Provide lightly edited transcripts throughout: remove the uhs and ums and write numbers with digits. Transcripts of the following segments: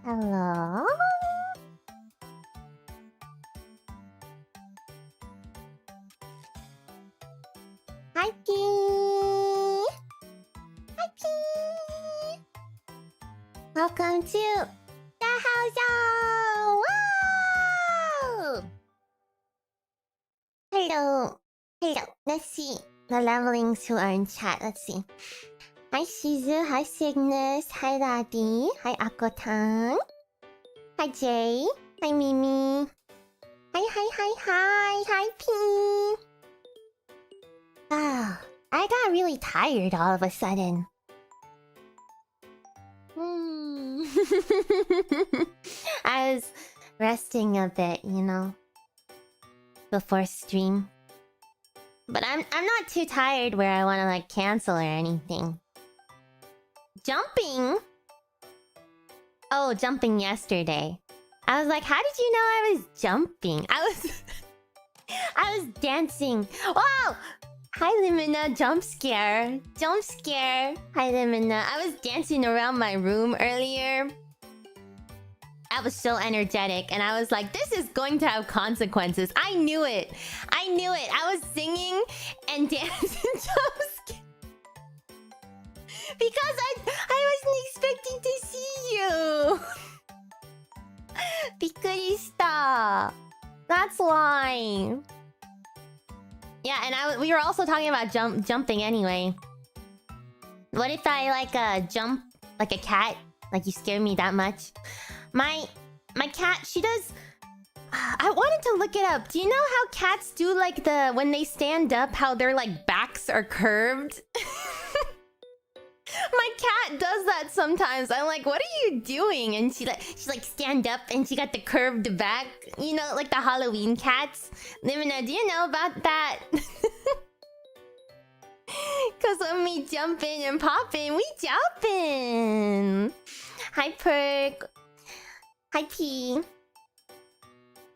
Hello? Hi, P! Hi, P! Welcome to the house! Wow! Hello. Hello. Let's see the levelings who are in chat. Let's see. Hi, Shizu. Hi, Cygnus. Hi, Daddy. Hi, Akotan. Hi, Jay. Hi, Mimi. Hi, P. Ah, I got really tired all of a sudden. I was resting a bit, you know, before stream. But I'm not too tired where I want to like cancel or anything. Jumping? Oh, jumping yesterday. I was like, how did you know I was jumping? I was dancing. Wow! Hi, Limina. Jump scare. Jump scare. Hi, Limina. I was dancing around my room earlier. I was so energetic and I was like, this is going to have consequences. I knew it. I knew it. I was singing and dancing jump scare. Because I wasn't expecting to see you. Bikurishita. That's why. Yeah, and we were also talking about jumping anyway. What if I like jump like a cat? Like you scare me that much? My cat, she does. I wanted to look it up. Do you know how cats do like when they stand up, how their like backs are curved? My cat does that sometimes. I'm like, what are you doing? And she like stand up and she got the curved back. You know, like the Halloween cats. Limina, do you know about that? Cause when we jump in and pop in, we jump in. Hi, Perk. Hi, P.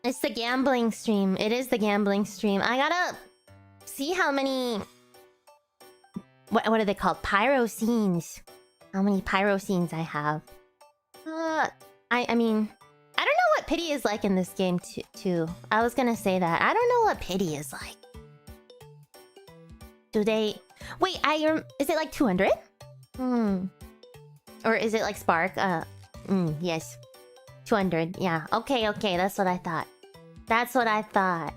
It's the gambling stream. It is the gambling stream. I gotta see how many... What are they called? Pyro scenes. How many pyro scenes I have. I mean... I don't know what pity is like in this game, too. I was gonna say that. I don't know what pity is like. Do they... Wait, is it like 200? Or is it like Spark? Yes. 200, yeah. Okay, that's what I thought. That's what I thought.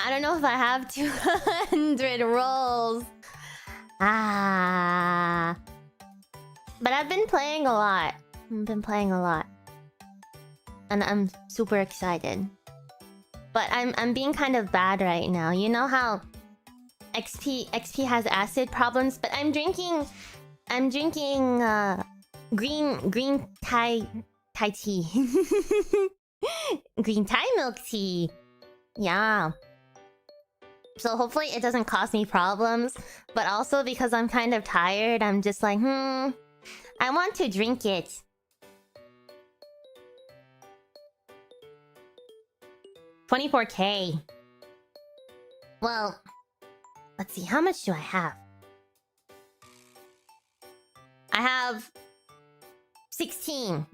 I don't know if I have 200 rolls. But I've been playing a lot. And I'm super excited. But I'm being kind of bad right now. You know how XP has acid problems, but I'm drinking green Thai tea. Green Thai milk tea. Yeah. So hopefully it doesn't cause me problems. But also because I'm kind of tired, I'm just like, I want to drink it. $24K. Well, let's see, how much do I have? I have 16.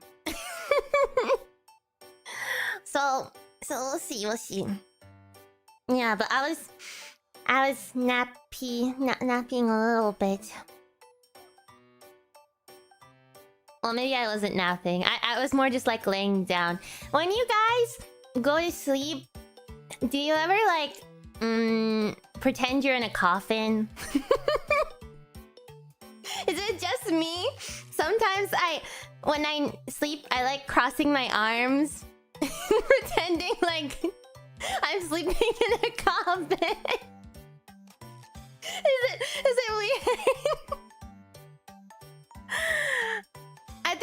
So we'll see. Yeah, but I was napping a little bit. Well, maybe I wasn't napping. I was more just like laying down. When you guys go to sleep, do you ever like pretend you're in a coffin? Is it just me? Sometimes when I sleep, I like crossing my arms, pretending like I'm sleeping in a coffin. Is it weird? I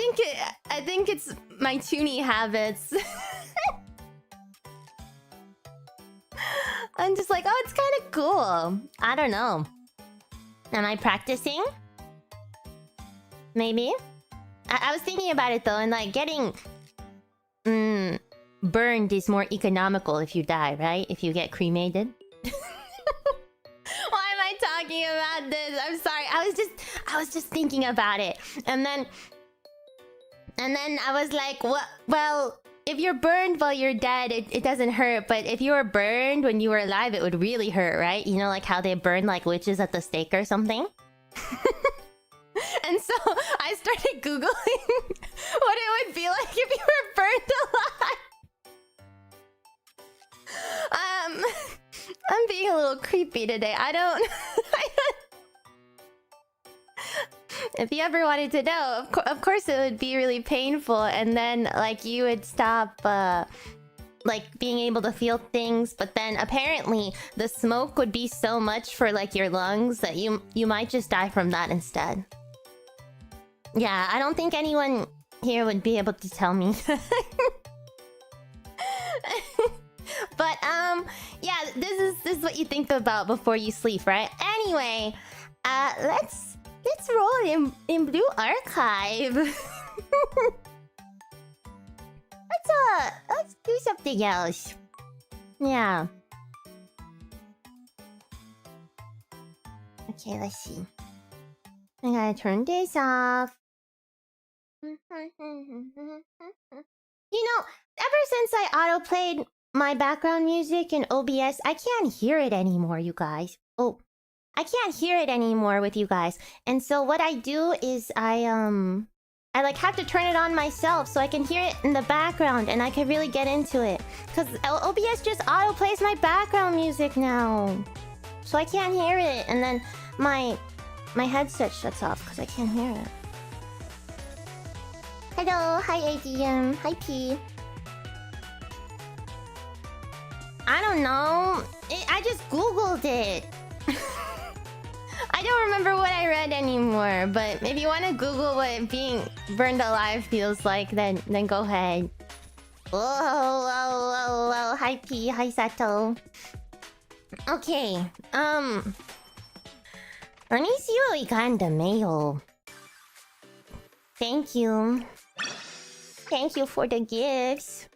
think it's my Toonie habits. I'm just like, oh, it's kind of cool. I don't know. Am I practicing? Maybe. I was thinking about it though, and like getting burned is more economical if you die, right? If you get cremated. Why am I talking about this? I'm sorry. I I was just thinking about it. And then I was like, what? Well, if you're burned while you're dead, it doesn't hurt. But if you were burned when you were alive, it would really hurt, right? You know, like how they burn like witches at the stake or something? And so I started Googling what it would be like if you were burned alive. I'm being a little creepy today. I don't... If you ever wanted to know, of course it would be really painful, and then like you would stop like being able to feel things, but then apparently the smoke would be so much for like your lungs that you might just die from that instead. Yeah, I don't think anyone here would be able to tell me. But yeah, this is what you think about before you sleep, right? Anyway, let's roll in Blue Archive. Let's do something else. Yeah. Okay, let's see. I gotta turn this off. You know, ever since I auto-played my background music in OBS, I can't hear it anymore, you guys. Oh, I can't hear it anymore with you guys. And so what I do is I like have to turn it on myself so I can hear it in the background and I can really get into it. Because OBS just auto-plays my background music now. So I can't hear it. And then my headset shuts off because I can't hear it. Hello, hi ADM, hi P. I don't know. I just Googled it. I don't remember what I read anymore, but if you want to Google what being burned alive feels like, then go ahead. Whoa, hi P, hi Sato. Okay, let me see what we got in the mail. Thank you. Thank you for the gifts.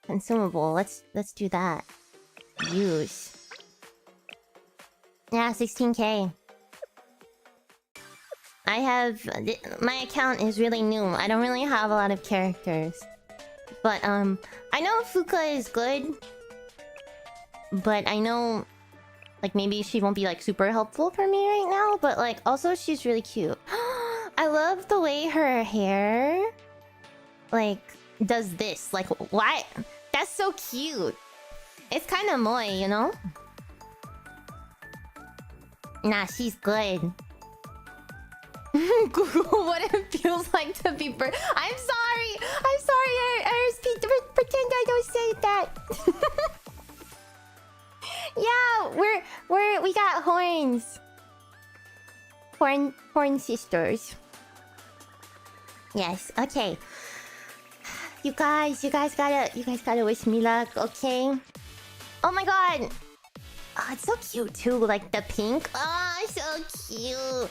Consumable, let's do that. Use. Yeah, 16K. I have... my account is really new. I don't really have a lot of characters. But, I know Fuuka is good. But I know... like, maybe she won't be, like, super helpful for me right now. But, like, also she's really cute. I love the way her hair... like, does this. Like, why? That's so cute. It's kind of moe, you know? Nah, she's good. Google what it feels like to be burned. I'm sorry, RSP. Pretend I don't say that. Yeah, we got horns. Horn sisters. Yes. Okay. You guys gotta wish me luck, okay? Oh my god. Oh, it's so cute too, like the pink. Oh, so cute.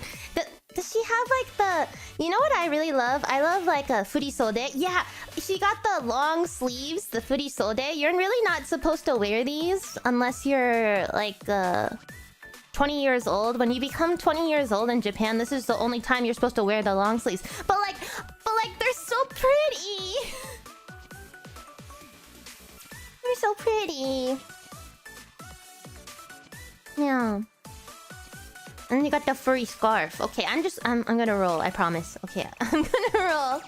Does she have like the... you know what I really love? I love like a furisode. Yeah, she got the long sleeves, the furisode. You're really not supposed to wear these unless you're like 20 years old. When you become 20 years old in Japan, this is the only time you're supposed to wear the long sleeves. But like they're so pretty. They're so pretty. Yeah. And you got the furry scarf. Okay, I'm gonna roll, I promise. Okay, I'm gonna roll.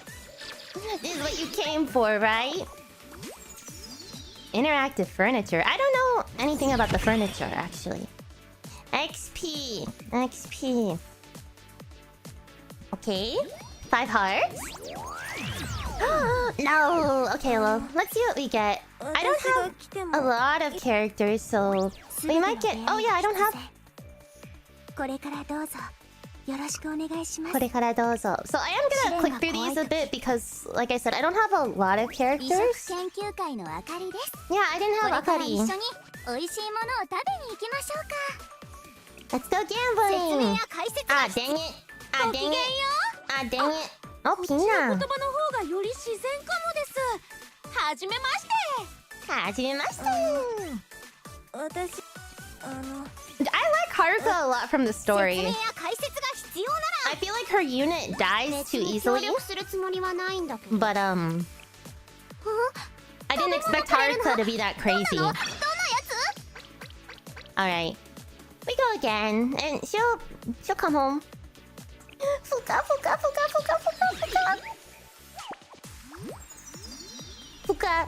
This is what you came for, right? Interactive furniture. I don't know anything about the furniture, actually. XP. Okay. 5 hearts. No. Okay, well, let's see what we get. I don't have a lot of characters, so we might get... oh yeah, I don't have... これからどうぞ。よろしくお願いします。これからどうぞ。So I am gonna click through these a bit because, like I said, I don't have a lot of characters. Yeah, I didn't have Akari. Let's go gambling! Ah, dang it! Ah, dang it! Ah, dang it! Oh, Pina! はじめまして。 I like Haruka a lot from the story. I feel like her unit dies too easily. But I didn't expect Haruka to be that crazy. Alright. We go again. And she'll come home. Fuuka. Fuuka,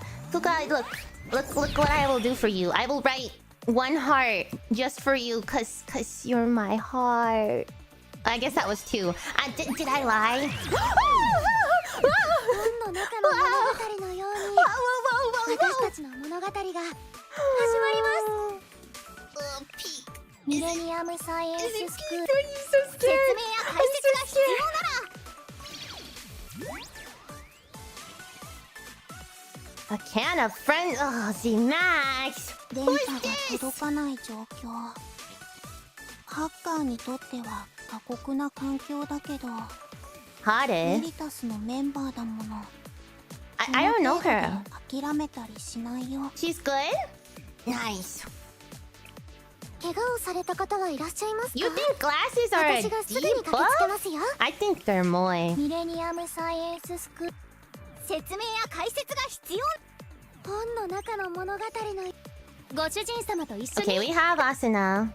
look what I will do for you. I will write 1 heart just for you, cause you're my heart. I guess that was 2. Did I lie? Millennium Science School. So scared. A can of friends. Oh, Z Max. Who is this? 届かない状況。ハッカーにとっては過酷な環境だけど、Hare? ミリタスのメンバーだもの。I don't know her. 諦めたりしないよ。 She's good? Nice. 怪我をされた方はいらっしゃいますか？ You think glasses are a 私がすぐに駆けつけま debuff? すよ。 I think they're more. ミレニアムサイエンススクール。説明や解説が必要。本の中の物語のご主人様と一緒 Okay, に。 we have Asuna.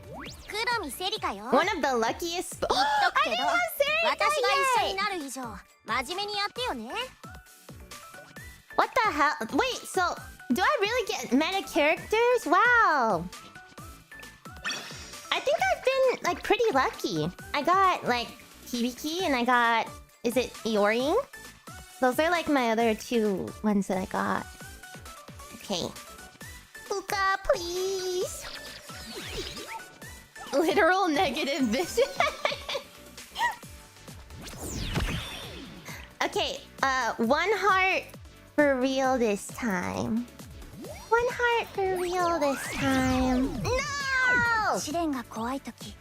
黒見セリカよ。 One of the luckiest. 言っとくけど、 I didn't have 私が Serika 一緒に yet. なる以上、真面目にやってよね。 What the hell? Wait, so do I really get meta characters? Wow. I think I've been like pretty lucky. I got like Hibiki and I got, is it Iori? Those are like my other 2 ones that I got. Okay. Fuuka, please. Literal negative vision. Okay, 1 heart for real this time. 1 heart for real this time. No! 試練が怖いとき、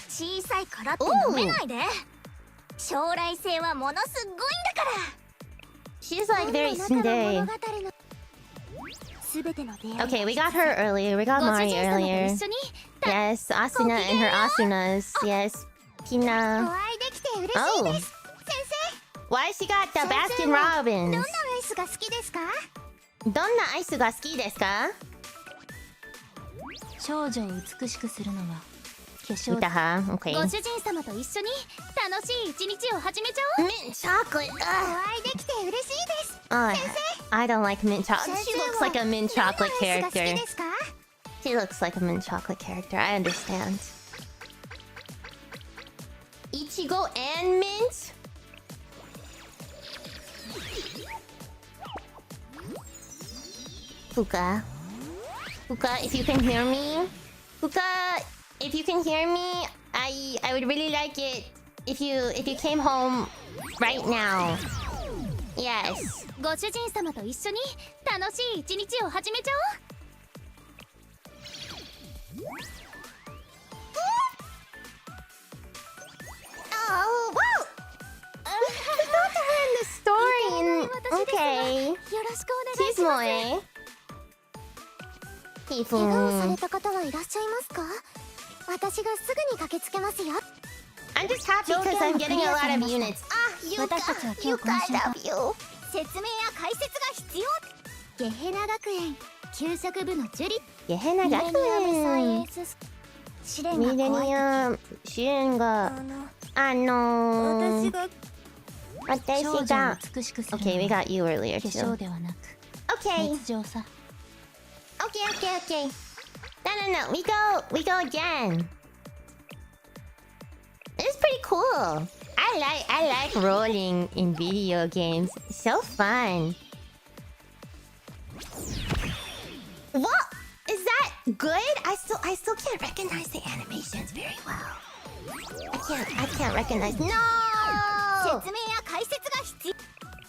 小さいからって飲めないで。将来性はものすごいんだから。 She's like very tsundere. Okay, we got her earlier. We got Mari earlier. Yes, Asuna and her Asunas. Yes, Pina. Oh. Why she got the Baskin Robbins? どんなアイスが好きですか？どんなアイスが好きですか？少女を美しくするのは化粧 Itaha, ご okay. 主人様と一緒に楽しい一日を始めちゃおう。 Mint chocolate. お会いできて嬉しいです。 I don't like mint chocolate. 先 She 生 looks like a mint どんな chocolate アイスが好き character. ですか？ She looks like a mint chocolate character. I understand. Ichigo and mint? Fuuka, if you can hear me. Fuuka, if you can hear me, I would really like it if you came home right now. Yes. ご主人様と一緒に楽しい一日を始めちゃおう。 Oh, wow! We got to her in the story. Okay. よろしくお願い She's します。 Moe. 怪我をされた方はいらっしゃいますか？私がすぐに駆けつけますよ。 I'm just happy because I'm getting a lot of units. Ah, you guys love you. 説明や解説が必要。ゲヘナ学園給食部のジュリ。 Gehenna ミレニアムサイエン Gakuen. ス試練が怖いとき。 Millennium 支援が私が私少女をが美しくする Okay, we のは got you earlier 化 too. 粧ではなく Okay. 熱情さ。 Okay. No. We go again. It's pretty cool. I like rolling in video games. So fun. What? Is that good? I still can't recognize the animations very well. I can't recognize. No! 説明や解説が必要。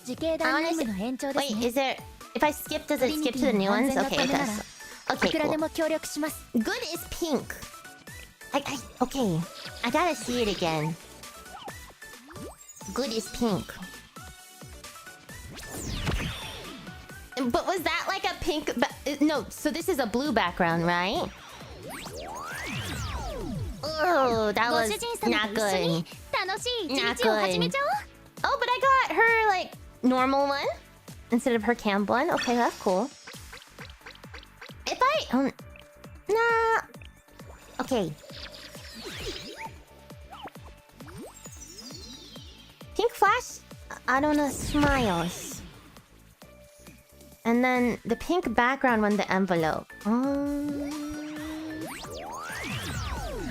自警団任務の延長です Wait, ね。 is there... If I skip, does it skip to the new ones? Okay, it does. い Okay, くらで cool. も協力します。 Good is pink. Okay. I gotta see it again. Good is pink. But was that like a pink... No, so this is a blue background, right? Oh, that ご was 主人様 not と一緒 good. に楽しい一 Not 日を始め good. ちゃおう。 Oh, but I got her like normal one instead of her camp one. Okay, that's cool. If I nah. Okay. Pink flash. I don't know. Smiles. And then the pink background when the envelope.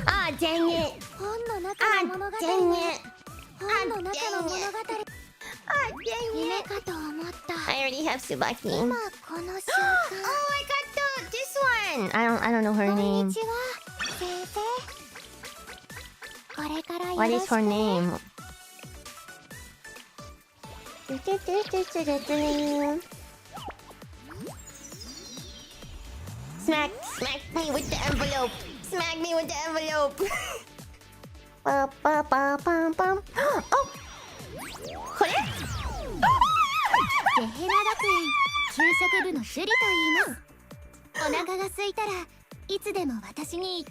Ah, dang it. 本の中 Ah, の物語 dang は it. 本の中の物語 Ah, dang 夢 it. かと思った I already have Tsubaki. 今この瞬 Oh, I 間 got this one. I don't know her こん name. にちは先生これからよ What ろ is しく her ね name? Smack me with the envelope. Smack me with the envelope. Ba, ba, ba, ba, ba. Oh, これ? ゲヘナ学園給食部の樹里と言いますお腹が空いたらいつでも私に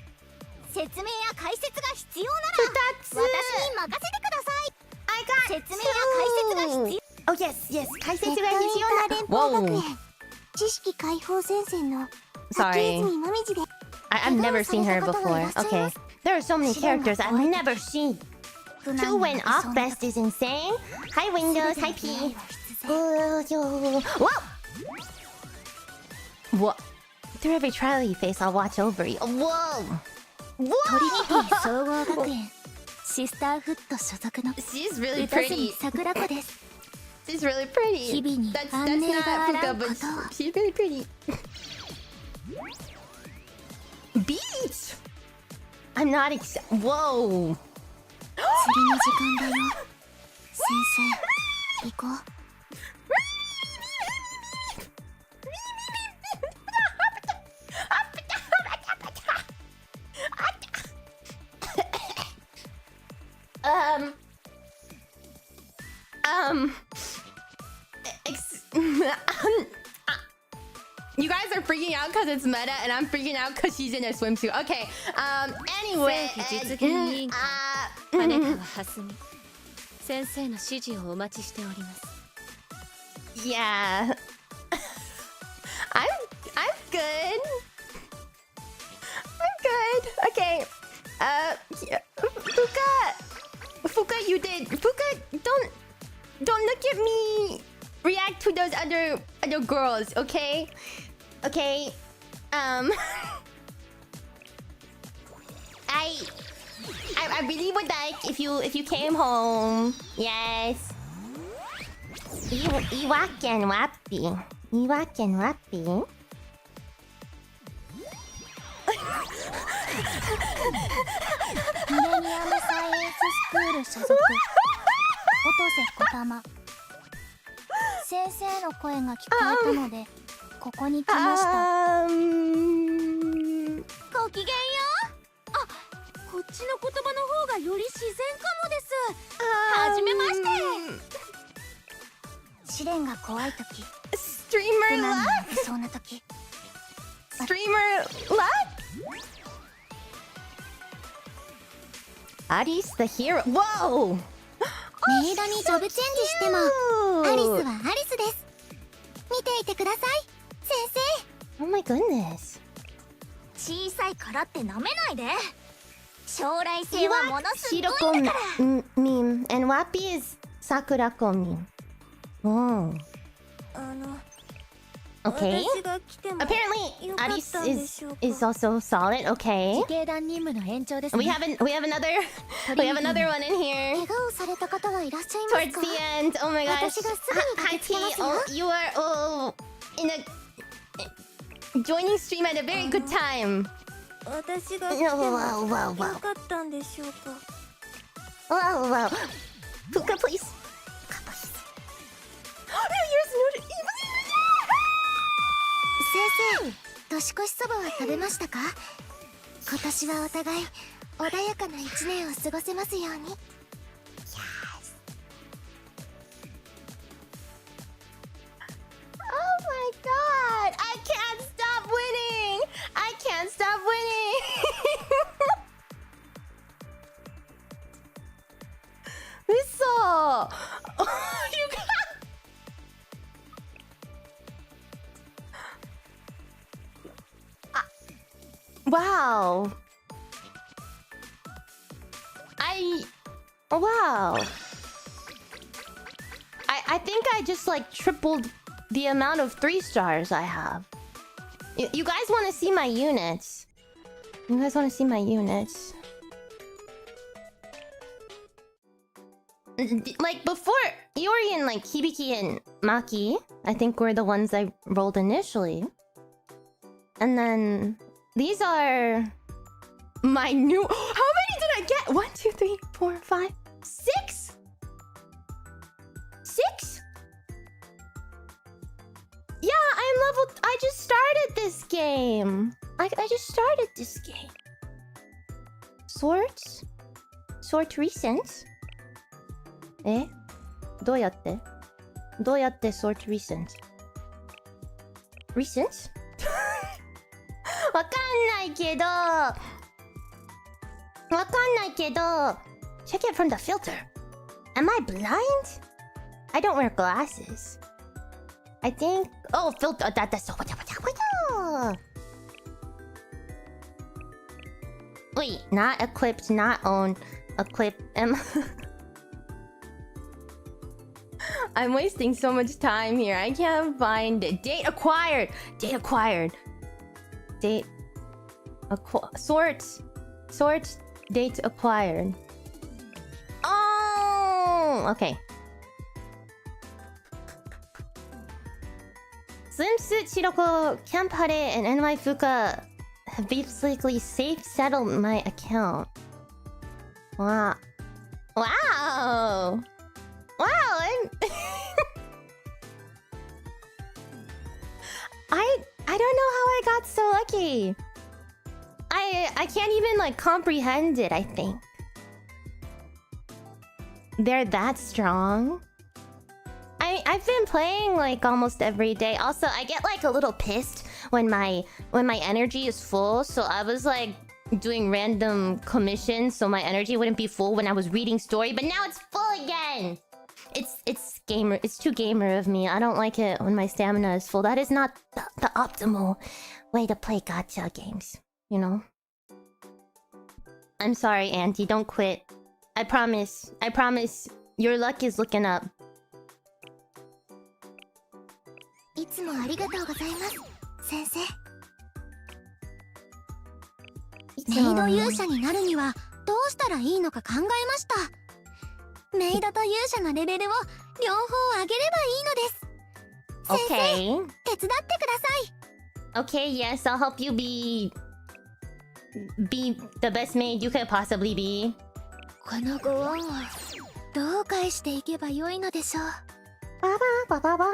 説明や解説が必要なら私に任せてください I got 説明や解説が必要 Oh yes, yes. 解説が必要な。連邦学 Whoa. 園知識解放戦線の Sorry. 秋泉まみじで I've never seen her before. Okay. There are so many characters I've never seen. 2 went off best is insane. Hi Windows, hi P. Whoa! What? Through every trial you face, I'll watch over you. Whoa! トリニテ Whoa! ィ総合学園シスターフット所属の She's really 歌住 pretty. 桜子です She's really pretty. 日々に That's 反 not 応があ Fuuka, らん but ことを she's really pretty. Beach! I'm not Whoa! 釣りの時間だよ先生行こう You guys are freaking out because it's meta, and I'm freaking out because she's in a swimsuit. Okay. Anyway. 正規実現委員会金川蓮美先生の指示をお待ちしております Yeah. I'm good. I'm good. Okay. Fuuka, you did. Fuuka, don't look at me. React to those other girls, okay? Okay. I really would like if you came home. Yes. Ewok and Wappy. Ewok and Wappy. Millennium Science School 所属音瀬小玉先生の声が聞こえたのでここに来ましたごきげんようあこっちの言葉の方がより自然かもですはじめまして試練が怖い時 Streamer 不満 luck? が起きそうな時 Streamer luck? Aris the hero. Whoa! メイドにジョブチェンジしてもアリスはアリスです見ていてください先生 Oh my goodness. 小さいからってなめないで将来性はものすごいんだ Shiroko から meme and Wappy is Sakurako meme. Oh. あの Okay. 私が来ても Apparently よかっ Aris たんでしょうか is also solid. Okay. 自警団任務の延長です We ね have another one in here 怪我をされた方はいらっしゃい towards ますか the end. Oh my gosh. 私がすぐに Hi 駆けつ P. けますよ Oh, you are in a joining stream at a very good time. 私が Wow, wow, wow. かったんでしょうか Wow, wow. Fuuka, please. Fuuka, please. Here's no. 先生年越しそばは食べましたか今年はお互い穏やかな一年を過ごせますように Oh my god! I can't stop winning! I can't stop winning! Uso! You got... Wow. Wow. I think I just like tripled the amount of 3 stars I have. You guys want to see my units? You guys want to see my units? Like before, Yuri and like Hibiki and Maki, I think were the ones I rolled initially. And then these are my new... How many did I get? 1, 2, 3, 4, 5, 6? 6? Yeah, I'm level... I just started this game. I just started this game. Swords? Sword recent? え？どうやって？どうやって sort recent? Recent? わかんないけど。わかんないけど。Check it from the filter. Am I blind? I don't wear glasses. I think... Oh, filter. That's so... Wait, not equipped, not owned. Equipped. I'm wasting so much time here. I can't find it. Date acquired. Date acquired. Date... Sorts. Sorts. Date acquired. Oh! Okay. Swimsuit Shiroko, Camp Hare, and NY Fuuka have basically safe settled my account. Wow. Wow! Wow! I don't know how I got so lucky. I can't even like comprehend it, I think. They're that strong? I've been playing like almost every day. Also, I get like a little pissed when my energy is full, so I was like doing random commissions so my energy wouldn't be full when I was reading story, but now it's full again. It's gamer. It's too gamer of me. I don't like it when my stamina is full. That is not the optimal way to play gacha games, you know? I'm sorry, Auntie. Don't quit. I promise. I promise. Your luck is looking up. いつもありがとうございます、先生。メイド勇者になるにはどうしたらいいのか考えました。メイドと勇者のレベルを両方上げればいいのです。先生、手伝ってください。 Okay, yes, I'll help you be the best maid you could possibly be. このご恩をどう返していけばよいのでしょう。バババババーン。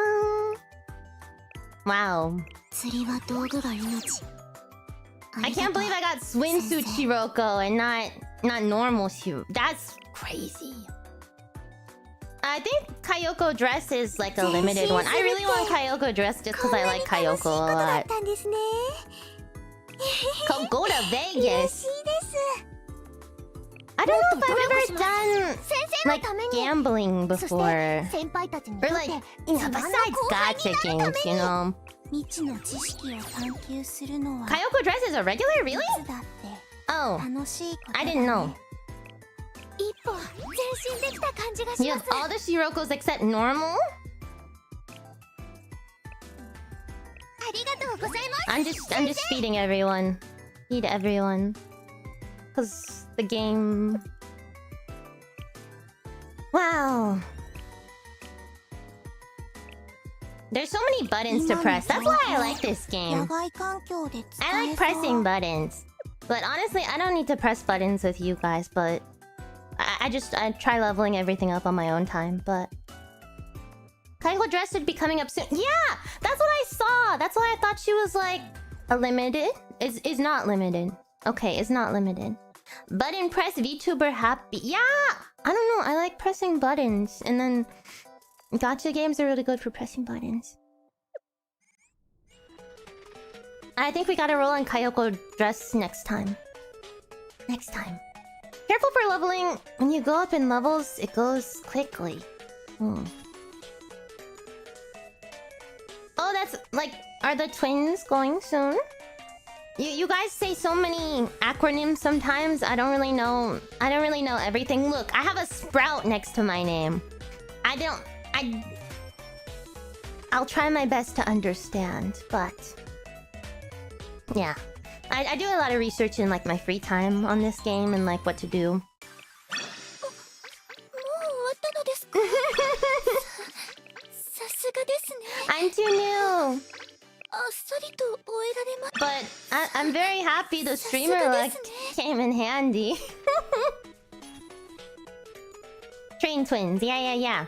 Wow. 釣りは道具が命。 I can't believe I got swimsuit Shiroko and not normal Shiroko. That's crazy. I think Kayoko dress is like a limited one. I really want Kayoko dress just because I like Kayoko a lot. Go to Vegas. I don't know if I've ever done like gambling before. Or like, you know, besides gacha games, you know. Kayoko dress is a regular? Really? Oh, I didn't know. You have all the Shirokos except normal? I'm just feeding everyone. Feed everyone. Cause the game... Wow. There's so many buttons to press. That's why I like this game. I like pressing buttons. But honestly, I don't need to press buttons with you guys, but... I try leveling everything up on my own time, but... Kaigo dress would be coming up soon. Yeah! That's what I saw! That's why I thought she was like... a limited? Is not limited. Okay, it's not limited. Button press VTuber happy. Yeah! I don't know, I like pressing buttons. And then... gacha games are really good for pressing buttons. I think we gotta roll on Kayoko dress next time. Next time. Careful for leveling. When you go up in levels, it goes quickly. Oh, that's like... Are the twins going soon? You guys say so many acronyms sometimes. I don't really know everything. Look, I have a sprout next to my name. I'll try my best to understand, but... Yeah. I do a lot of research in like my free time on this game and like what to do. I'm too new. But I'm very happy the streamer like came in handy. Train twins, yeah.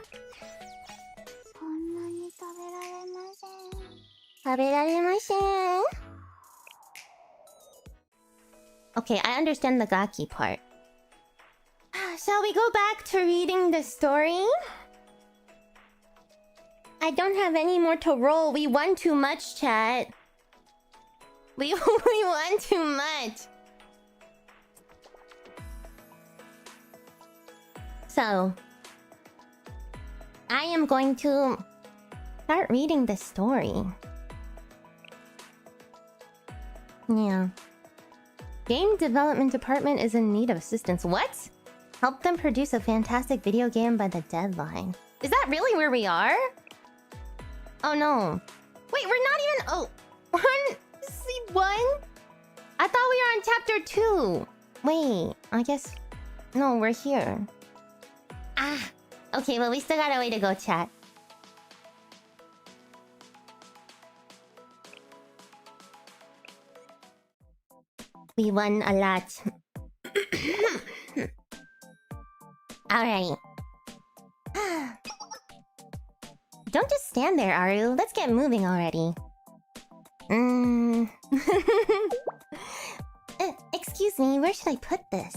Okay, I understand the gaki part. Shall we go back to reading the story? I don't have any more to roll. We won too much, chat. We won too much. So, I am going to start reading the story. Yeah. Game development department is in need of assistance. What? Help them produce a fantastic video game by the deadline. Is that really where we are? Oh no. Wait, we're not even... Oh, we're on C1? I thought we were on chapter 2. Wait, I guess... No, we're here. Ah. Okay, well, we still got a way to go, chat. We won a lot. Alright. Don't just stand there, Aru. Let's get moving already. Excuse me, where should I put this?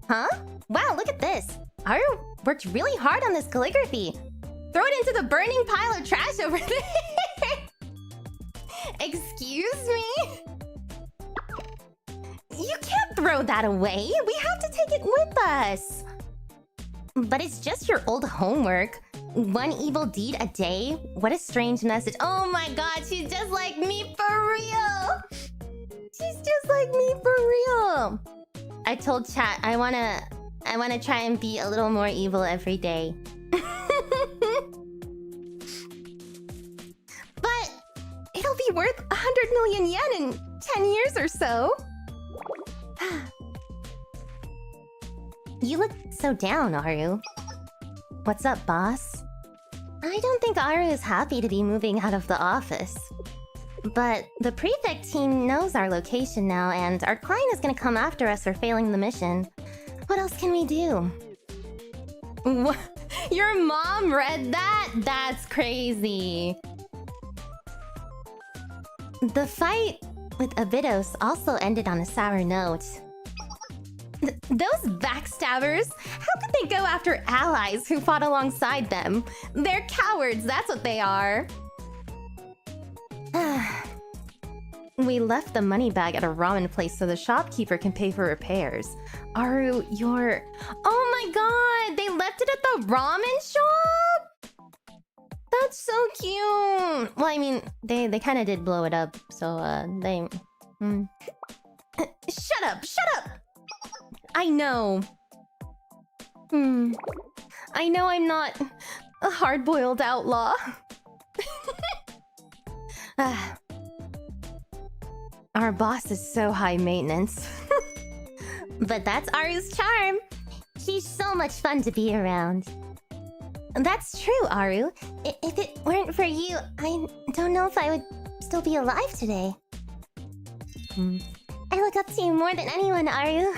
Huh? Wow, look at this. Aru worked really hard on this calligraphy. Throw it into the burning pile of trash over there. Excuse me? You can't throw that away. We have to take it with us. But it's just your old homework. One evil deed a day? What a strange message. Oh my god, she's just like me for real. She's just like me for real. I told chat I wanna try and be a little more evil every day. But it'll be worth 100 million yen in 10 years or so. You look so down, Aru. What's up, boss? I don't think Aru is happy to be moving out of the office. But the prefect team knows our location now, and our client is gonna come after us for failing the mission. What else can we do? What? Your mom read that? That's crazy. The fight with Abydos also ended on a sour note. Those backstabbers? How could they go after allies who fought alongside them? They're cowards, that's what they are. We left the money bag at a ramen place so the shopkeeper can pay for repairs. Aru, you're... Oh my god! They left it at the ramen shop?! That's so cute! Well, I mean, they kind of did blow it up, so, they... Shut up! Shut up! I know. I know I'm not a hard-boiled outlaw. Our boss is so high maintenance. But that's Aru's charm. She's so much fun to be around. That's true, Aru. If it weren't for you, I don't know if I would still be alive today. I look up to you more than anyone, Aru.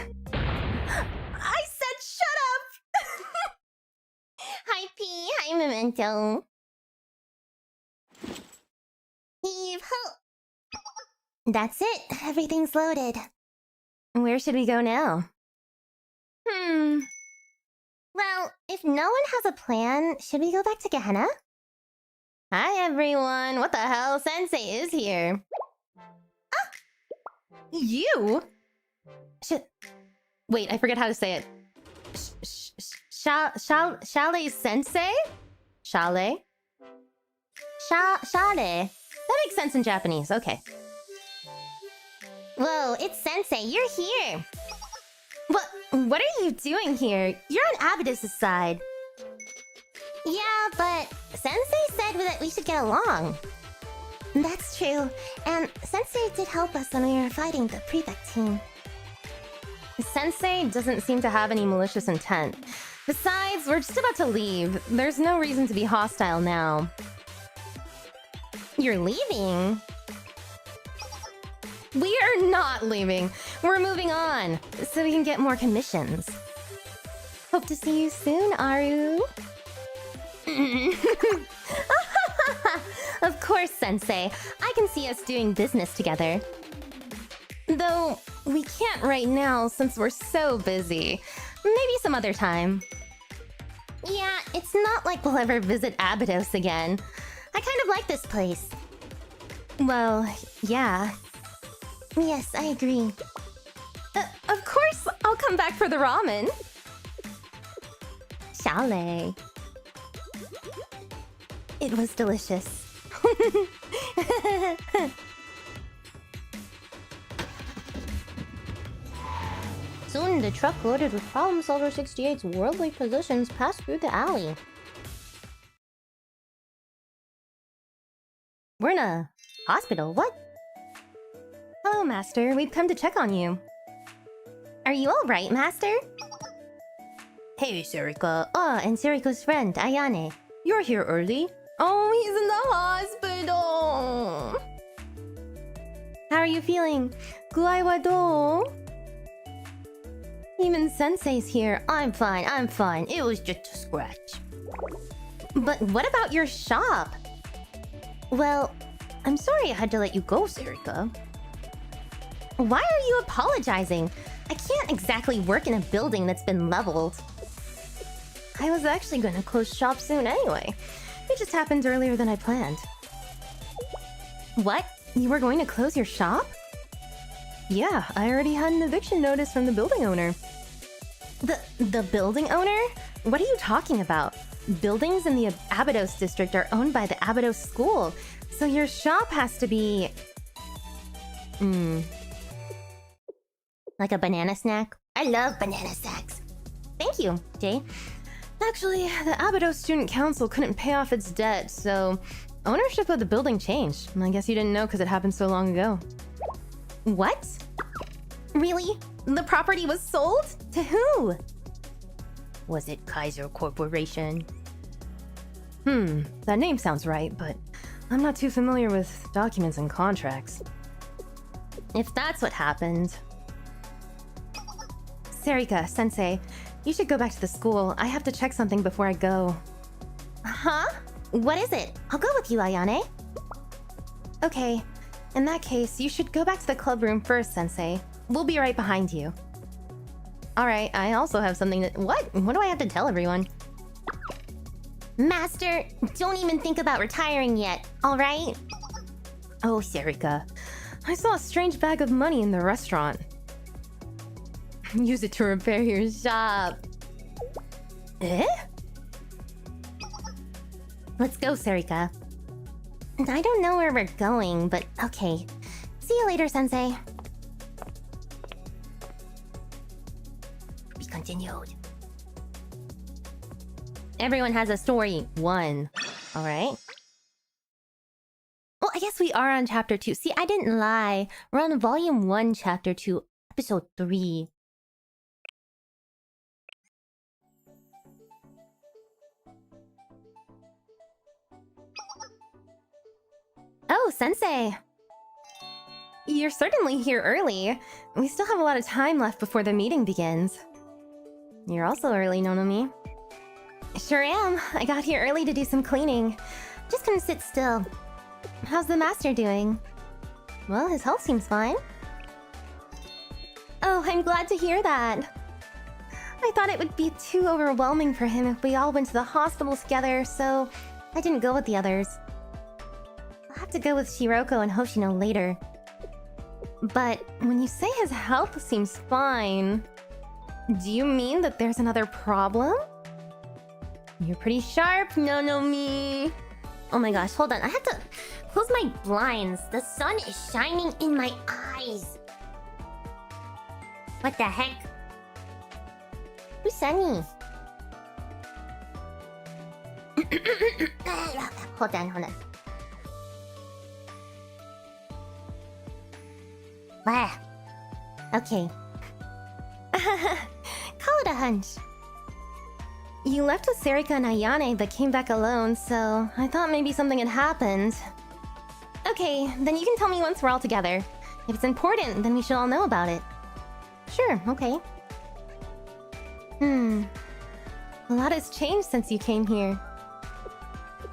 I said shut up! Hi, P. Hi, Memento. Heave ho! That's it. Everything's loaded. Where should we go now? Well, if no one has a plan, should we go back to Gehenna? Hi, everyone. What the hell? Sensei is here. Ah! You? Wait, I forget how to say it. Chalet Sensei? Chalet? Chalet. That makes sense in Japanese. Okay. Whoa, it's Sensei. You're here. What are you doing here? You're on Abydus' side. Yeah, but Sensei said that we should get along. That's true. And Sensei did help us when we were fighting the prefect team. Sensei doesn't seem to have any malicious intent. Besides, we're just about to leave. There's no reason to be hostile now. You're leaving? We are not leaving. We're moving on, so we can get more commissions. Hope to see you soon, Aru. Of course, Sensei. I can see us doing business together. Though, we can't right now since we're so busy. Maybe some other time. Yeah, it's not like we'll ever visit Abydus again. I kind of like this place. Well, yeah. Yes, I agree. Of course, I'll come back for the ramen. Chalet. It was delicious. Soon, the truck loaded with Problem Solver 68's worldly possessions passed through the alley. We're in a hospital, what? Hello, Master. We've come to check on you. Are you alright, Master? Hey, Serika. Oh, and Serika's friend, Ayane. You're here early? Oh, he's in the hospital! How are you feeling? Guai wa dou? Even Sensei's here. I'm fine, I'm fine. It was just a scratch. But what about your shop? Well, I'm sorry I had to let you go, Serika. Why are you apologizing? I can't exactly work in a building that's been leveled. I was actually going to close shop soon anyway. It just happened earlier than I planned. What? You were going to close your shop? Yeah, I already had an eviction notice from the building owner. The building owner? What are you talking about? Buildings in the Abydus district are owned by the Abydus school, so your shop has to be... Like a banana snack? I love banana snacks. Thank you, Jay. Actually, the Abydus Student Council couldn't pay off its debt, so ownership of the building changed. I guess you didn't know because it happened so long ago. What? Really? The property was sold? To who? Was it Kaiser Corporation? That name sounds right, but I'm not too familiar with documents and contracts. If that's what happened... Serika, Sensei, you should go back to the school. I have to check something before I go. Huh? What is it? I'll go with you, Ayane. Okay. In that case, you should go back to the club room first, Sensei. We'll be right behind you. Alright, I also have something that... What do I have to tell everyone? Master, don't even think about retiring yet, alright? Oh, Serika. I saw a strange bag of money in the restaurant. Use it to repair your shop. Eh? Let's go, Serika. I don't know where we're going, but okay. See you later, Sensei. Be continued. Everyone has a story. 1. Alright. Well, I guess we are on chapter 2. See, I didn't lie. We're on volume 1, chapter 2, episode 3. Oh, Sensei! You're certainly here early. We still have a lot of time left before the meeting begins. You're also early, Nonomi. Sure am. I got here early to do some cleaning. Just couldn't sit still. How's the master doing? Well, his health seems fine. Oh, I'm glad to hear that. I thought it would be too overwhelming for him if we all went to the hospital together, so I didn't go with the others. I'll have to go with Shiroko and Hoshino later. But when you say his health seems fine... Do you mean that there's another problem? You're pretty sharp, Nonomi. Oh my gosh, hold on. I have to close my blinds. The sun is shining in my eyes. What the heck? Who's Sunny? Hold on. Wow. Okay. Call it a hunch. You left with Serika and Ayane but came back alone, so I thought maybe something had happened. Okay, then you can tell me once we're all together. If it's important, then we should all know about it. Sure, okay. A lot has changed since you came here.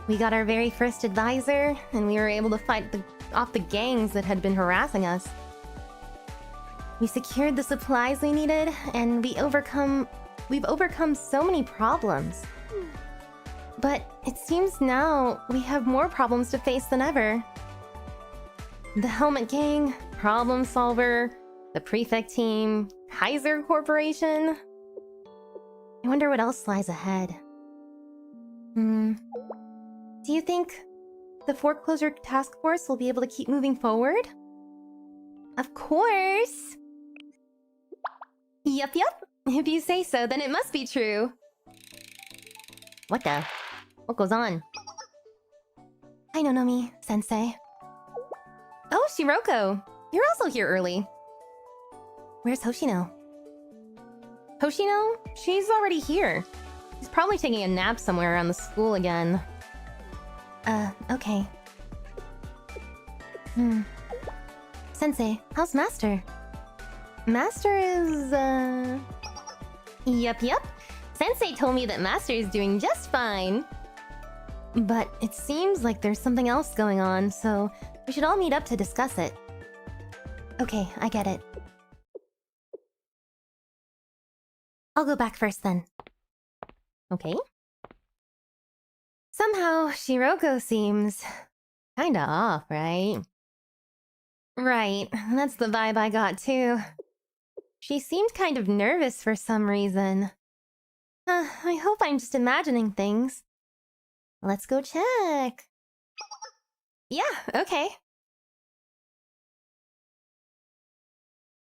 We got our very first advisor, and we were able to fight off the gangs that had been harassing us. We secured the supplies we needed, and we've overcome so many problems. But it seems now we have more problems to face than ever. The Helmet Gang, Problem Solver, the Prefect Team, Kaiser Corporation. I wonder what else lies ahead. Do you think the Foreclosure Task Force will be able to keep moving forward? Of course! Yup. If you say so, then it must be true. What goes on? Hi, Nonomi, Sensei. Oh, Shiroko! You're also here early. Where's Hoshino? Hoshino? She's already here. She's probably taking a nap somewhere around the school again. Okay. Sensei, how's Master? Master is, Yup. Sensei told me that Master is doing just fine. But it seems like there's something else going on, so we should all meet up to discuss it. Okay, I get it. I'll go back first then. Okay. Somehow, Shiroko seems kinda off, right? Right, that's the vibe I got too. She seemed kind of nervous for some reason. I hope I'm just imagining things. Let's go check. Yeah, okay.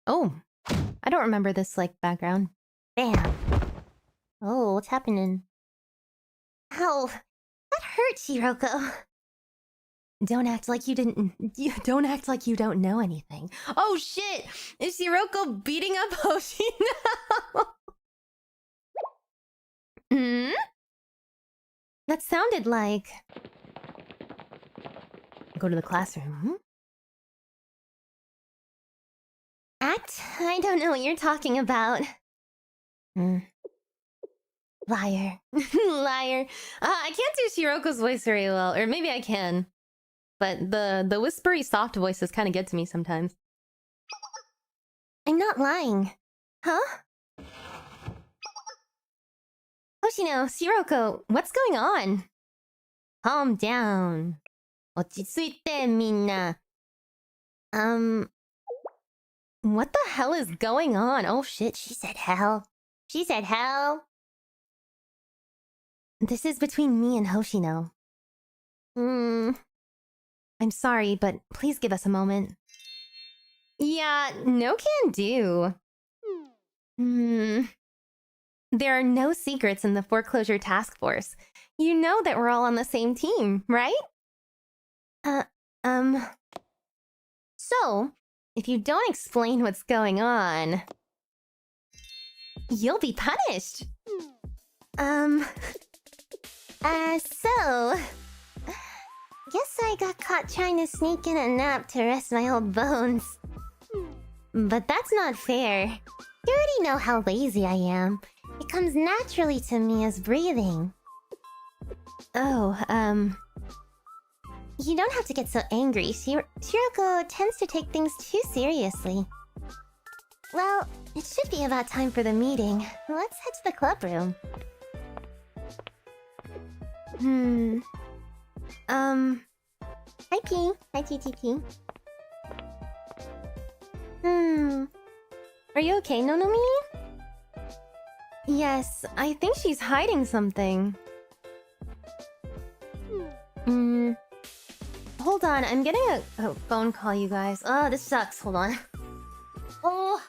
Oh, I don't remember this, background. Bam. Oh, what's happening? Ow! That hurt, Shiroko. Don't act like you don't know anything. Oh shit! Is Shiroko beating up Hoshino? That sounded like... Go to the classroom. Act? I don't know what you're talking about. Liar. Liar. I can't do Shiroko's voice very well. Or maybe I can. But the whispery soft voices kind of get to me sometimes. I'm not lying. Huh? Hoshino, Shiroko, what's going on? Calm down. 落ち着いてみんな. What the hell is going on? Oh shit, she said hell. She said hell. This is between me and Hoshino. I'm sorry, but please give us a moment. Yeah, no can do. There are no secrets in the Foreclosure Task Force. You know that we're all on the same team, right? So, if you don't explain what's going on, you'll be punished. So... Guess I got caught trying to sneak in a nap to rest my old bones. But that's not fair. You already know how lazy I am. It comes naturally to me as breathing. Oh, You don't have to get so angry. Shiroko tends to take things too seriously. Well, it should be about time for the meeting. Let's head to the club room. Hi, P. Hi, TTP. Are you okay, Nonomi? Yes, I think she's hiding something. Hold on, I'm getting a phone call, you guys. Oh, this sucks. Hold on. Oh.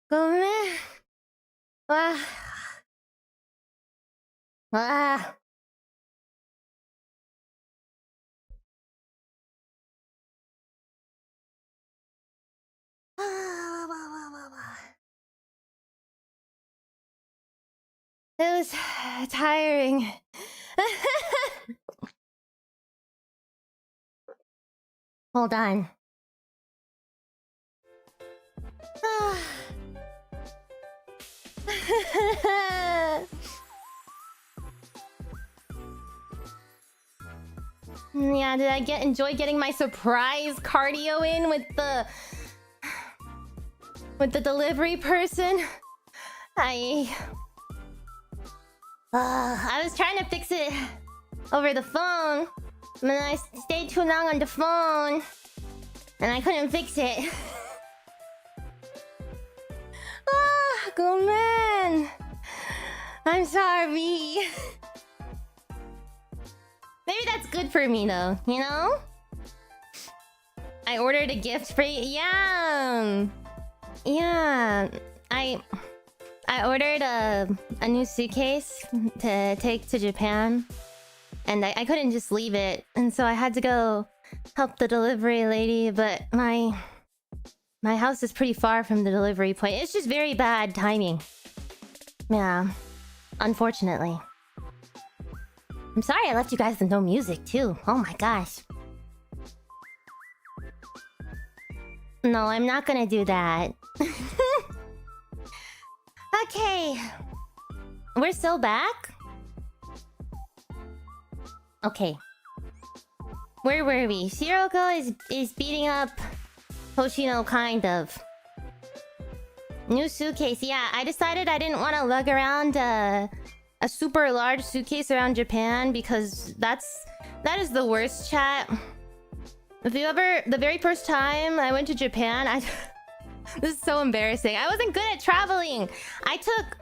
ごめん。わあ。わあ。It was tiring. Hold on. Yeah, did I enjoy getting my surprise cardio in with the delivery person? I was trying to fix it over the phone, but then I stayed too long on the phone, and I couldn't fix it. Go man, I'm sorry. Maybe that's good for me though, you know? I ordered a gift for you. Yeah. I ordered a new suitcase to take to Japan, and I couldn't just leave it, and so I had to go help the delivery lady, but my house is pretty far from the delivery point. It's just very bad timing. Yeah, unfortunately. I'm sorry I left you guys with no music too. Oh my gosh. No, I'm not gonna do that. Okay. We're still back? Okay. Where were we? Shiroko is beating up Hoshino, kind of. New suitcase. Yeah, I decided I didn't want to lug around a super large suitcase around Japan because that is the worst, chat. If you ever... The very first time I went to Japan, this is so embarrassing. I wasn't good at traveling. I took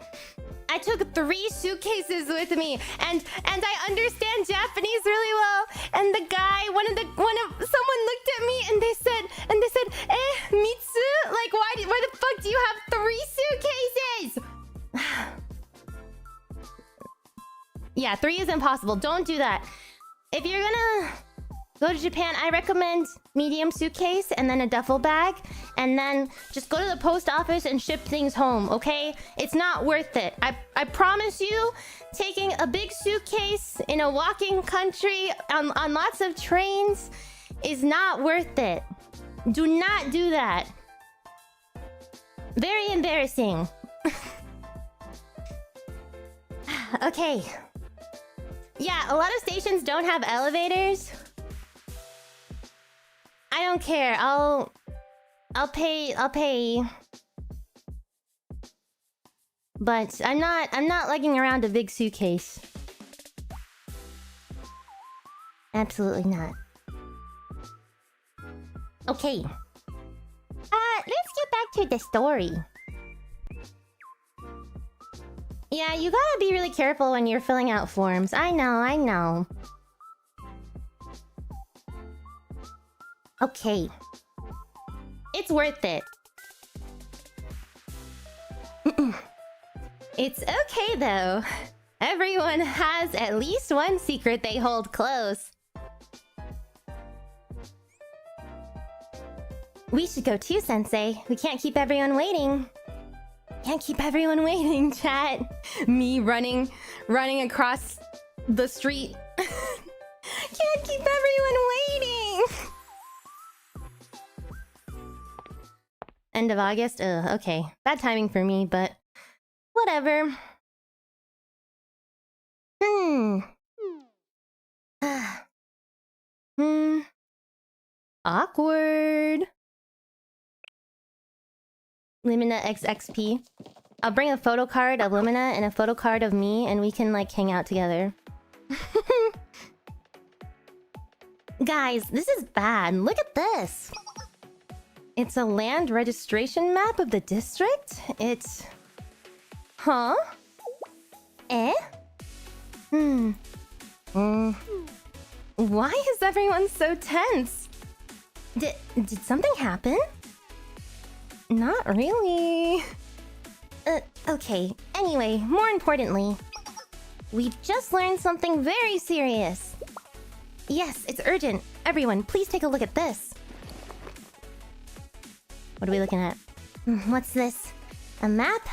3 suitcases with me, and I understand Japanese really well. And the guy, someone looked at me and they said, Mitsu, like why the fuck do you have 3 suitcases? Yeah, 3 is impossible. Don't do that. If you're gonna go to Japan, I recommend medium suitcase and then a duffel bag, and then just go to the post office and ship things home, okay? It's not worth it. I promise you, taking a big suitcase in a walking country on lots of trains is not worth it. Do not do that. Very embarrassing. Okay. Yeah, a lot of stations don't have elevators. I don't care. I'll pay. But I'm not lugging around a big suitcase. Absolutely not. Okay. Let's get back to the story. Yeah, you gotta be really careful when you're filling out forms. I know. Okay. It's worth it. It's okay, though. Everyone has at least one secret they hold close. We should go too, Sensei. We can't keep everyone waiting. Can't keep everyone waiting, chat. Me running across the street. Can't keep everyone waiting. End of August? Okay. Bad timing for me, but whatever. Awkward. Limina XXP. I'll bring a photo card of Limina and a photo card of me, and we can like hang out together. Guys, this is bad. Look at this. It's a land registration map of the district. It's... Huh? Eh? Why is everyone so tense? Did something happen? Not really. Okay. Anyway, more importantly, we've just learned something very serious. Yes, it's urgent. Everyone, please take a look at this. What are we looking at? What's this? A map?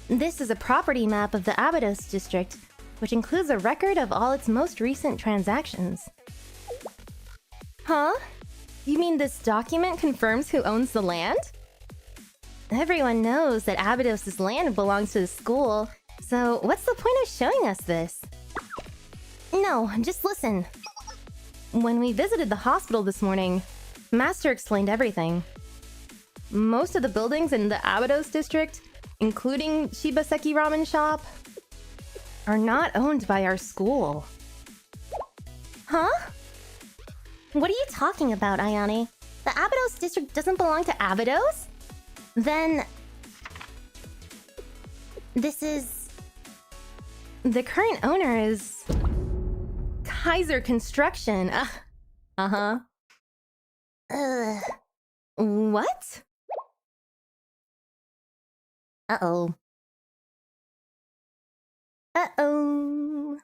This is a property map of the 𝙚district, which includes a record of all its most recent transactions. Huh? You mean this document confirms who owns the land? Everyone knows that 𝙚's land belongs to the school, so what's the point of showing us this? No, just listen. When we visited the hospital this morning, Master explained everything. Most of the buildings in the 𝙚 district, including 𝙚bgm ramen shop, are not owned by our school. Huh? What are you talking about, Ayane? The 𝙚 district doesn't belong to 𝙚's? Then... this is... the current owner is... Kaiser Construction. Uh-huh. What? Uh-oh. Uh-oh.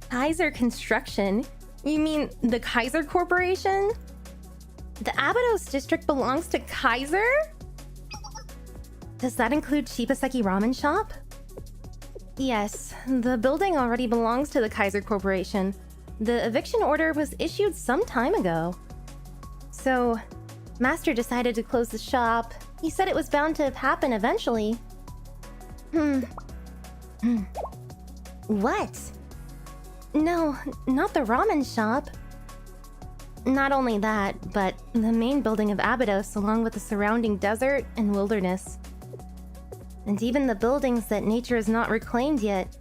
Kaiser Construction? You mean the Kaiser Corporation? The 𝙚 district belongs to Kaiser? Does that include 𝙚bgm ramen shop? Yes, the building already belongs to the Kaiser Corporation. The eviction order was issued some time ago. So, Master decided to close the shop. He said it was bound to happen eventually. What? No, not the ramen shop. Not only that, but the main building of 𝙚 along with the surrounding desert and wilderness. And even the buildings that nature has not reclaimed yet.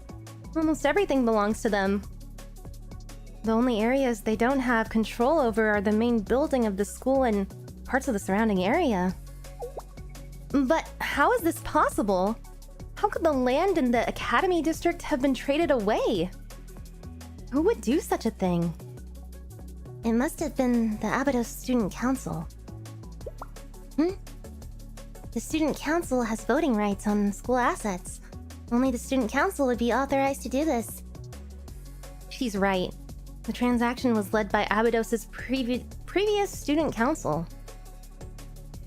Almost everything belongs to them. The only areas they don't have control over are the main building of the school and parts of the surrounding area. But how is this possible? How could the land in the Academy District have been traded away? Who would do such a thing? It must have been the 𝙚 Student Council. The Student Council has voting rights on school assets. Only the Student Council would be authorized to do this. She's right. The transaction was led by 𝙚's previous Student Council.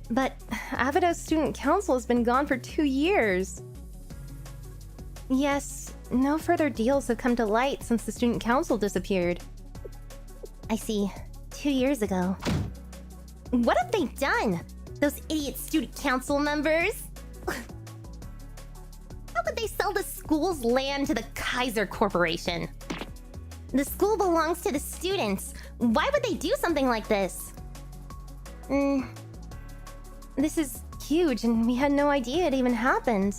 But 𝙚's Student Council has been gone for 2 years. Yes, no further deals have come to light since the Student Council disappeared. I see. 2 years ago. What have they done? Those idiot Student Council members? How could they sell the school's land to the Kaiser Corporation? The school belongs to the students. Why would they do something like this? This is huge and we had no idea it even happened.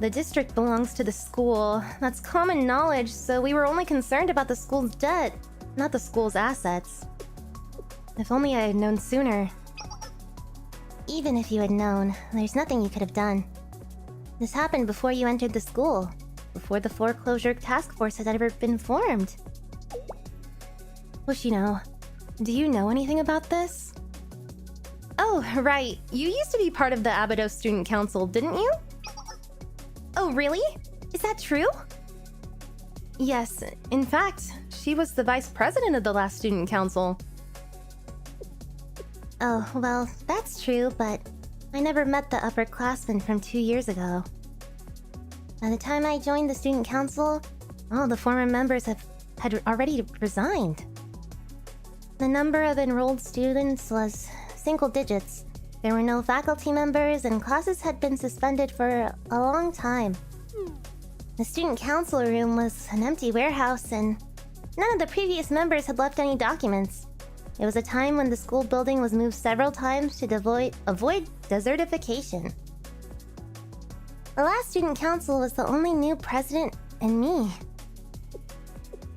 The district belongs to the school. That's common knowledge, so we were only concerned about the school's debt, not the school's assets. If only I had known sooner. Even if you had known, there's nothing you could have done. This happened before you entered the school, before the foreclosure task force had ever been formed. Hoshino, do you know anything about this? Oh, right. You used to be part of the 𝙚 Student Council, didn't you? Oh, really? Is that true? Yes, in fact, she was the vice president of the last Student Council. Oh, well, that's true, but I never met the upperclassmen from 2 years ago. By the time I joined the Student Council, all the former members had already resigned. The number of enrolled students was single digits. There were no faculty members, and classes had been suspended for a long time. The Student Council room was an empty warehouse, and none of the previous members had left any documents. It was a time when the school building was moved several times to avoid desertification. The last Student Council was the only new president and me.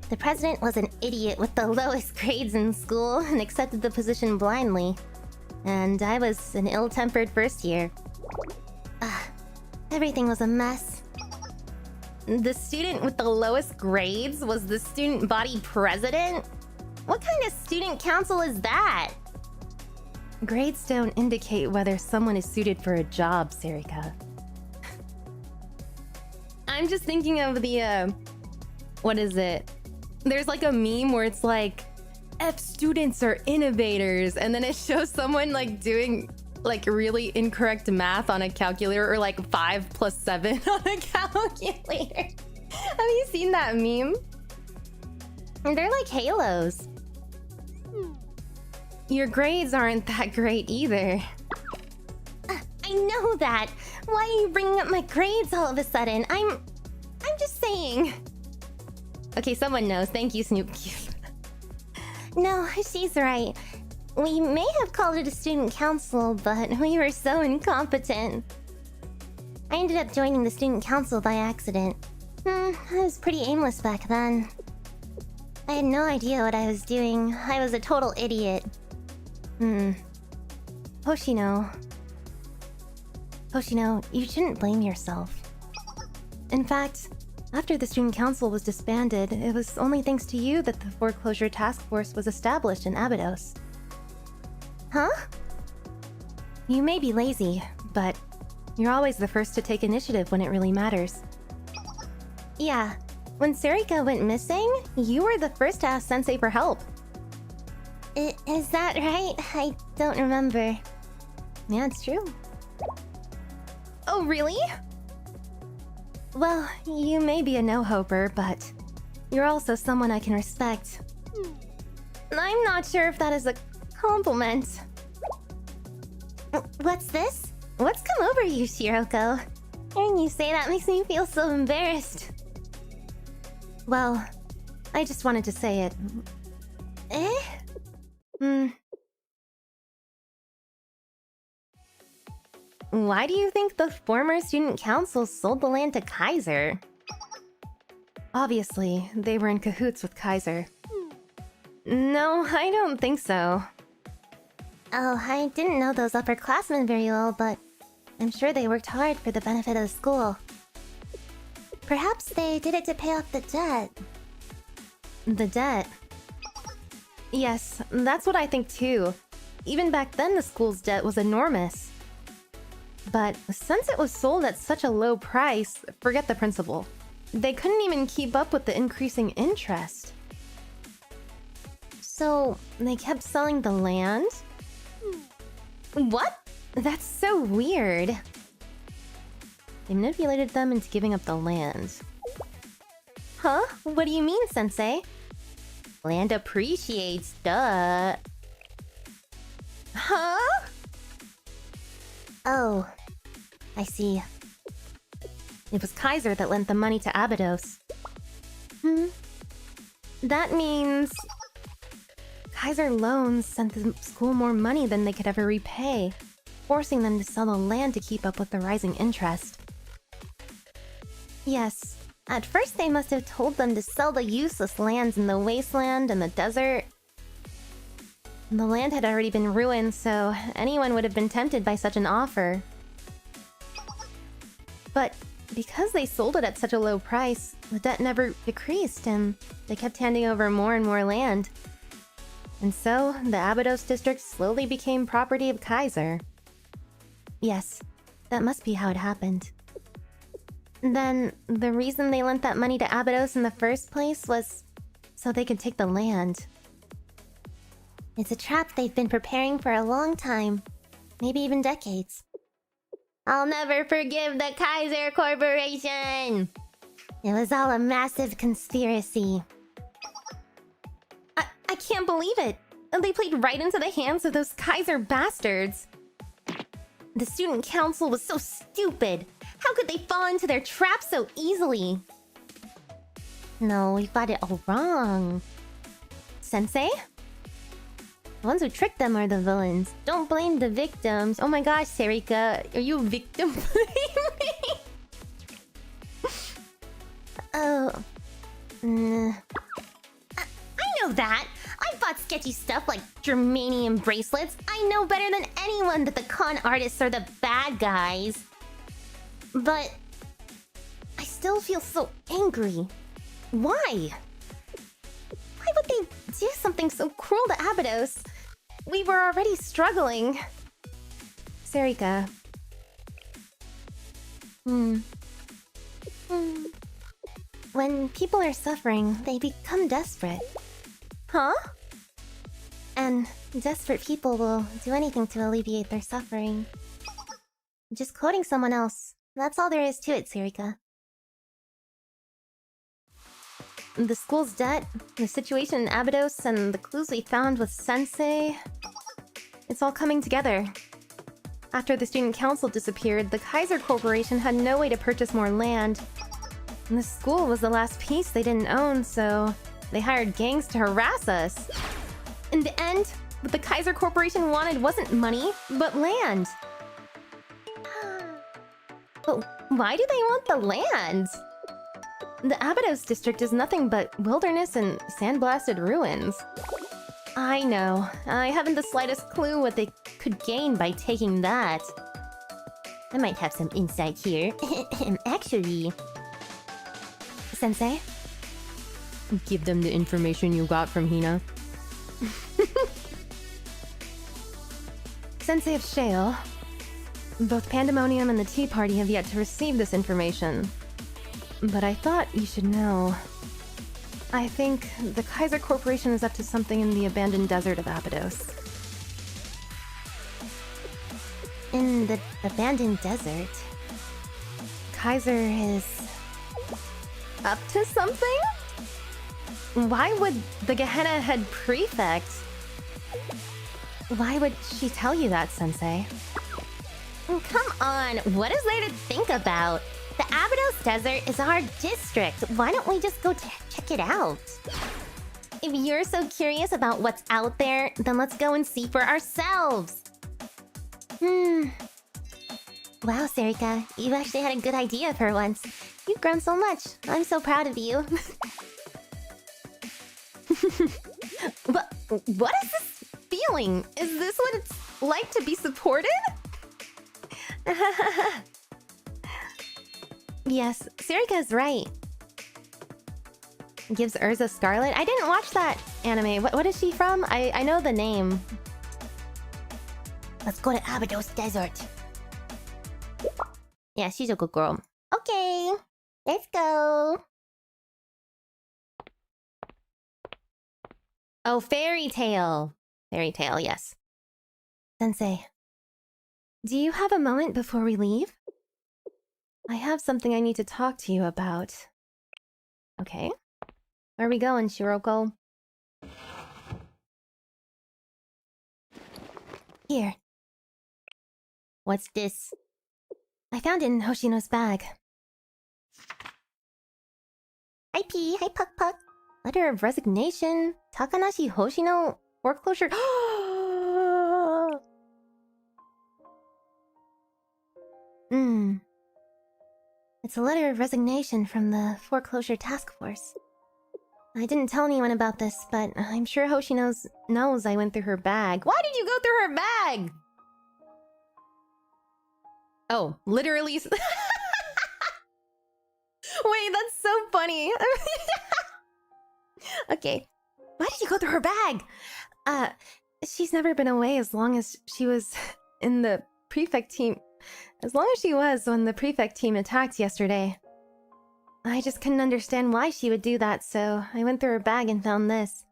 The president was an idiot with the lowest grades in school and accepted the position blindly. And I was an ill-tempered first year. Everything was a mess. The student with the lowest grades was the student body president? What kind of student council is that? Grades don't indicate whether someone is suited for a job, Serika. I'm just thinking of the, what is it? There's like a meme where it's like, F students are innovators, and then it shows someone like doing like really incorrect math on a calculator, or like 5 + 7 on a calculator. Have you seen that meme? They're like halos. Your grades aren't that great either. I know that. Why are you bringing up my grades all of a sudden? I'm just saying. Okay, someone knows. Thank you, Snoop Cube. No, she's right. We may have called it a student council, but we were so incompetent. I ended up joining the student council by accident. I was pretty aimless back then. I had no idea what I was doing. I was a total idiot. Hoshino, you shouldn't blame yourself. In fact, after the student council was disbanded, it was only thanks to you that the foreclosure task force was established in Abydos. Huh? You may be lazy, but you're always the first to take initiative when it really matters. Yeah, when Serika went missing, you were the first to ask Sensei for help. Is that right? I don't remember. Yeah, it's true. Oh, really? Well, you may be a no-hoper, but you're also someone I can respect. I'm not sure if that is a compliment. What's this? What's come over you, Shiroko? Hearing you say that makes me feel so embarrassed. Well, I just wanted to say it. Why do you think the former student council sold the land to Kaiser? Obviously, they were in cahoots with Kaiser. No, I don't think so. Oh, I didn't know those upperclassmen very well, but I'm sure they worked hard for the benefit of the school. Perhaps they did it to pay off the debt. The debt? Yes, that's what I think too. Even back then, the school's debt was enormous. But since it was sold at such a low price, forget the principal. They couldn't even keep up with the increasing interest. So, they kept selling the land? What? That's so weird. They manipulated them into giving up the land. Huh? What do you mean, Sensei? Land appreciates, duh. Huh? Oh, I see. It was Kaiser that lent the money to Abydos. That means Kaiser loans sent the school more money than they could ever repay, forcing them to sell the land to keep up with the rising interest. Yes, at first they must have told them to sell the useless lands in the wasteland and the desert. The land had already been ruined, so anyone would have been tempted by such an offer. But because they sold it at such a low price, the debt never decreased, and they kept handing over more and more land. And so, the Abydos district slowly became property of Kaiser. Yes, that must be how it happened. Then, the reason they lent that money to Abydos in the first place was so they could take the land. It's a trap they've been preparing for a long time. Maybe even decades. I'll never forgive the Kaiser Corporation! It was all a massive conspiracy. I can't believe it! They played right into the hands of those Kaiser bastards! The student council was so stupid! How could they fall into their trap so easily? No, we got it all wrong. Sensei? The ones who tricked them are the villains. Don't blame the victims. Oh my gosh, Serika, are you victim blaming? Oh. I know that! I bought sketchy stuff like germanium bracelets. I know better than anyone that the con artists are the bad guys. But I still feel so angry. Why? Why would they do something so cruel to Abydos? We were already struggling. Sarika. When people are suffering, they become desperate. Huh? And desperate people will do anything to alleviate their suffering. Just quoting someone else. That's all there is to it, Sarika. The school's debt, the situation in Abydos, and the clues we found with Sensei... It's all coming together. After the student council disappeared, the 𝙚Corporation had no way to purchase more land. And the school was the last piece they didn't own, so they hired gangs to harass us. In the end, what the 𝙚Corporation wanted wasn't money, but land. But why do they want the land? The Abydos district is nothing but wilderness and sandblasted ruins. I know. I haven't the slightest clue what they could gain by taking that. I might have some insight here. Actually... Sensei? Give them the information you got from Hina. Sensei of Shale. Both Pandemonium and the Tea Party have yet to receive this information. But I thought you should know. I think the 𝙚Corporation is up to something in the abandoned desert of Abydos. In the abandoned desert? 𝙚 is... up to something? Why would the Gehenna head prefect... Why would she tell you that, Sensei? Come on, what is there to think about? The Abydos Desert is our district. Why don't we just go check it out? If you're so curious about what's out there, then let's go and see for ourselves. Wow, Sarika, you actually had a good idea for once. You've grown so much. I'm so proud of you. What is this feeling? Is this what it's like to be supported? Yes, Sarika's right. Gives Urza Scarlet? I didn't watch that anime. What is she from? I know the name. Let's go to Abydos Desert. Yeah, she's a good girl. Okay, let's go. Oh, Fairy Tale. Fairy Tale, yes. Sensei, do you have a moment before we leave? I have something I need to talk to you about. Okay. Where are we going, Shiroko? Here. What's this? I found it in Hoshino's bag. Hi P, hi Puck Puck. Letter of resignation. Takanashi Hoshino foreclosure. It's a letter of resignation from the foreclosure task force. I didn't tell anyone about this, but I'm sure Hoshino knows I went through her bag. Why did you go through her bag? Oh, literally. Wait, that's so funny. Okay. Why did you go through her bag? She's never been away as long as she was in the prefect team. As long as she was when the prefect team attacked yesterday. I just couldn't understand why she would do that, so I went through her bag and found this.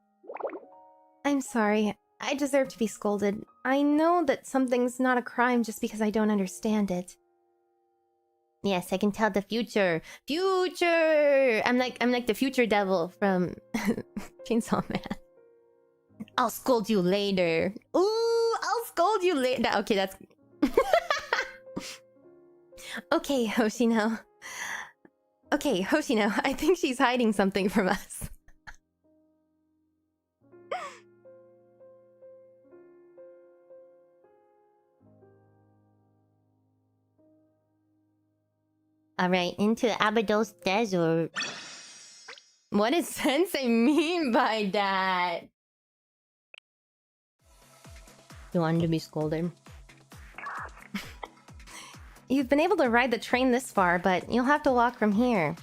I'm sorry. I deserve to be scolded. I know that something's not a crime just because I don't understand it. Yes, I can tell the future. Future! I'm like the future devil from Chainsaw Man. I'll scold you later. Ooh, I'll scold you later. Okay, that's... Okay, Hoshino. Okay, Hoshino, I think she's hiding something from us. Alright, into Abydos Desert. What does Sensei mean by that? You wanted to be scolded. You've been able to ride the train this far, but you'll have to walk from here.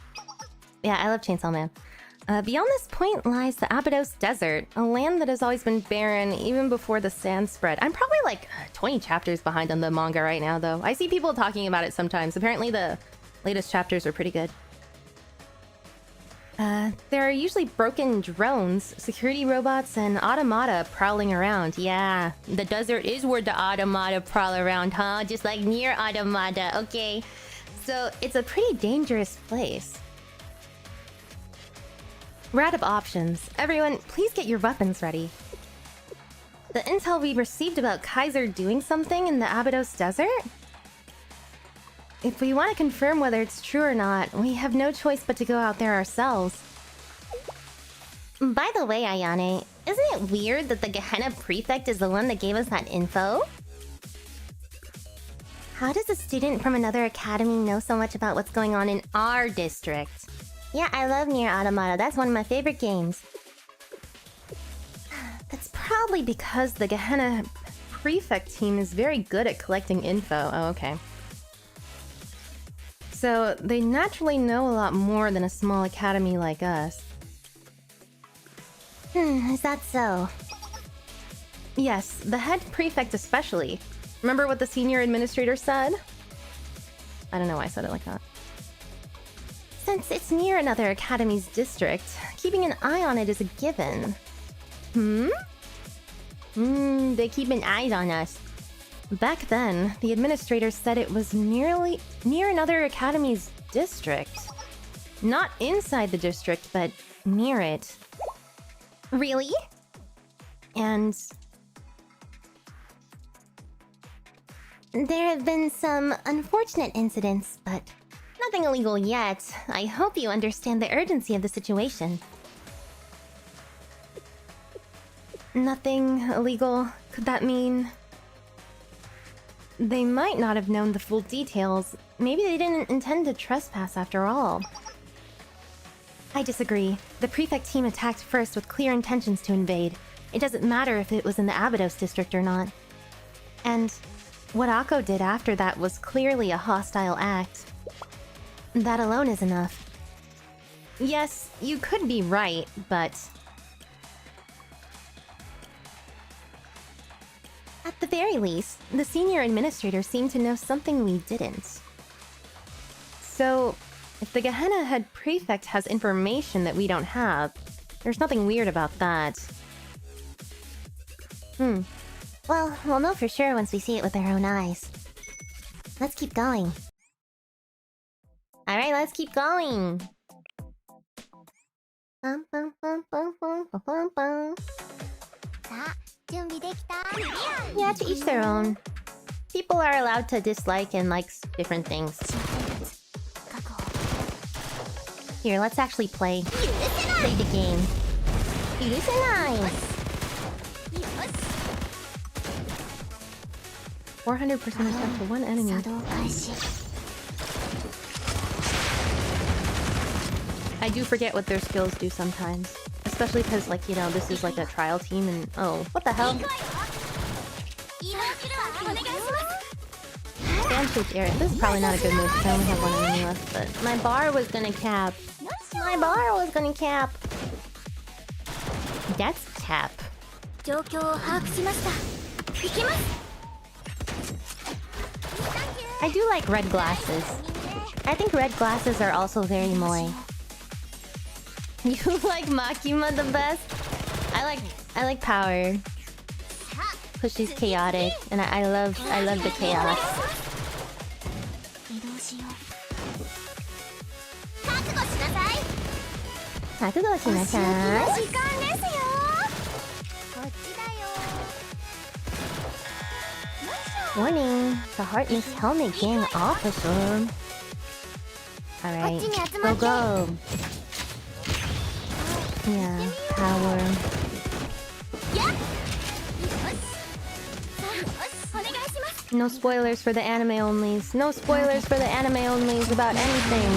Yeah, I love Chainsaw Man. Beyond this point lies the Abydos Desert, a land that has always been barren even before the sand spread. I'm probably like 20 chapters behind on the manga right now, though. I see people talking about it sometimes. Apparently the latest chapters are pretty good. There are usually broken drones, security robots, and automata prowling around. Yeah, the desert is where the automata prowl around, huh? Just like near automata, okay. So it's a pretty dangerous place. We're out of options. Everyone, please get your weapons ready. The intel we received about Kaiser doing something in the Abydos Desert? If we want to confirm whether it's true or not, we have no choice but to go out there ourselves. By the way, Ayane, isn't it weird that the Gehenna prefect is the one that gave us that info? How does a student from another academy know so much about what's going on in our district? Yeah, I love Nier Automata. That's one of my favorite games. That's probably because the Gehenna prefect team is very good at collecting info. Oh, okay. So they naturally know a lot more than a small academy like us. Is that so? Yes, the head prefect especially. Remember what the senior administrator said? I don't know why I said it like that. Since it's near another academy's district, keeping an eye on it is a given. They keep an eye on us. Back then, the administrator said it was near another academy's district. Not inside the district, but near it. Really? And there have been some unfortunate incidents, but nothing illegal yet. I hope you understand the urgency of the situation. Nothing illegal? Could that mean they might not have known the full details? Maybe they didn't intend to trespass after all. I disagree. The prefect team attacked first with clear intentions to invade. It doesn't matter if it was in the Abydos district or not. And what Akko did after that was clearly a hostile act. That alone is enough. Yes, you could be right, but at the very least, the senior administrator seemed to know something we didn't. So, if the Gehenna head prefect has information that we don't have, there's nothing weird about that. Well, we'll know for sure once we see it with our own eyes. Let's keep going. Alright, let's keep going! Yeah, to each their own. People are allowed to dislike and like different things. Here, let's actually play the game. 400% attack for one enemy. I do forget what their skills do sometimes. Especially because, like, you know, this is like a trial team and... Oh, what the hell? Fan-shaped area. This is probably not a good move because I only have one enemy left, but my bar was gonna cap. My bar was gonna cap. That's cap. I do like red glasses. I think red glasses are also very moe. You like Makima the best? I like power. Cause she's chaotic, and I love the chaos. Warning, the Heartless Helmet Gang officer. Alright, go. Yeah, power. No spoilers for the anime onlys. No spoilers for the anime onlys about anything.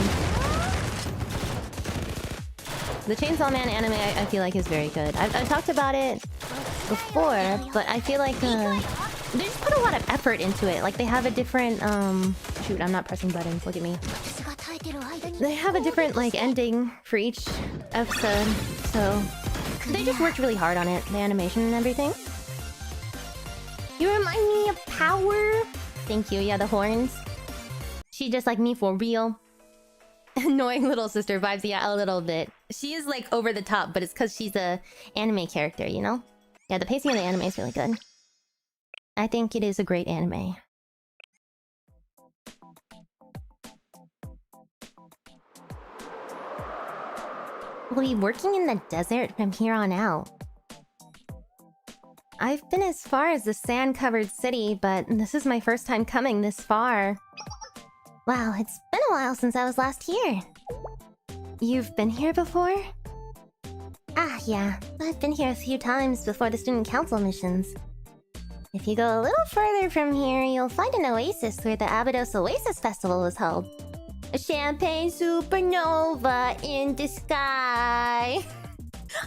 The Chainsaw Man anime I feel like is very good. I've talked about it before, but I feel like They just put a lot of effort into it. Like they have a different shoot, I'm not pressing buttons, look at me. They have a different like ending for each episode, so they just worked really hard on it, the animation and everything. You remind me of Power. Thank you, yeah, the horns. She just like me for real. Annoying little sister vibes, yeah, a little bit. She is like over the top, but it's because she's a anime character, you know? Yeah, the pacing of the anime is really good. I think it is a great anime. We'll be working in the desert from here on out. I've been as far as the sand-covered city, but this is my first time coming this far. Wow, it's been a while since I was last here. You've been here before? Ah, yeah. I've been here a few times before the student council missions. If you go a little further from here, you'll find an oasis where the Abydos Oasis Festival was held. A champagne supernova in the sky.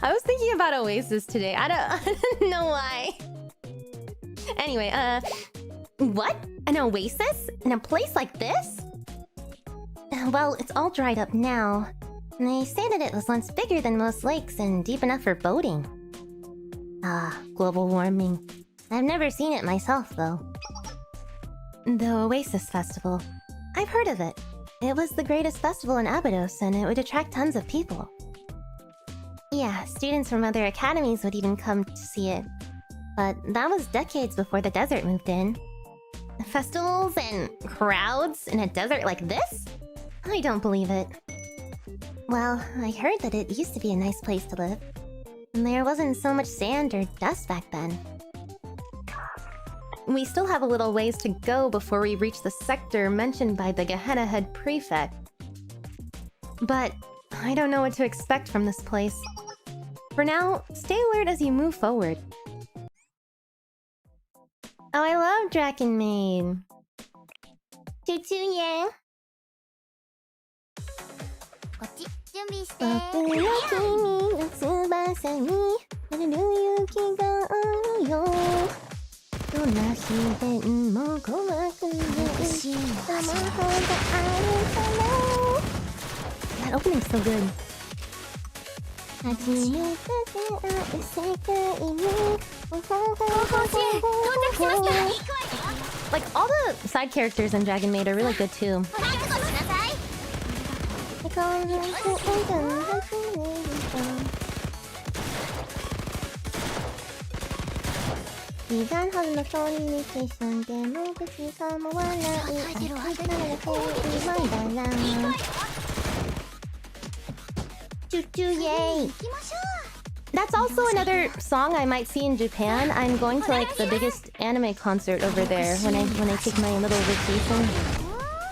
I was thinking about Oasis today. I don't know why. Anyway, what? An oasis? In a place like this? Well, it's all dried up now. They say that it was once bigger than most lakes and deep enough for boating. Ah, global warming. I've never seen it myself, though. The Oasis Festival. I've heard of it. It was the greatest festival in Abydos, and it would attract tons of people. Yeah, students from other academies would even come to see it. But that was decades before the desert moved in. Festivals and crowds in a desert like this? I don't believe it. Well, I heard that it used to be a nice place to live. And there wasn't so much sand or dust back then. We still have a little ways to go before we reach the sector mentioned by the Gehenna head prefect. But I don't know what to expect from this place. For now, stay alert as you move forward. Oh, I love Dragon Maid. Tutu, yeah. こっち準備して僕の君の翼になれる勇気があるよ。どんな日でも怖くない生ほどあるから。That opening's so good. 初めて出会う世界に後方支援到着しました。Like all the side characters in Dragon Maid are really good too. Yay! That's also another song I might see in Japan. I'm going to like the biggest anime concert over there when I take my little vacation.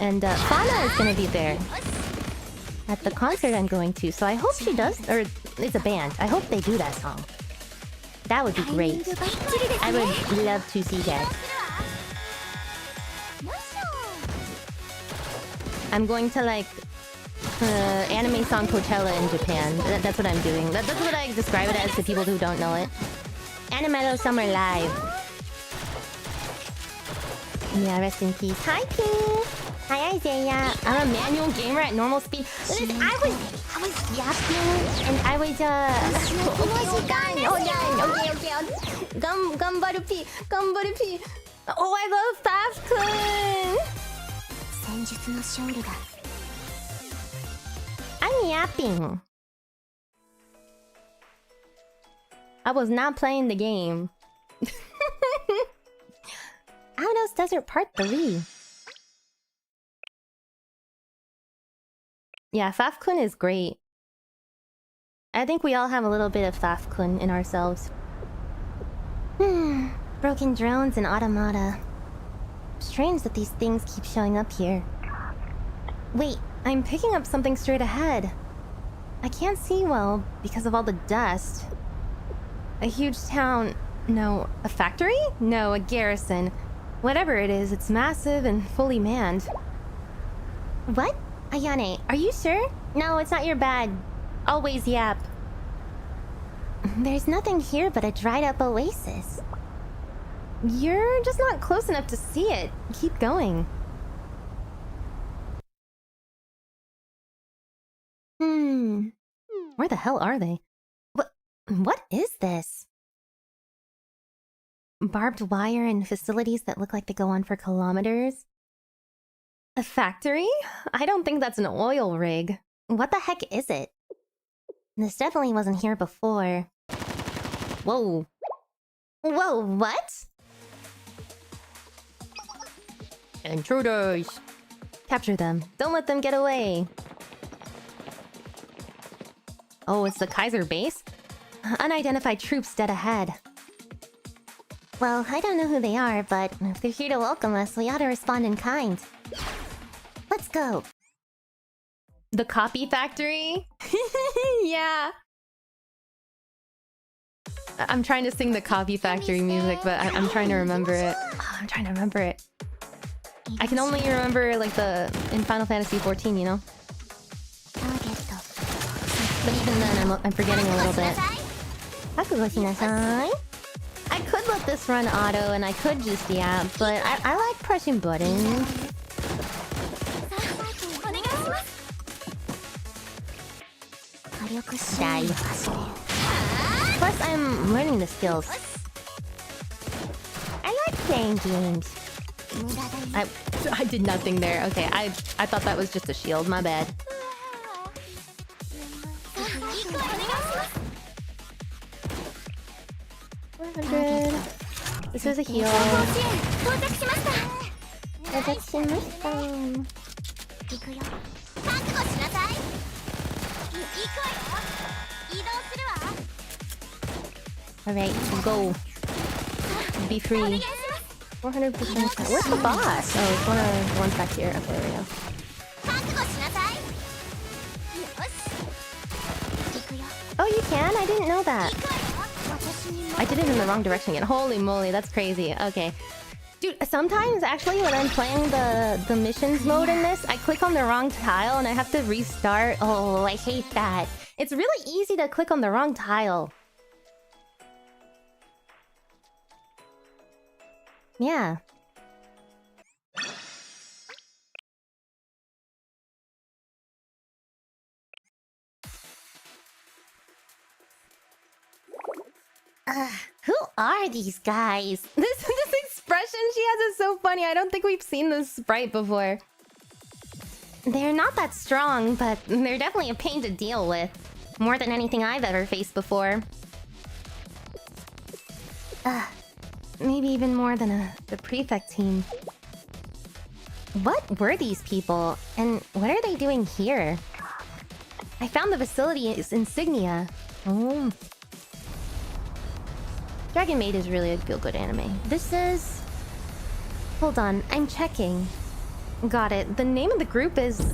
And Fauna is gonna be there at the concert I'm going to, so I hope she does, or it's a band. I hope they do that song. That would be great. I would love to see that. I'm going to like anime song Coachella in Japan. That's what I'm doing. That's what I describe it as to people who don't know it. Animedo Summer Live. Yeah, rest in peace. Hi, P. Hi, Isaiah. I'm a manual gamer at normal speed. I was yapping and I was okay. Gambaru P. Oh, I love Faf-kun. I'm yapping. I was not playing the game. Abydos Desert Part 3. Yeah, Faf-kun is great. I think we all have a little bit of Faf-kun in ourselves. Broken drones and automata. Strange that these things keep showing up here. Wait, I'm picking up something straight ahead. I can't see well because of all the dust. A huge town... No, a factory? No, a garrison. Whatever it is, it's massive and fully manned. What? Ayane, are you sure? No, it's not your bag. Always yap. There's nothing here but a dried up oasis. You're just not close enough to see it. Keep going. Where the hell are they? What is this? Barbed wire and facilities that look like they go on for kilometers? A factory? I don't think that's an oil rig. What the heck is it? This definitely wasn't here before. Whoa. Whoa, what? Intruders! Capture them. Don't let them get away. Oh, it's the Kaiser base? Unidentified troops dead ahead. Well, I don't know who they are, but if they're here to welcome us, we ought to respond in kind. Let's go. The copy factory? Yeah. I'm trying to sing the copy factory music, but I'm trying to remember it. Oh, I'm trying to remember it. I can only remember like in Final Fantasy 14, you know? But even then, I'm forgetting a little bit. I could let this run auto, and I could just yap, but I like pressing buttons. Die. Plus, I'm learning the skills. I like playing games. I did nothing there. Okay, I thought that was just a shield. My bad. 400. This is a heal. Alright, go. Be free. 400%. Where's the boss? Oh, it's one of the ones back here. Okay, there we go. Oh, you can? I didn't know that. I did it in the wrong direction again. Holy moly, that's crazy. Okay. Dude, sometimes actually when I'm playing the missions mode in this, I click on the wrong tile and I have to restart. Oh, I hate that. It's really easy to click on the wrong tile. Yeah. Who are these guys? This expression she has is so funny. I don't think we've seen this sprite before. They're not that strong, but they're definitely a pain to deal with. More than anything I've ever faced before. Maybe even more than the prefect team. What were these people? And what are they doing here? I found the facility's insignia. Oh. Dragon Maid is really a feel-good anime. This is... Hold on, I'm checking. Got it. The name of the group is...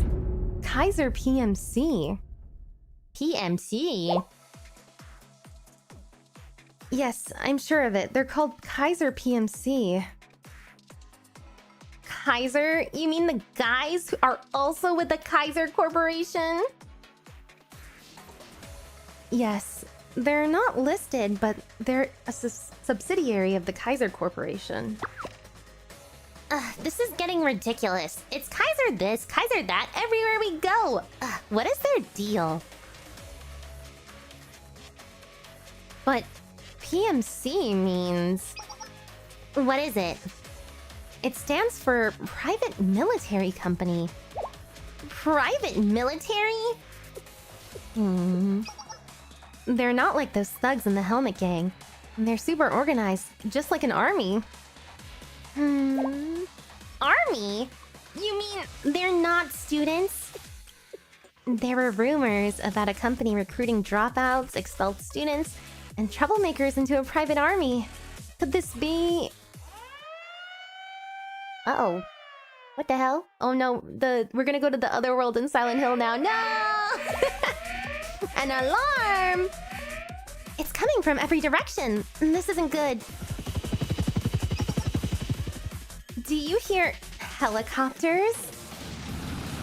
Kaiser PMC. PMC? Yes, I'm sure of it. They're called Kaiser PMC. Kaiser? You mean the guys who are also with the Kaiser Corporation? Yes. They're not listed, but they're a subsidiary of the Kaiser Corporation. This is getting ridiculous. It's Kaiser this, Kaiser that, everywhere we go. What is their deal? But PMC means... What is it? It stands for Private Military Company. Private military? They're not like those thugs in the Helmet Gang. They're super organized, just like an army. Army? You mean they're not students? There were rumors about a company recruiting dropouts, expelled students, and troublemakers into a private army. Could this be... Uh-oh. What the hell? Oh no, we're gonna go to the other world in Silent Hill now. No! An alarm! It's coming from every direction. This isn't good. Do you hear helicopters?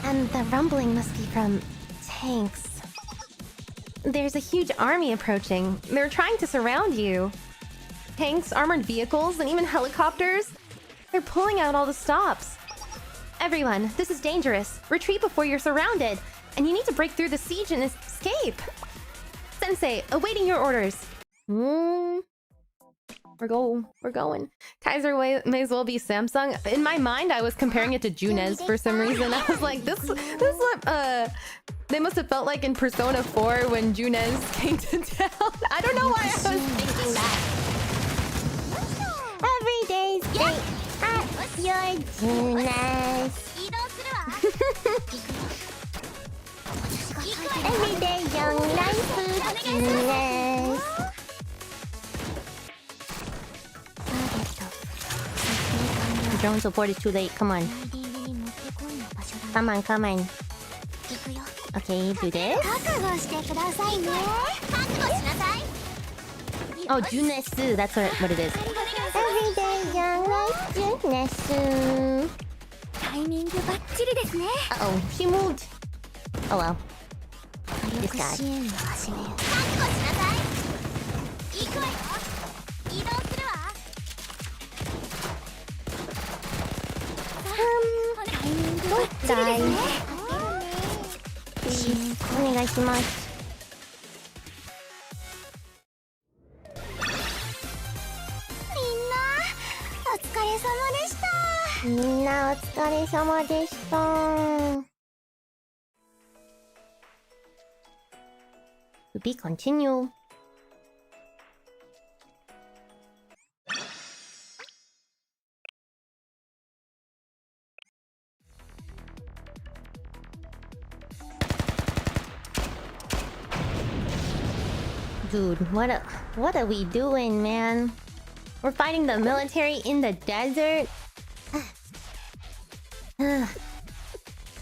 And the rumbling must be from tanks. There's a huge army approaching. They're trying to surround you. tanks, armored vehicles, and even helicopters. They're pulling out all the stops. Everyone, this is dangerous. Retreat before you're surrounded. And you need to break through the siege and escape. Sensei, awaiting your orders. We're going. Kaiser may as well be Samsung. In my mind, I was comparing it to Junes for some reason. I was like, this is what they must have felt like in Persona 4 when Junes came to town. I don't know why I was thinking that. Every day's great at your Junes. Every day young life is Junes. Drone support is too late. Come on. Come on. Okay, do this. Oh, Junesu. That's what it is. Every day young life Junesu. Uh-oh, she moved. Oh well. This guy. Die. Please, お願いします。みんなお疲れ様でした。To be continued. Dude, what are we doing, man? We're fighting the military in the desert?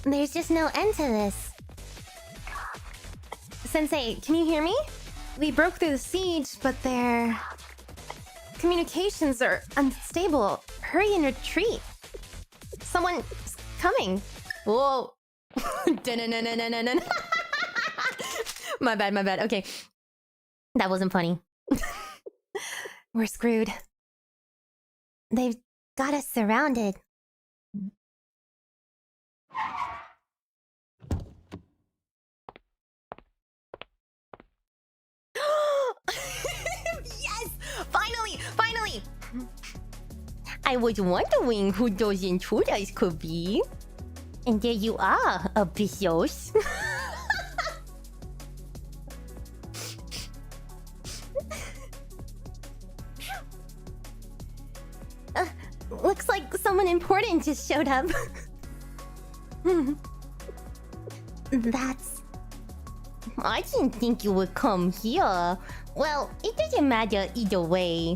There's just no end to this. Sensei, can you hear me? We broke through the siege, but their communications are unstable. Hurry and retreat. Someone's coming. Whoa. My bad. Okay. That wasn't funny. We're screwed. They've got us surrounded. Yes! Finally! I was wondering who those intruders could be. And there you are, Abyssios. Looks like someone important just showed up. That's... I didn't think you would come here. Well, it doesn't matter either way.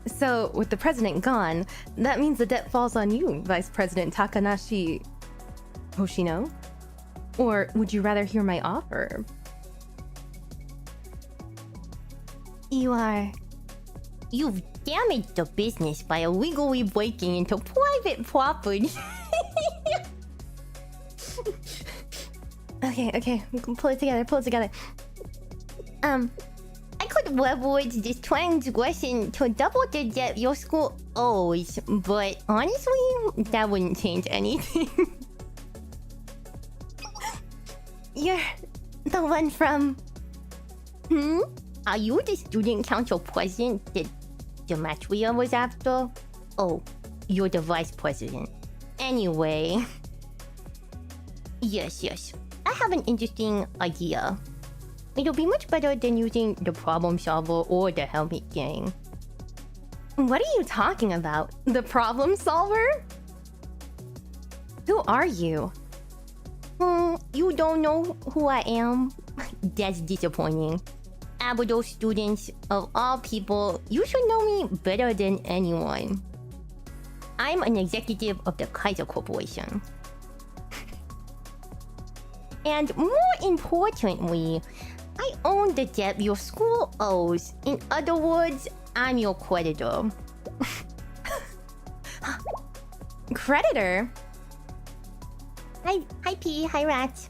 So, with the president gone, that means the debt falls on you, Vice President Takanashi Hoshino? Or would you rather hear my offer? You've damaged the business by illegally breaking into private property. Okay. Pull it together. I could leverage this transgression to double the debt your school owes, but honestly, that wouldn't change anything. You're the one from... Are you the student council president that Gematria was after? Oh, you're the vice president. Anyway... Yes. I have an interesting idea. It'll be much better than using the problem solver or the helmet gang. What are you talking about? The problem solver? Who are you? You don't know who I am? That's disappointing. Abado students, of all people, you should know me better than anyone. I'm an executive of the Kaiser Corporation. And more importantly, I own the debt your school owes. In other words, I'm your creditor. Creditor? Hi P, hi Rat.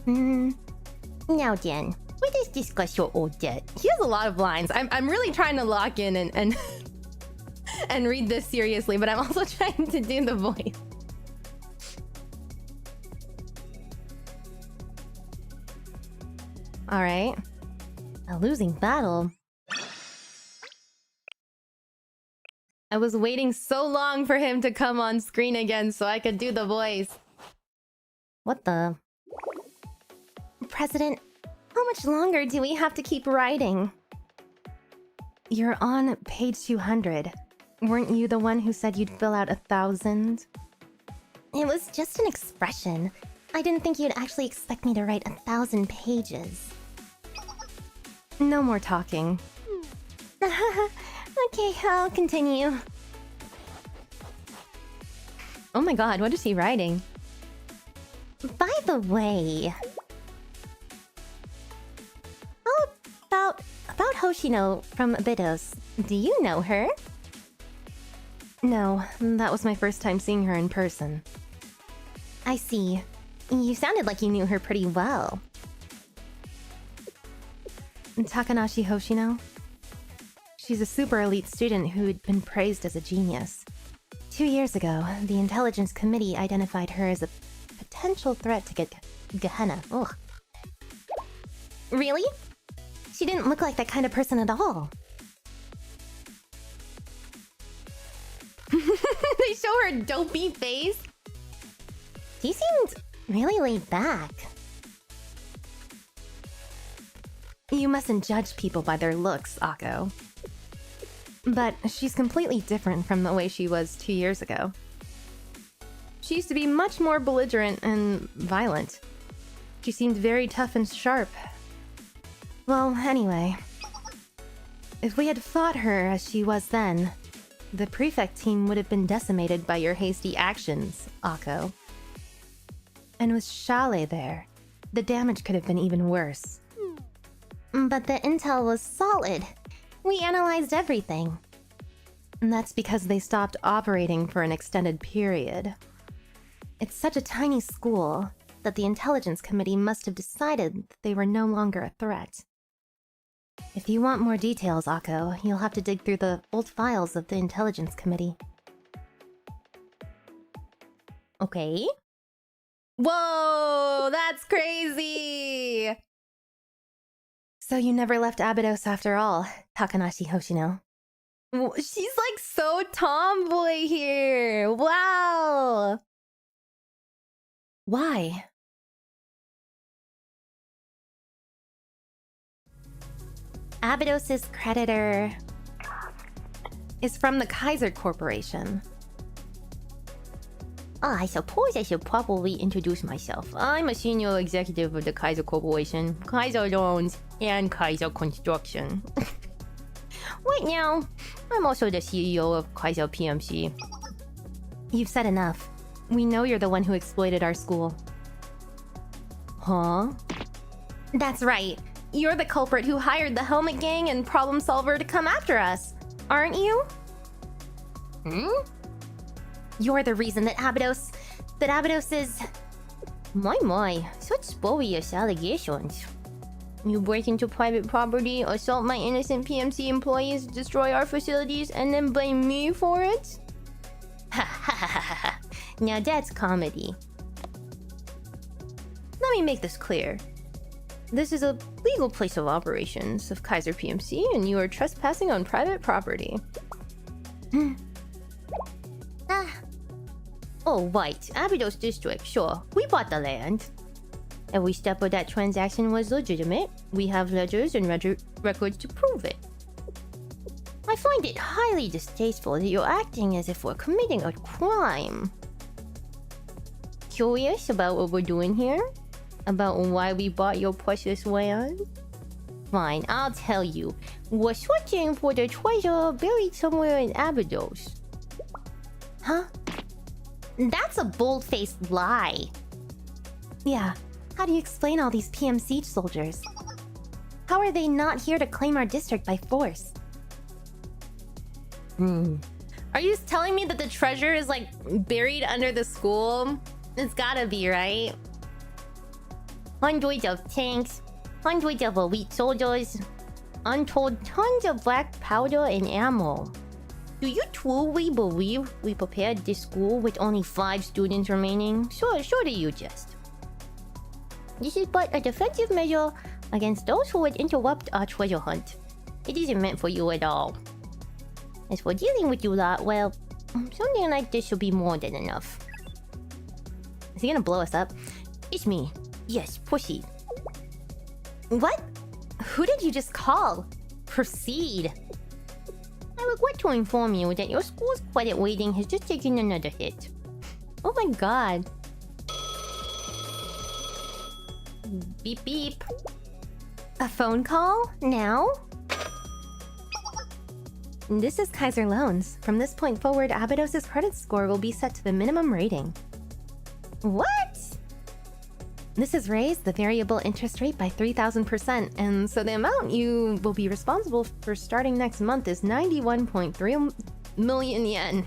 Now then, let us discuss your old debt. He has a lot of lines. I'm really trying to lock in and and read this seriously, but I'm also trying to do the voice. All right. A losing battle. I was waiting so long for him to come on screen again so I could do the voice. What the? President, how much longer do we have to keep writing? You're on page 200. Weren't you the one who said you'd fill out 1,000? It was just an expression. I didn't think you'd actually expect me to write 1,000 pages. No more talking. Okay, I'll continue. Oh my god, what is he writing? By the way... How about Hoshino from Abydos? Do you know her? No, that was my first time seeing her in person. I see. You sounded like you knew her pretty well. Takanashi Hoshino? She's a super elite student who'd been praised as a genius. 2 years ago, the Intelligence Committee identified her as a potential threat to Gehenna. Ugh. Really? She didn't look like that kind of person at all. They show her dopey face? She seemed really laid back. You mustn't judge people by their looks, Akko. But she's completely different from the way she was 2 years ago. She used to be much more belligerent and violent. She seemed very tough and sharp. Well, anyway. If we had fought her as she was then, the prefect team would have been decimated by your hasty actions, Akko. And with Shale there, the damage could have been even worse. But the intel was solid. We analyzed everything. And that's because they stopped operating for an extended period. It's such a tiny school that the Intelligence Committee must have decided that they were no longer a threat. If you want more details, Akko, you'll have to dig through the old files of the Intelligence Committee. Okay. Whoa, that's crazy! So you never left Abydos after all, Takanashi Hoshino. She's like so tomboy here. Wow. Why? Abydos' creditor is from the Kaiser Corporation. I suppose I should probably introduce myself. I'm a senior executive of the Kaiser Corporation, Kaiser Loans, and Kaiser Construction. Right now, I'm also the CEO of Kaiser PMC. You've said enough. We know you're the one who exploited our school. Huh? That's right. You're the culprit who hired the Helmet Gang and Problem Solver to come after us, aren't you? You're the reason that Abydos is... My, such spurious allegations. You break into private property, assault my innocent PMC employees, destroy our facilities, and then blame me for it? Ha ha ha ha ha. Now that's comedy. Let me make this clear. This is a legal place of operations of Kaiser PMC, and you are trespassing on private property. Oh, right. Abydos District, sure. We bought the land. Every step of that transaction was legitimate. We have ledgers and records to prove it. I find it highly distasteful that you're acting as if we're committing a crime. Curious about what we're doing here? About why we bought your precious land? Fine, I'll tell you. We're searching for the treasure buried somewhere in Abydos. Huh? That's a bold-faced lie. Yeah. How do you explain all these PMC soldiers? How are they not here to claim our district by force? Are you telling me that the treasure is like buried under the school? It's gotta be, right? hundreds of tanks, hundreds of elite soldiers, untold tons of black powder and ammo. Do you truly believe we prepared this school with only 5 students remaining? Surely you jest. This is but a defensive measure against those who would interrupt our treasure hunt. It isn't meant for you at all. As for dealing with you lot, well, something like this should be more than enough. Is he gonna blow us up? It's me. Yes, proceed. What? Who did you just call? Proceed. I regret to inform you that your school's credit rating has just taken another hit. Oh my god. Beep beep. A phone call? Now? This is Kaiser Loans. From this point forward, Abidos's credit score will be set to the minimum rating. What? This has raised the variable interest rate by 3,000%, and so the amount you will be responsible for starting next month is 91.3 million yen.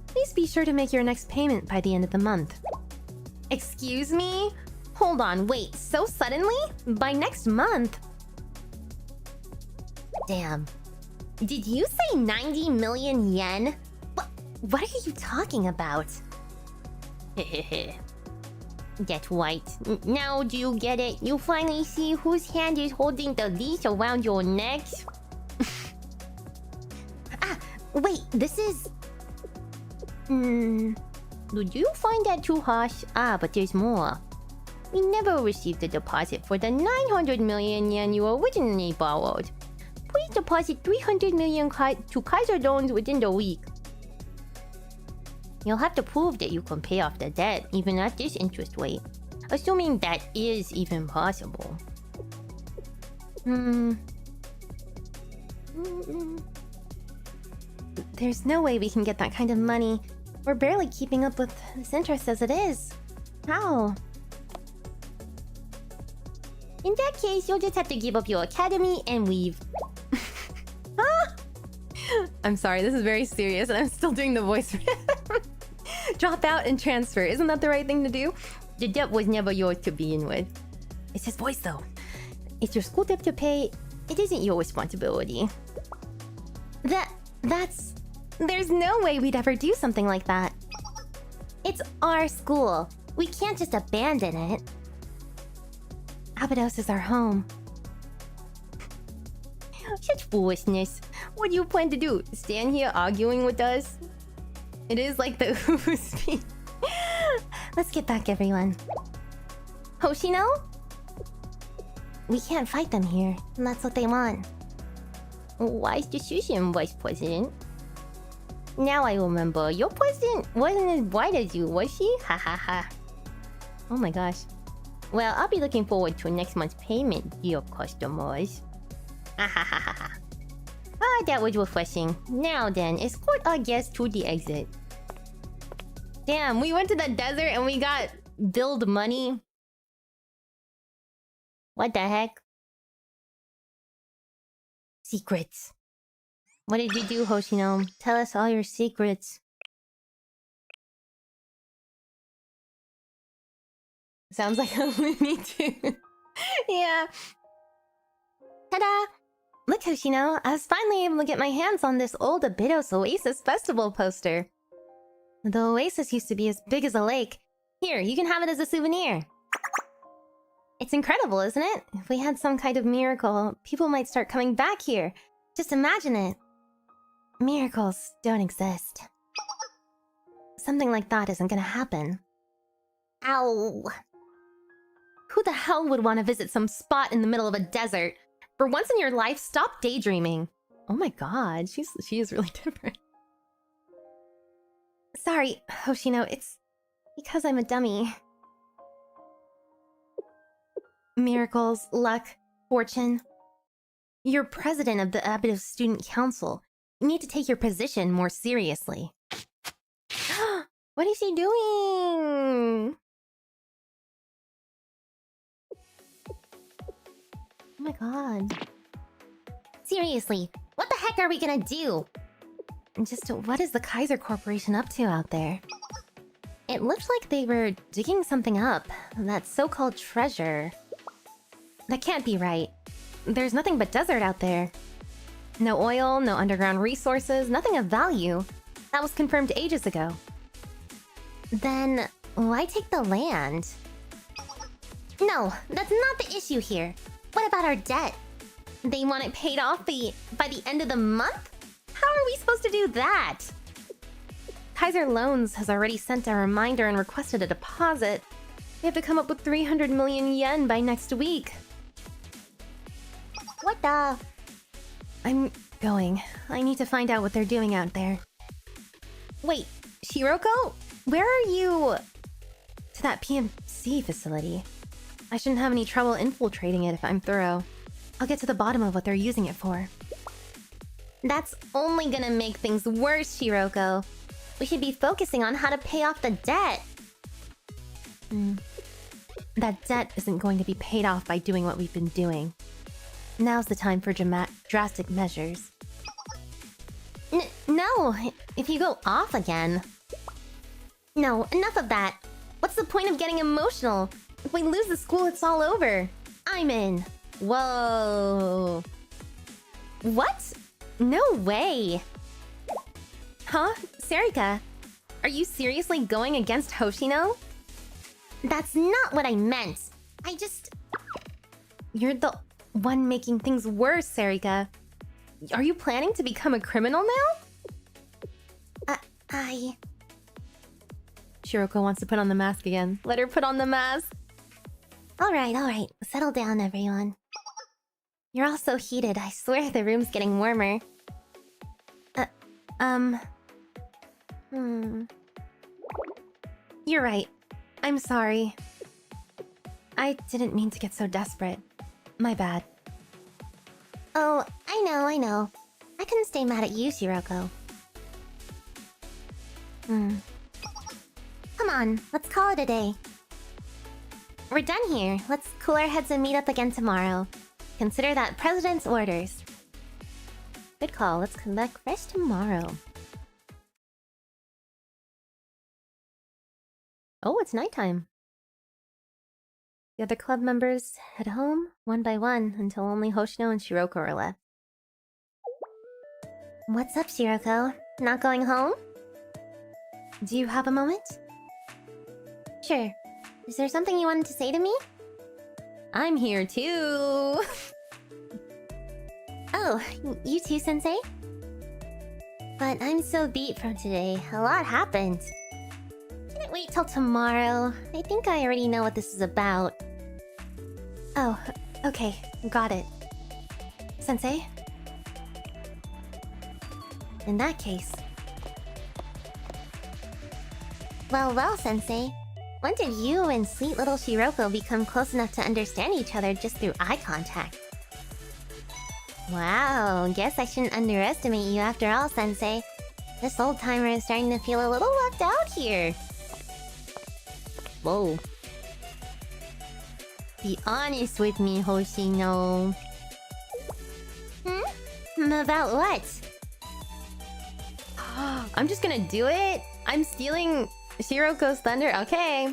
Please be sure to make your next payment by the end of the month. Excuse me? Hold on, wait, so suddenly? By next month? Damn. Did you say 90 million yen? What are you talking about? Hehehe. Get right. Now do you get it? You finally see whose hand is holding the leash around your neck? Wait, this is... Did you find that too harsh? But there's more. We never received the deposit for the 900 million yen you originally borrowed. Please deposit 300 million to Kaiser Loans within the week. You'll have to prove that you can pay off the debt even at this interest rate. Assuming that is even possible. There's no way we can get that kind of money. We're barely keeping up with this interest as it is. How? In that case, you'll just have to give up your academy and leave. I'm sorry, this is very serious and I'm still doing the voice. Drop out and transfer. Isn't that the right thing to do? The debt was never yours to begin with. It's his voice though. It's your school debt to pay. It isn't your responsibility. That's... There's no way we'd ever do something like that. It's our school. We can't just abandon it. Abydos is our home. Such foolishness. What do you plan to do? Stand here arguing with us? It is like the Ufu speech. Let's get back, everyone. Hoshino? We can't fight them here, and that's what they want. Wise decision, Vice President. Now I remember, your president wasn't as bright as you, was she? Ha ha ha. Oh my gosh. Well, I'll be looking forward to next month's payment, dear customers. Ha ha ha ha ha. Ah, that was refreshing. Now then, escort our guests to the exit. Damn, we went to the desert and we got billed money. What the heck? Secrets. What did you do, Hoshino? Tell us all your secrets. Sounds like a Looney Tune. Yeah. Ta-da! Look, Hoshino, I was finally able to get my hands on this old Abydos Oasis Festival poster. The oasis used to be as big as a lake. Here, you can have it as a souvenir. It's incredible, isn't it? If we had some kind of miracle, people might start coming back here. Just imagine it. Miracles don't exist. Something like that isn't gonna happen. Ow. Who the hell would want to visit some spot in the middle of a desert? For once in your life, stop daydreaming. Oh my god, she is really different. Sorry, Hoshino, it's because I'm a dummy. Miracles, luck, fortune. You're president of the Abydos Student Council. You need to take your position more seriously. What is he doing? Oh my god. Seriously, what the heck are we gonna do? Just what is the Kaiser Corporation up to out there? It looked like they were digging something up. that so-called treasure. That can't be right. There's nothing but desert out there. No oil, no underground resources, nothing of value. That was confirmed ages ago. Then why take the land? No, that's not the issue here. What about our debt? They want it paid off by the end of the month? How are we supposed to do that? Kaiser Loans has already sent a reminder and requested a deposit. We have to come up with 300 million yen by next week. What the? I'm going. I need to find out what they're doing out there. Wait, Shiroko? Where are you? To that PMC facility. I shouldn't have any trouble infiltrating it if I'm thorough. I'll get to the bottom of what they're using it for. That's only gonna make things worse, Shiroko. We should be focusing on how to pay off the debt. That debt isn't going to be paid off by doing what we've been doing. Now's the time for drastic measures. No, if you go off again. No, enough of that. What's the point of getting emotional? If we lose the school, it's all over. I'm in. Whoa. What? No way. Huh? Sarika, are you seriously going against Hoshino? That's not what I meant. I just... You're the one making things worse, Sarika. Are you planning to become a criminal now? Shiroko wants to put on the mask again. Let her put on the mask. Alright. Settle down, everyone. You're all so heated. I swear the room's getting warmer. You're right. I'm sorry. I didn't mean to get so desperate. My bad. Oh, I know. I couldn't stay mad at you, Shiroko. Come on, let's call it a day. We're done here. Let's cool our heads and meet up again tomorrow. Consider that President's orders. Good call. Let's come back fresh tomorrow. Oh, it's nighttime. The other club members head home one by one until only Hoshino and Shiroko are left. What's up, Shiroko? Not going home? Do you have a moment? Sure. Is there something you wanted to say to me? I'm here too! Oh, you too, Sensei? But I'm so beat from today. A lot happened. Can't wait till tomorrow. I think I already know what this is about. Oh, okay. Got it. Sensei? In that case... Well, Sensei. When did you and sweet little Shiroko become close enough to understand each other just through eye contact? Wow, guess I shouldn't underestimate you after all, Sensei. This old-timer is starting to feel a little left out here. Whoa. Be honest with me, Hoshino. About what? I'm just gonna do it? I'm stealing Shiroko's thunder? Okay.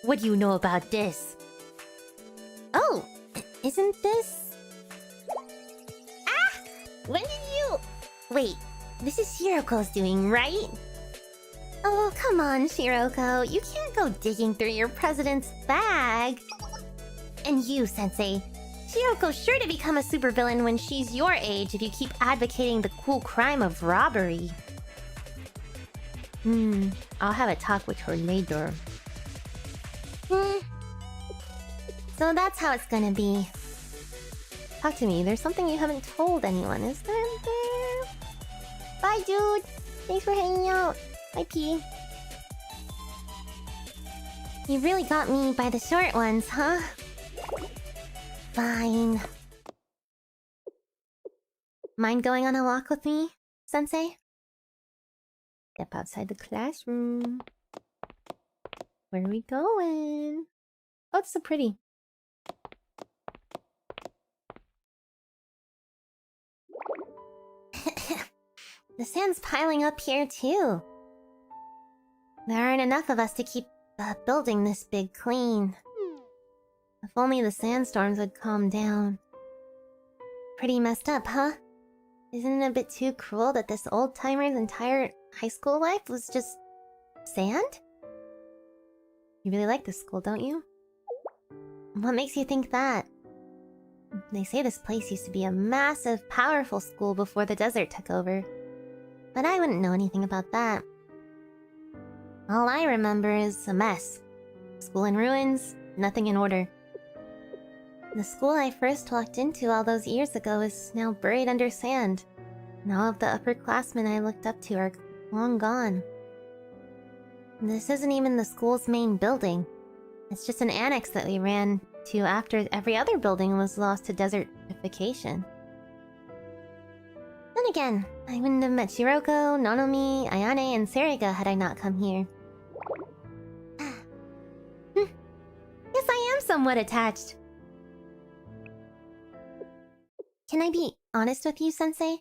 What do you know about this? Oh, isn't this... Ah! When did you... Wait, this is Shiroko's doing, right? Oh, come on, Shiroko. You can't go digging through your president's bag. And you, Sensei. Shiroko's sure to become a supervillain when she's your age if you keep advocating the cool crime of robbery. I'll have a talk with her later. So that's how it's gonna be. Talk to me. There's something you haven't told anyone, is there? Bye, dude. Thanks for hanging out. Bye, P. You really got me by the short ones, huh? Fine. Mind going on a walk with me, Sensei? Step outside the classroom. Where are we going? Oh, it's so pretty. The sand's piling up here, too. There aren't enough of us to keep a building this big clean. If only the sandstorms would calm down. Pretty messed up, huh? Isn't it a bit too cruel that this old-timer's entire high school life was just... sand? You really like this school, don't you? What makes you think that? They say this place used to be a massive, powerful school before the 𝙚desert took over. But I wouldn't know anything about that. All I remember is a mess. School in ruins, nothing in order. The school I first walked into all those years ago is now buried under sand. And all of the upperclassmen I looked up to are long gone. This isn't even the school's main building. It's just an annex that we ran to after every other building was lost to desertification. Then again, I wouldn't have met Shiroko, Nonomi, Ayane, and Seriga had I not come here. Yes, I am somewhat attached. Can I be honest with you, Sensei?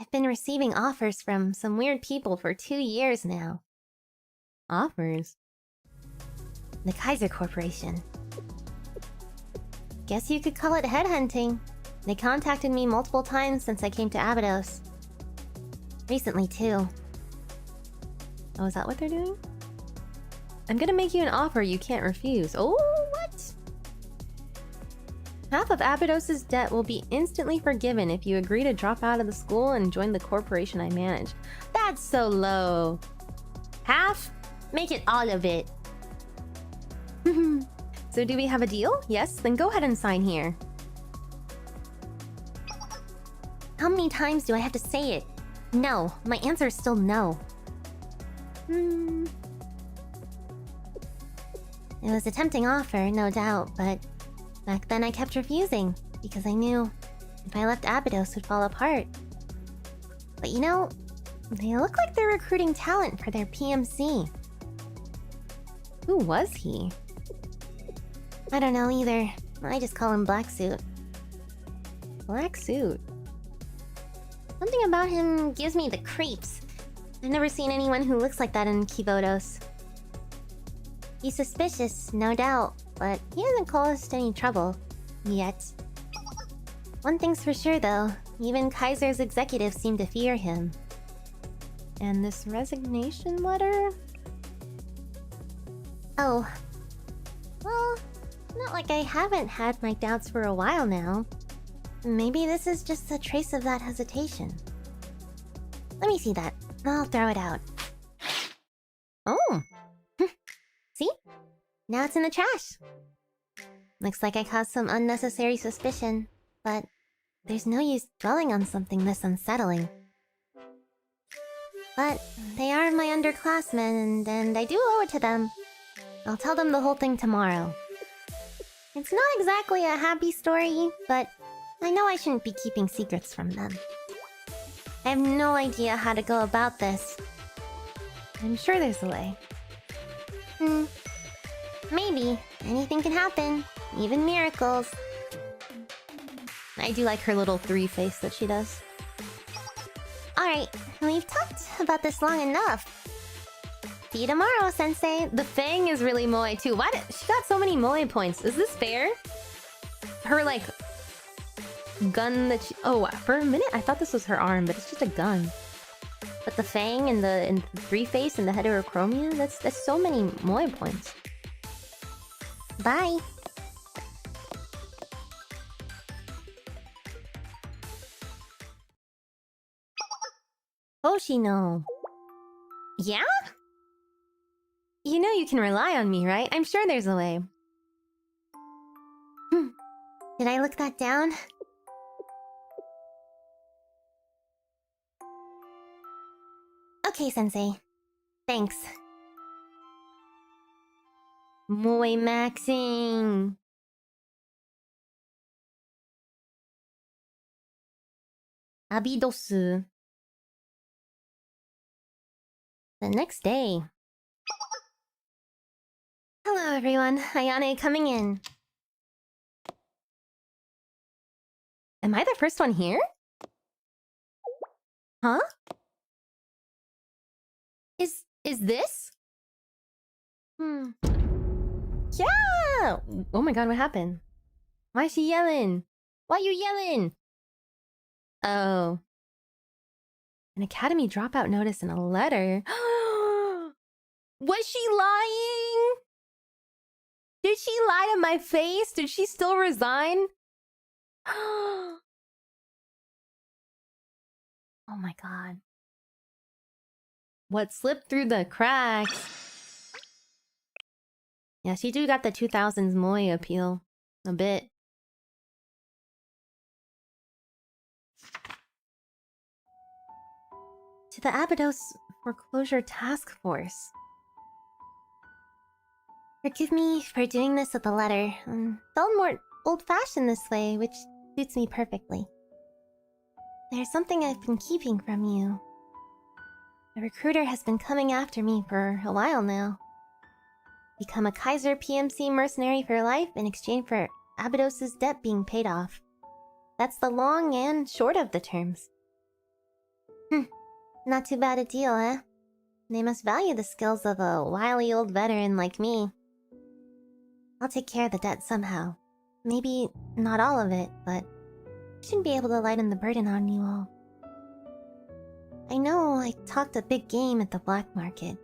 I've been receiving offers from some weird people for 2 years now. Offers? The Kaiser Corporation. Guess you could call it headhunting. They contacted me multiple times since I came to Abydos. Recently, too. Oh, is that what they're doing? I'm gonna make you an offer you can't refuse. Oh, what? Half of Abydos' debt will be instantly forgiven if you agree to drop out of the school and join the corporation I manage. That's so low. Half? Make it all of it. So do we have a deal? Yes? Then go ahead and sign here. How many times do I have to say it? No. My answer is still no. It was a tempting offer, no doubt, but back then I kept refusing because I knew if I left Abydos would fall apart. But you know, they look like they're recruiting talent for their PMC. Who was he? I don't know either. I just call him Black Suit. Black suit. Something about him gives me the creeps. I've never seen anyone who looks like that in Kivodos. He's suspicious, no doubt, but he hasn't caused any trouble. Yet. One thing's for sure, though. Even Kaiser's executives seem to fear him. And this resignation letter? Oh. Well, not like I haven't had my doubts for a while now. Maybe this is just a trace of that hesitation. Let me see that. I'll throw it out. Oh! See? Now it's in the trash. Looks like I caused some unnecessary suspicion, but there's no use dwelling on something this unsettling. But they are my underclassmen, and I do owe it to them. I'll tell them the whole thing tomorrow. It's not exactly a happy story, but I know I shouldn't be keeping secrets from them. I have no idea how to go about this. I'm sure there's a way. Maybe. Anything can happen. Even miracles. I do like her little 3 face that she does. Alright, we've talked about this long enough. See you tomorrow, Sensei. The Fang is really moe too. Why did she got so many moe points? Is this fair? Her like gun that she... Oh, for a minute I thought this was her arm, but it's just a gun. But the Fang and the 3 face and the heterochromia, that's so many moe points. Bye. Hoshino. Yeah? You know you can rely on me, right? I'm sure there's a way. Did I look that down? Okay, Sensei. Thanks. Moe maxing. Abydos. The next day. Hello, everyone. Ayane coming in. Am I the first one here? Huh? Is this? Yeah! Oh my god, what happened? Why is she yelling? Why you yelling? Oh. An academy dropout notice and a letter. Was she lying? Did she lie to my face? Did she still resign? Oh my god. What slipped through the cracks? Yeah, she do got the 2000s Moi appeal. A bit. To the Abydos Foreclosure Task Force. Forgive me for doing this with a letter. Felt more old-fashioned this way, which suits me perfectly. There's something I've been keeping from you. A recruiter has been coming after me for a while now. Become a Kaiser PMC mercenary for life in exchange for Abydos' debt being paid off. That's the long and short of the terms. Not too bad a deal, eh? They must value the skills of a wily old veteran like me. I'll take care of the debt somehow. Maybe not all of it, but I should be able to lighten the burden on you all. I know I talked a big game at the black market.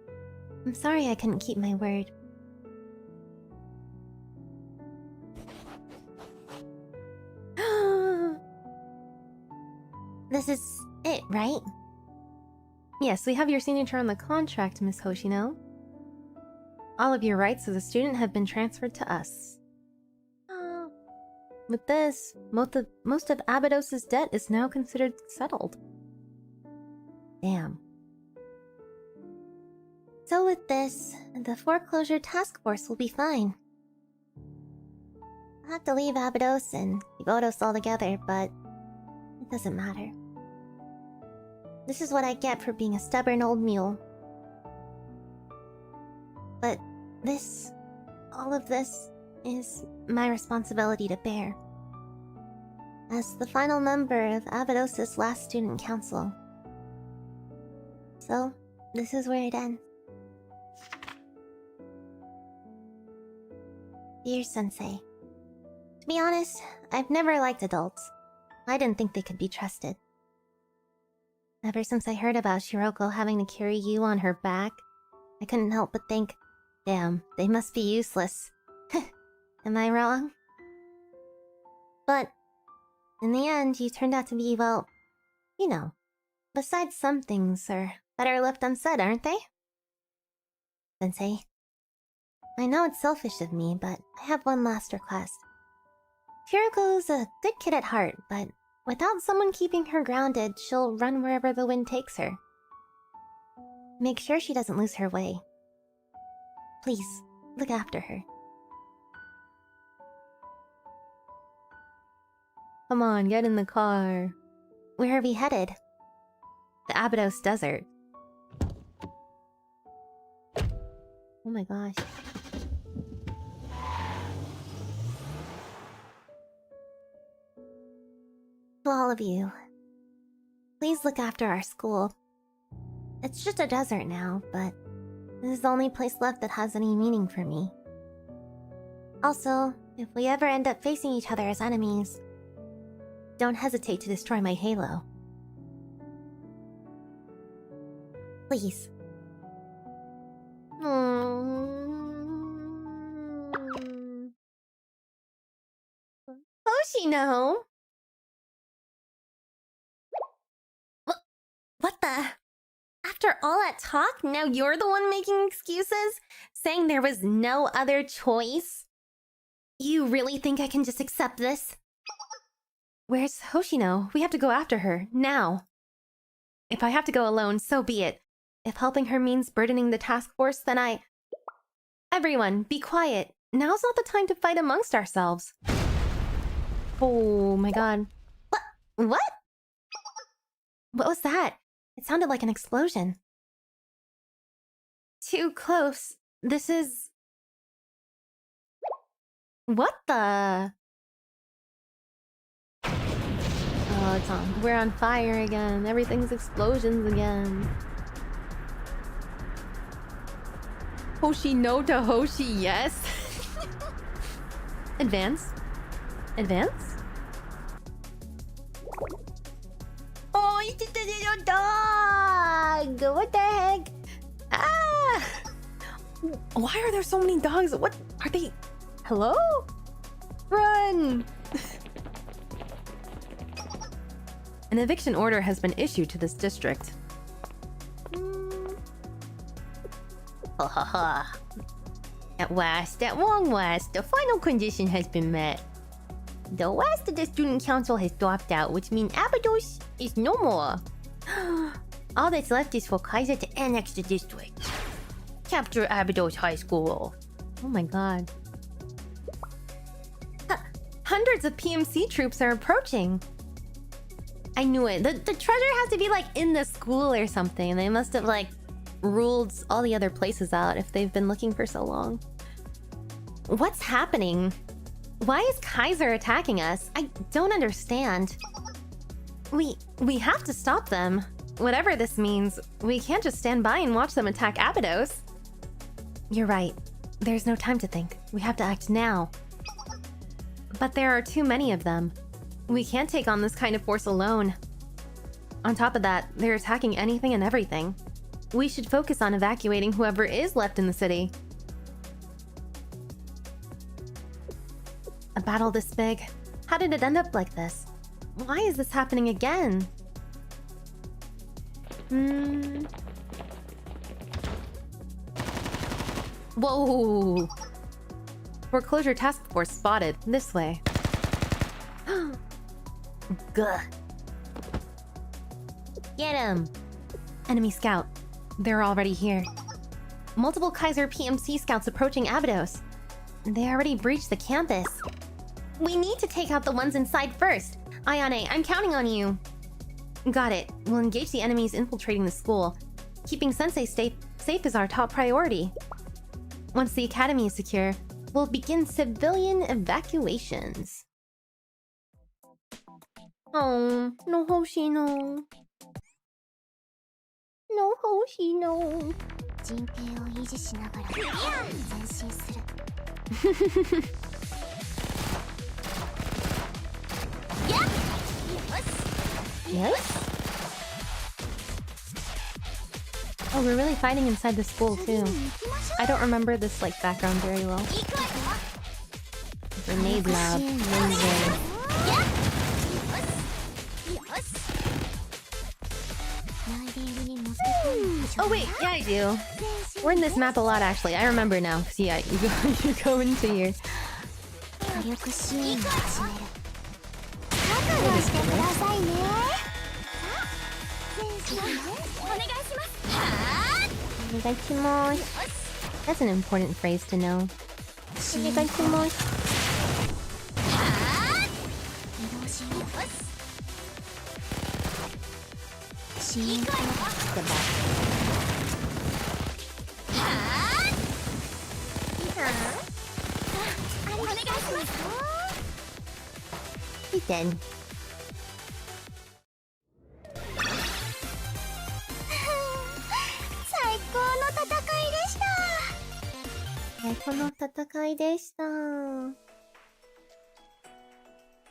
I'm sorry I couldn't keep my word. This is it, right? Yes, we have your signature on the contract, Miss Hoshino. All of your rights as a student have been transferred to us. With this, most of Abydos' debt is now considered settled. Damn. So with this, the foreclosure task force will be fine. I'll have to leave Abydos and Odos altogether, but it doesn't matter. This is what I get for being a stubborn old mule. But all of this, is my responsibility to bear. As the final member of Abydos' last student council. So, this is where it ends. Dear Sensei. To be honest, I've never liked adults. I didn't think they could be trusted. Ever since I heard about Shiroko having to carry you on her back, I couldn't help but think, damn, they must be useless. Am I wrong? But, in the end, you turned out to be, well, you know, besides some things are better left unsaid, aren't they? Sensei, I know it's selfish of me, but I have one last request. Shiroko's a good kid at heart, but without someone keeping her grounded, she'll run wherever the wind takes her. Make sure she doesn't lose her way. Please, look after her. Come on, get in the car. Where are we headed? The Abydos Desert. Oh my gosh. To all of you, please look after our school. It's just a desert now, but this is the only place left that has any meaning for me. Also, if we ever end up facing each other as enemies, don't hesitate to destroy my halo. Please. Hoshino! What the? After all that talk, now you're the one making excuses? Saying there was no other choice? You really think I can just accept this? Where's Hoshino? We have to go after her, now. If I have to go alone, so be it. If helping her means burdening the task force, then Everyone, be quiet. Now's not the time to fight amongst ourselves. Oh my god. What? What was that? It sounded like an explosion. Too close. This is... What the... Oh, it's on. We're on fire again. Everything's explosions again. Hoshi no to Hoshi, yes. Advance. Advance? Oh, it's just a little dog! What the heck? Ah! Why are there so many dogs? What are they? Hello? Run! An eviction order has been issued to this district. Ha ha ha. At last, at long last, the final condition has been met. The last of the student council has dropped out, which means Abydos is no more. All that's left is for Kaiser to annex the district. Capture Abydos High School. Oh my god. Hundreds of PMC troops are approaching. I knew it. The treasure has to be like in the school or something. They must have like ruled all the other places out if they've been looking for so long. What's happening? Why is Kaiser attacking us? I don't understand. We have to stop them. Whatever this means, we can't just stand by and watch them attack Abydos. You're right. There's no time to think. We have to act now. But there are too many of them. We can't take on this kind of force alone. On top of that, they're attacking anything and everything. We should focus on evacuating whoever is left in the city. A battle this big? How did it end up like this? Why is this happening again? Whoa! Foreclosure task force spotted. This way. Gah. Get him! Enemy scout. They're already here. Multiple Kaiser PMC scouts approaching Abydos. They already breached the campus. We need to take out the ones inside first. Ayane, I'm counting on you. Got it. We'll engage the enemies infiltrating the school. Keeping Sensei safe is our top priority. Once the academy is secure, we'll begin civilian evacuations. Oh, no Hoshi, no. No Hoshi, no. 陣形を維持しながら前進する。Yes? Oh, we're really fighting inside the school too. I don't remember this like background very well. Grenade lab. Wednesday. Oh wait, yeah I do. We're in this map a lot actually. I remember now. So yeah, you go into your... That's an important phrase to know. He's dead.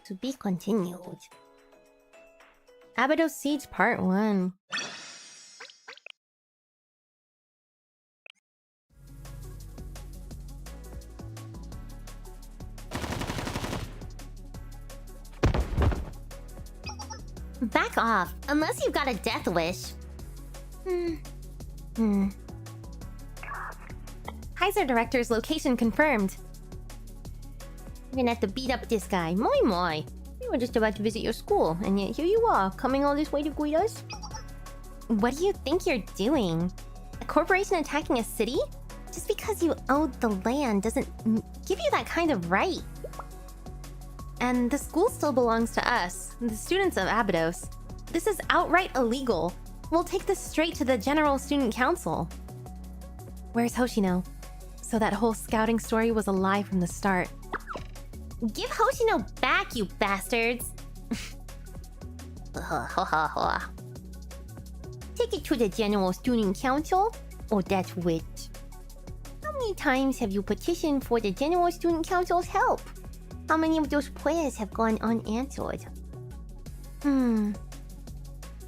To be continued. Abydos Siege Part 1. Back off, unless you've got a death wish. Kaiser Director's location confirmed. We're gonna have to beat up this guy. Moi moi. We were just about to visit your school, and yet here you are, coming all this way to greet us? What do you think you're doing? A corporation attacking a city? Just because you own the land doesn't give you that kind of right. And the school still belongs to us, the students of Abydos. This is outright illegal. We'll take this straight to the General Student Council. Where's Hoshino? So that whole scouting story was a lie from the start. Give Hoshino back, you bastards! Take it to the General Student Council? Oh, that's wit. How many times have you petitioned for the General Student Council's help? How many of those prayers have gone unanswered?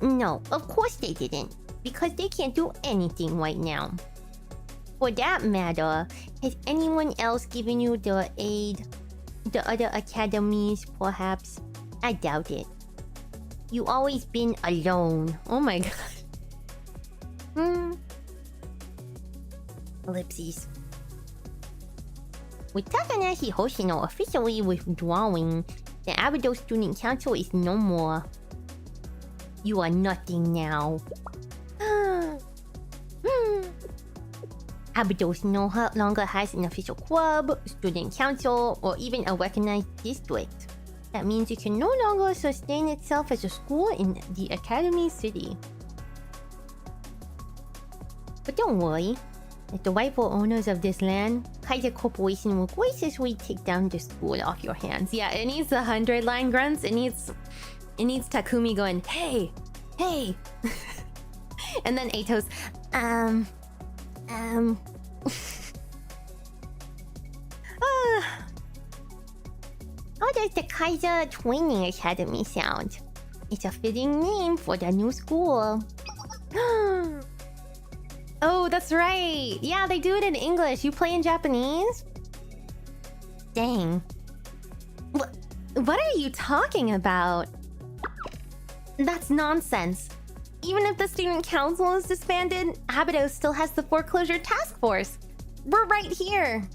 No, of course they didn't. Because they can't do anything right now. For that matter, has anyone else given you the aid? The other academies, perhaps? I doubt it. You always been alone. Oh my god. Ellipses. With Takanashi Hoshino officially withdrawing, the Abido Student Council is no more. You are nothing now. Abydos no longer has an official club, student council, or even a recognized district. That means it can no longer sustain itself as a school in the Academy City. But don't worry. As the rightful owners of this land, Kaiser Corporation will graciously take down the school off your hands. Yeah, it needs the 100-line grunts. It needs Takumi going, hey, hey. And then Ato's, How does the Kaiser Training Academy sound? It's a fitting name for the new school. oh, that's right. Yeah, they do it in English. You play in Japanese? Dang. What are you talking about? That's nonsense. Even if the student council is disbanded, Abydos still has the foreclosure task force. We're right here.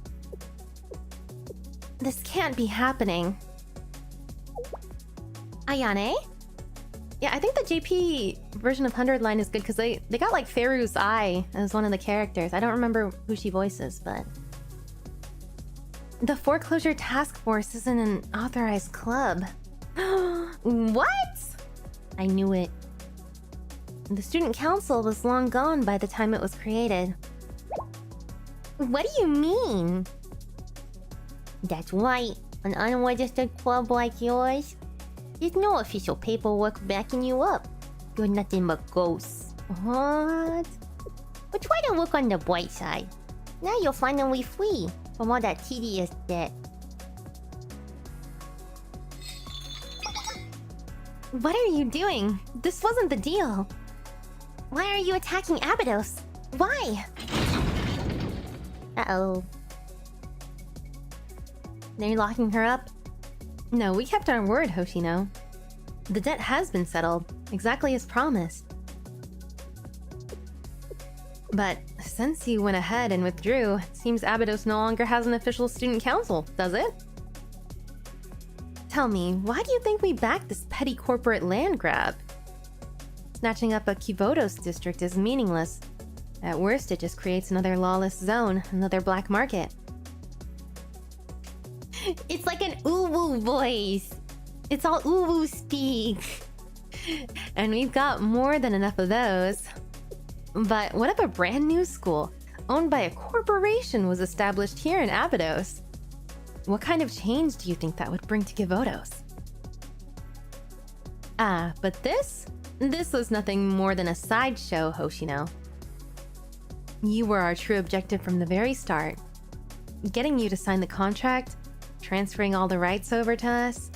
This can't be happening. Ayane? Yeah, I think the JP version of 100 line is good because they got like Feru's Eye as one of the characters. I don't remember who she voices, but... The foreclosure task force isn't an authorized club. What? I knew it. The student council was long gone by the time it was created. What do you mean? That's right. An unregistered club like yours? There's no official paperwork backing you up. You're nothing but ghosts. What? But try to look on the bright side. Now you're finally free from all that tedious debt. What are you doing? This wasn't the deal. Why are you attacking Abydos? Why? Uh-oh. They're locking her up? No, we kept our word, Hoshino. The debt has been settled, exactly as promised. But since you went ahead and withdrew, it seems Abydos no longer has an official student council, does it? Tell me, why do you think we backed this petty corporate land grab? Snatching up a Kivodos district is meaningless. At worst, it just creates another lawless zone, another black market. It's like an uwu voice. It's all uwu speak. And we've got more than enough of those. But what if a brand new school, owned by a corporation, was established here in Abydos? What kind of change do you think that would bring to Kivodos? Ah, but this was nothing more than a sideshow, Hoshino. You were our true objective from the very start. Getting you to sign the contract, transferring all the rights over to us,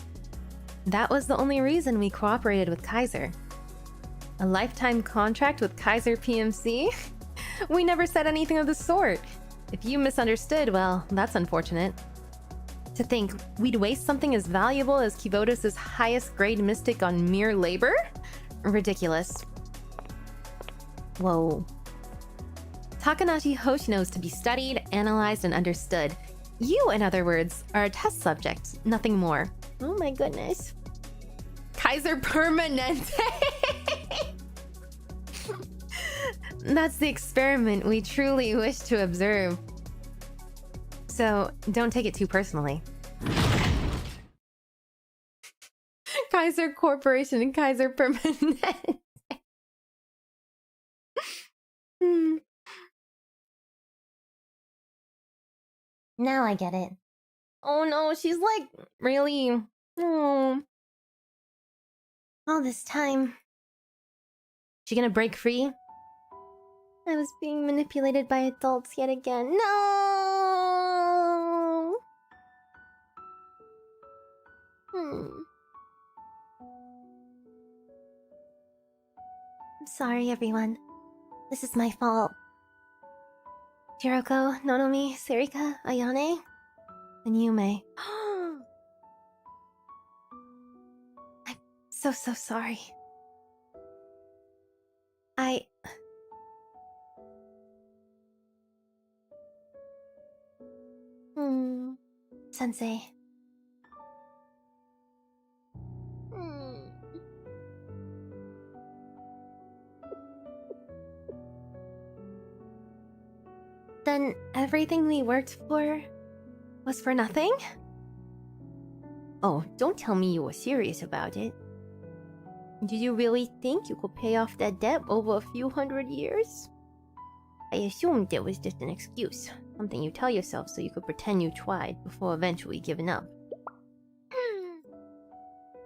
that was the only reason we cooperated with Kaiser. A lifetime contract with Kaiser PMC? We never said anything of the sort. If you misunderstood, well, that's unfortunate. To think we'd waste something as valuable as Kivodos' highest grade mystic on mere labor? Ridiculous. Whoa. Takanashi Hoshino's to be studied, analyzed, and understood. You, in other words, are a test subject, nothing more. Oh my goodness. Kaiser Permanente! That's the experiment we truly wish to observe. So, don't take it too personally. Kaiser Corporation and Kaiser Permanente. Now I get it. Oh no, she's like, really... Oh. All this time. She gonna break free? I was being manipulated by adults yet again. No! I'm sorry, everyone. This is my fault. Hiroko, Nonomi, Serika, Ayane, And Yume. I'm so sorry. Sensei. Then everything we worked for was for nothing? Oh, don't tell me you were serious about it. Did you really think you could pay off that debt over a few hundred years? I assumed it was just an excuse, something you tell yourself so you could pretend you tried before eventually giving up.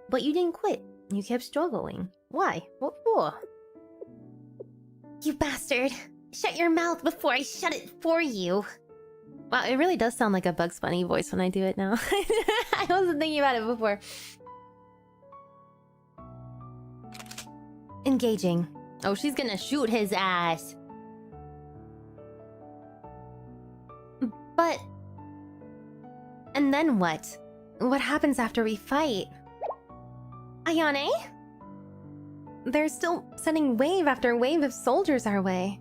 But you didn't quit. You kept struggling. Why? What for? You bastard! Shut your mouth before I shut it for you! Wow, it really does sound like a Bugs Bunny voice when I do it now. I wasn't thinking about it before. Engaging. Oh, she's gonna shoot his ass. But... And then what? What happens after we fight? Ayane? They're still sending wave after wave of soldiers our way.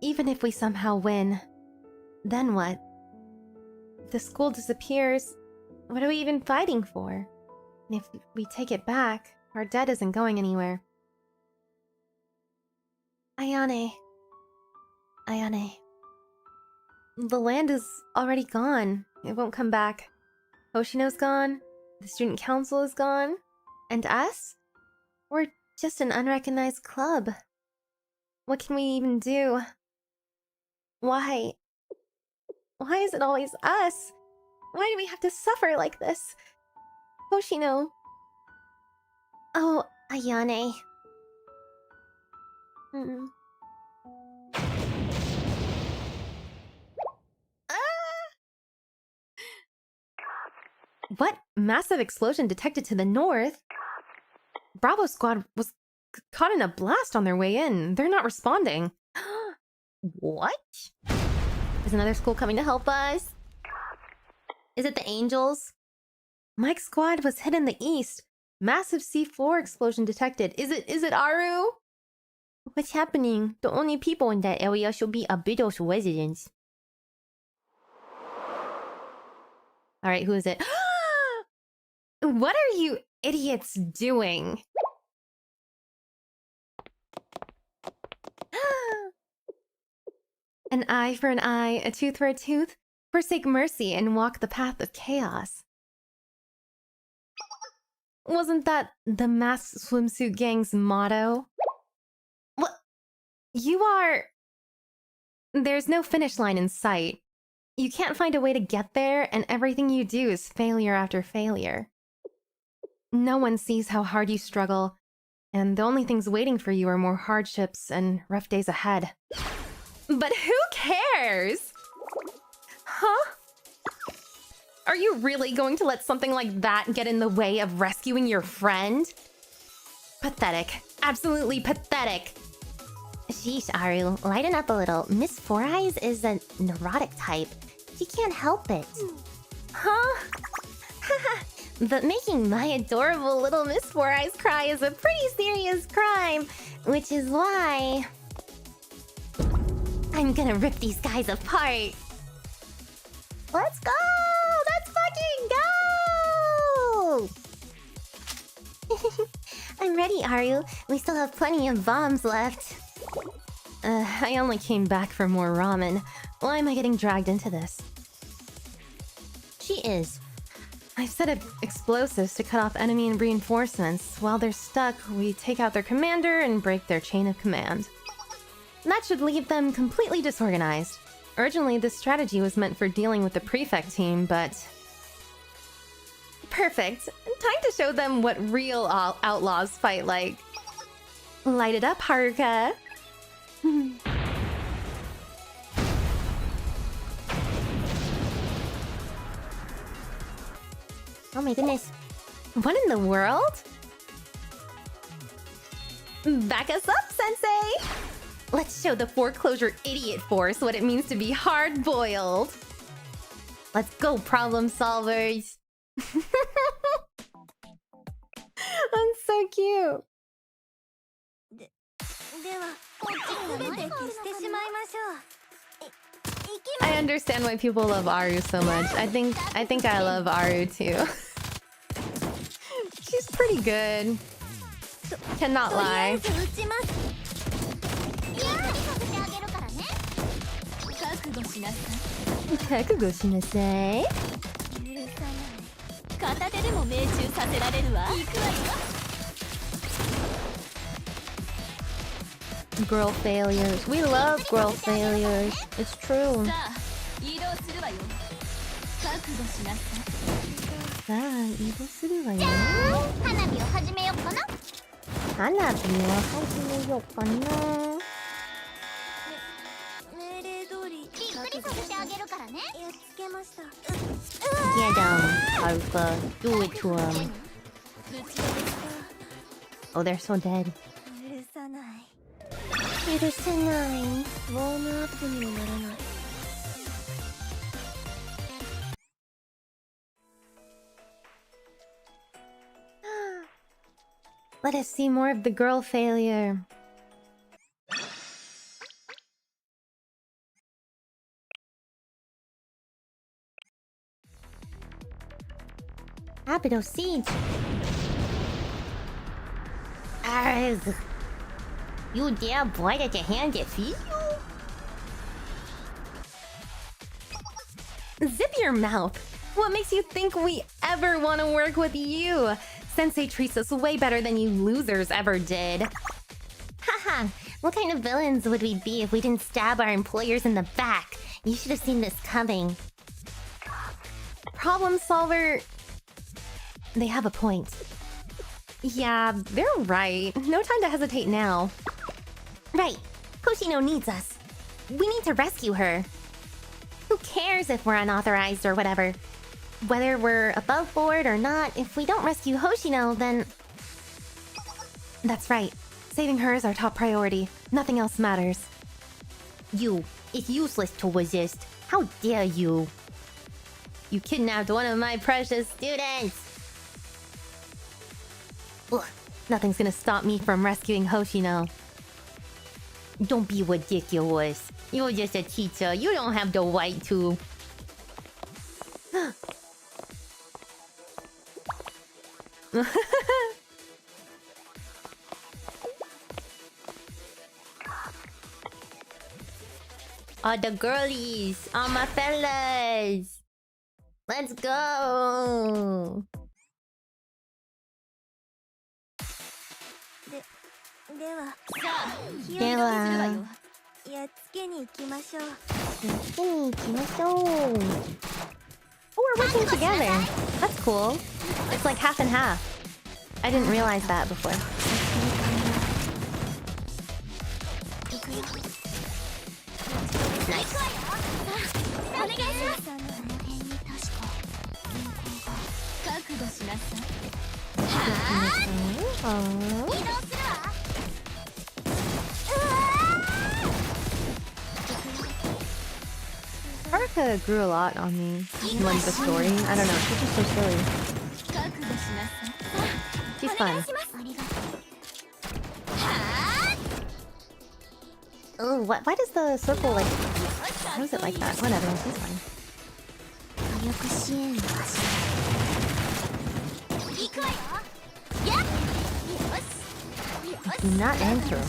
Even if we somehow win, then what? If the school disappears, what are we even fighting for? And if we take it back, our debt isn't going anywhere. Ayane. The land is already gone. It won't come back. Hoshino's gone. The student council is gone. And us? We're just an unrecognized club. What can we even do? Why? Why is it always us? Why do we have to suffer like this? Hoshino. Oh, Ayane. What? Massive explosion detected to the north? Bravo Squad was caught in a blast on their way in. They're not responding. What? Is another school coming to help us? Is it the Angels? Mike's squad was hit in the east. Massive C4 explosion detected. Is it Aru? What's happening? The only people in that area should be Abido's residents. Alright, who is it? What are you idiots doing? An eye for an eye, a tooth for a tooth. Forsake mercy and walk the path of chaos. Wasn't that the masked swimsuit gang's motto? What? You are... There's no finish line in sight. You can't find a way to get there, and everything you do is failure after failure. No one sees how hard you struggle, and the only things waiting for you are more hardships and rough days ahead. But who cares? Huh? Are you really going to let something like that get in the way of rescuing your friend? Pathetic. Absolutely pathetic. Sheesh, Aru. Lighten up a little. Miss Four Eyes is a neurotic type. She can't help it. Huh? But making my adorable little Miss Four Eyes cry is a pretty serious crime. Which is why... I'm gonna rip these guys apart. Let's go! Let's fucking go! I'm ready, Aru. We still have plenty of bombs left. I only came back for more ramen. Why am I getting dragged into this? She is. I've set up explosives to cut off enemy and reinforcements. While they're stuck, we take out their commander and break their chain of command. That should leave them completely disorganized. Originally, this strategy was meant for dealing with the prefect team, but... Perfect! Time to show them what real outlaws fight like. Light it up, Haruka! Oh my goodness. What in the world? Back us up, Sensei! Let's show the foreclosure idiot force what it means to be hard-boiled. Let's go, problem solvers! That's so cute. ではこっち全て消してしまいましょう。I understand why people love Aru so much. I think I love Aru too. She's pretty good. Cannot lie. とりあえず撃ちます。いやー、させてあげるからね。覚悟しなさい。覚悟しなさい。許さない。片手でも命中させられるわ。行くわよ。Girl failures. We love girl failures. It's true. さあ、移動するわよ。覚悟しなさい。さあ、移動するわよ。花火を始めようかな。花火を始めようかな。命令通りびっくりさせてあげるからね。やっつけました。 Get them, Fuuka. Do it to them. ぶち上げた。 Oh, they're so dead. 許さない。許せない。ウォームアップにもならない。 Let us see more of the girl failure. Capital Siege. Arrgh. You dare bite at your hand that feeds you? Zip your mouth. What makes you think we ever want to work with you? Sensei treats us way better than you losers ever did. Haha, what kind of villains would we be if we didn't stab our employers in the back? You should have seen this coming. Problem solver... They have a point. Yeah, they're right. No time to hesitate now. Right. Hoshino needs us. We need to rescue her. Who cares if we're unauthorized or whatever? Whether we're above board or not, if we don't rescue Hoshino, then... That's right. Saving her is our top priority. Nothing else matters. You. It's useless to resist. How dare you? You kidnapped one of my precious students! Ugh. Nothing's gonna stop me from rescuing Hoshino. Don't be ridiculous. You're just a teacher. You don't have the right to... All the girlies, all my fellas. Let's go. では、では、やっつけに行きましょう。Oh, we're working together. That's cool. It's like half and half. I didn't realize that before. Nice. お願いします。この辺に確か覚悟しなさい。移動するわ。 Haruka grew a lot on me when the story. I don't know, she's just so silly. She's fun. Oh, why does the circle like... How is it like that? Whatever, she's fine. Do not enter.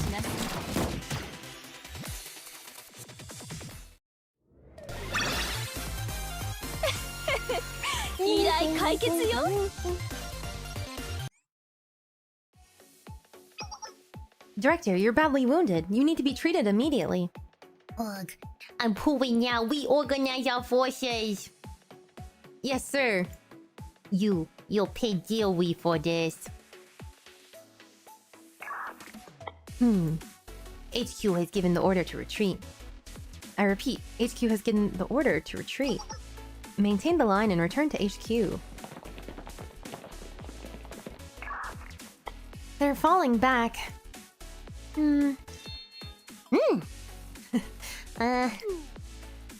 Director, you're badly wounded. You need to be treated immediately. Ugh, I'm pulling now. We organize our forces. Yes, sir. You'll pay dearly for this. HQ has given the order to retreat. I repeat, HQ has given the order to retreat. Maintain the line and return to HQ. They're falling back.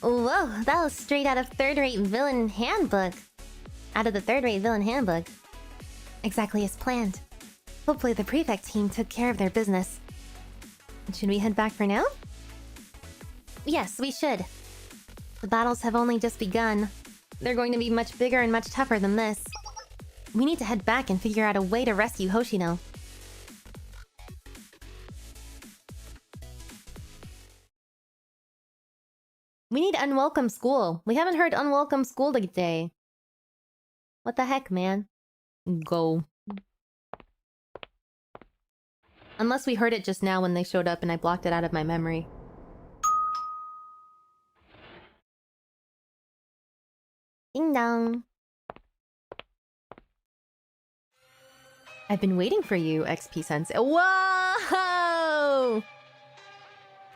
Whoa, that was straight out of third-rate villain handbook. Out of the third-rate villain handbook. Exactly as planned. Hopefully the prefect team took care of their business. Should we head back for now? Yes, we should. The battles have only just begun. They're going to be much bigger and much tougher than this. We need to head back and figure out a way to rescue Hoshino. We need unwelcome school. We haven't heard unwelcome school today. What the heck, man? Go. Unless we heard it just now when they showed up and I blocked it out of my memory. Ding dong. I've been waiting for you, XP Sensei. Whoa!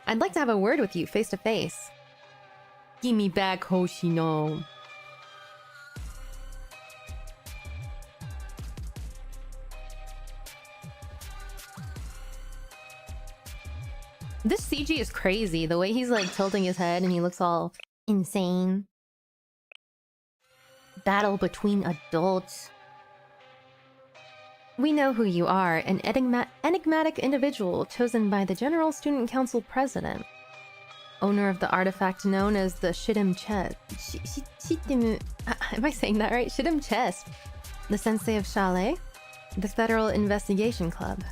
I'd like to have a word with you face to face. Give me back Hoshino. This CG is crazy. The way he's like tilting his head and he looks all insane. Battle between adults. We know who you are, an enigmatic individual chosen by the General Student Council President. Owner of the artifact known as the Shidem Chest. Am I saying that right? Shidem Chest. The Sensei of Chalet. The Federal Investigation Club.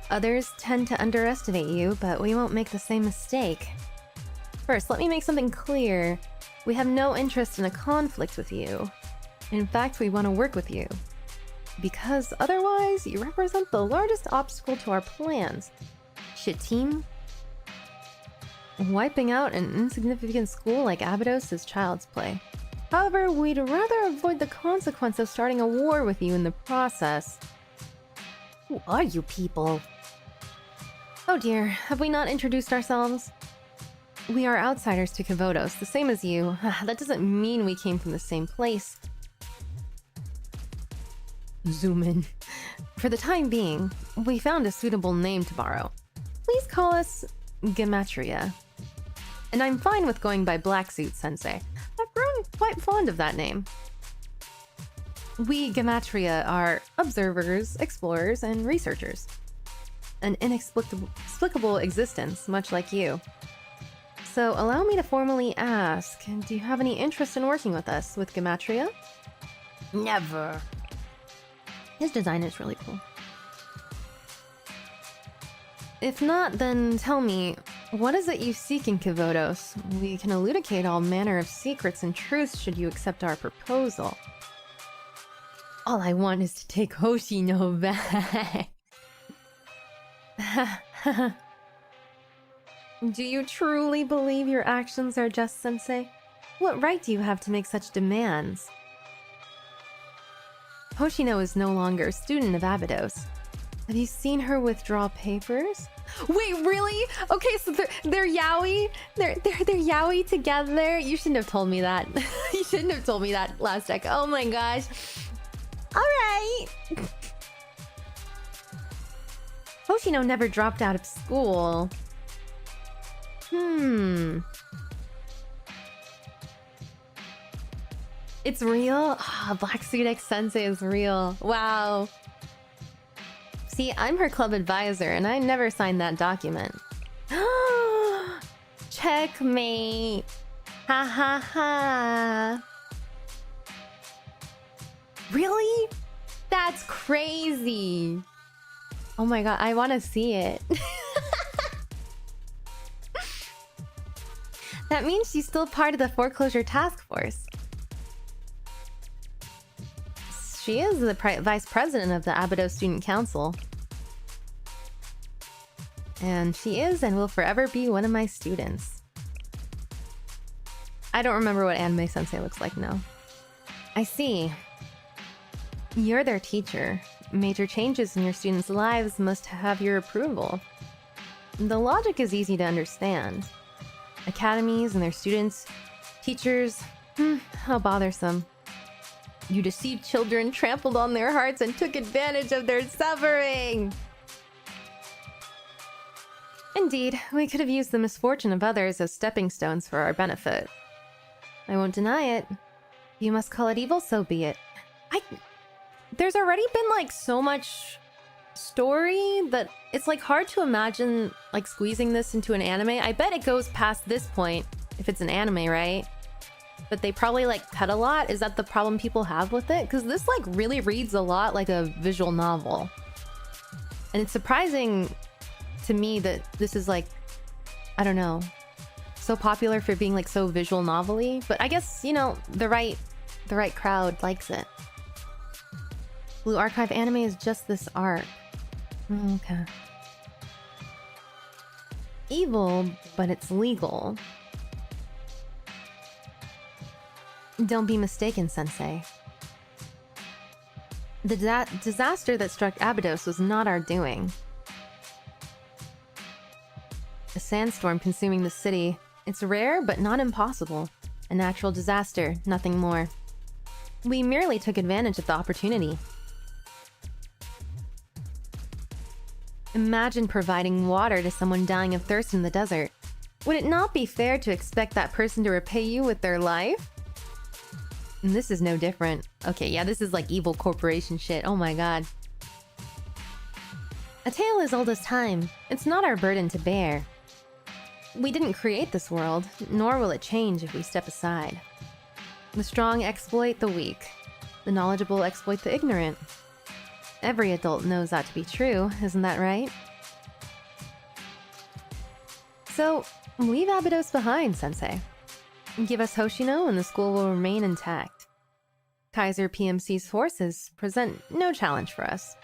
Others tend to underestimate you, but we won't make the same mistake. First, let me make something clear. We have no interest in a conflict with you. In fact, we want to work with you. Because otherwise, you represent the largest obstacle to our plans. Shit team. Wiping out an insignificant school like Abydos is child's play. However, we'd rather avoid the consequence of starting a war with you in the process. Who are you people? Oh dear, have we not introduced ourselves? We are outsiders to Kavodos, the same as you. That doesn't mean we came from the same place. Zoom in. For the time being, we found a suitable name to borrow. Please call us Gematria. And I'm fine with going by Blacksuit Sensei. I've grown quite fond of that name. We Gematria are observers, explorers, and researchers. An inexplicable existence, much like you. So allow me to formally ask, do you have any interest in working with us, with Gematria? Never. His design is really cool. If not, then tell me, what is it you seek in Kavodos? We can elucidate all manner of secrets and truths should you accept our proposal. All I want is to take Hoshino back. Do you truly believe your actions are just, Sensei? What right do you have to make such demands? Hoshino is no longer a student of Abydos. Have you seen her withdraw papers? Wait, really? Okay, so they're yaoi? They're yaoi together? You shouldn't have told me that. You shouldn't have told me that last deck. Oh my gosh. Alright. Hoshino never dropped out of school. It's real? Ah, Blacksuit X Sensei is real. Wow. See, I'm her club advisor, and I never signed that document. Checkmate. Ha ha ha. Really? That's crazy. Oh my god, I want to see it. That means she's still part of the foreclosure task force. She is the vice president of the Abydos Student Council. And she is and will forever be one of my students. I don't remember what Anime Sensei looks like now. I see. You're their teacher. Major changes in your students' lives must have your approval. The logic is easy to understand. Academies and their students, teachers, how bothersome. You deceived children, trampled on their hearts, and took advantage of their suffering! Indeed, we could have used the misfortune of others as stepping stones for our benefit. I won't deny it. You must call it evil, so be it. There's already been, like, so much story that it's, like, hard to imagine, like, squeezing this into an anime. I bet it goes past this point, if it's an anime, right? But they probably, like, cut a lot. Is that the problem people have with it? Because this, like, really reads a lot like a visual novel. And it's surprising to me that this is, like, I don't know, so popular for being, like, so visual novel-y. But I guess, you know, the right crowd likes it. Blue Archive anime is just this arc. Okay. Evil, but it's legal. Don't be mistaken, Sensei. The disaster that struck Abydos was not our doing. A sandstorm consuming the city. It's rare, but not impossible. A natural disaster, nothing more. We merely took advantage of the opportunity. Imagine providing water to someone dying of thirst in the desert. Would it not be fair to expect that person to repay you with their life? And this is no different. Okay, yeah, this is like evil corporation shit. Oh my god. A tale as old as time. It's not our burden to bear. We didn't create this world, nor will it change if we step aside. The strong exploit the weak. The knowledgeable exploit the ignorant. Every adult knows that to be true, isn't that right? So, leave Abydos behind, Sensei. Give us Hoshino and the school will remain intact. Kaiser PMC's forces present no challenge for us.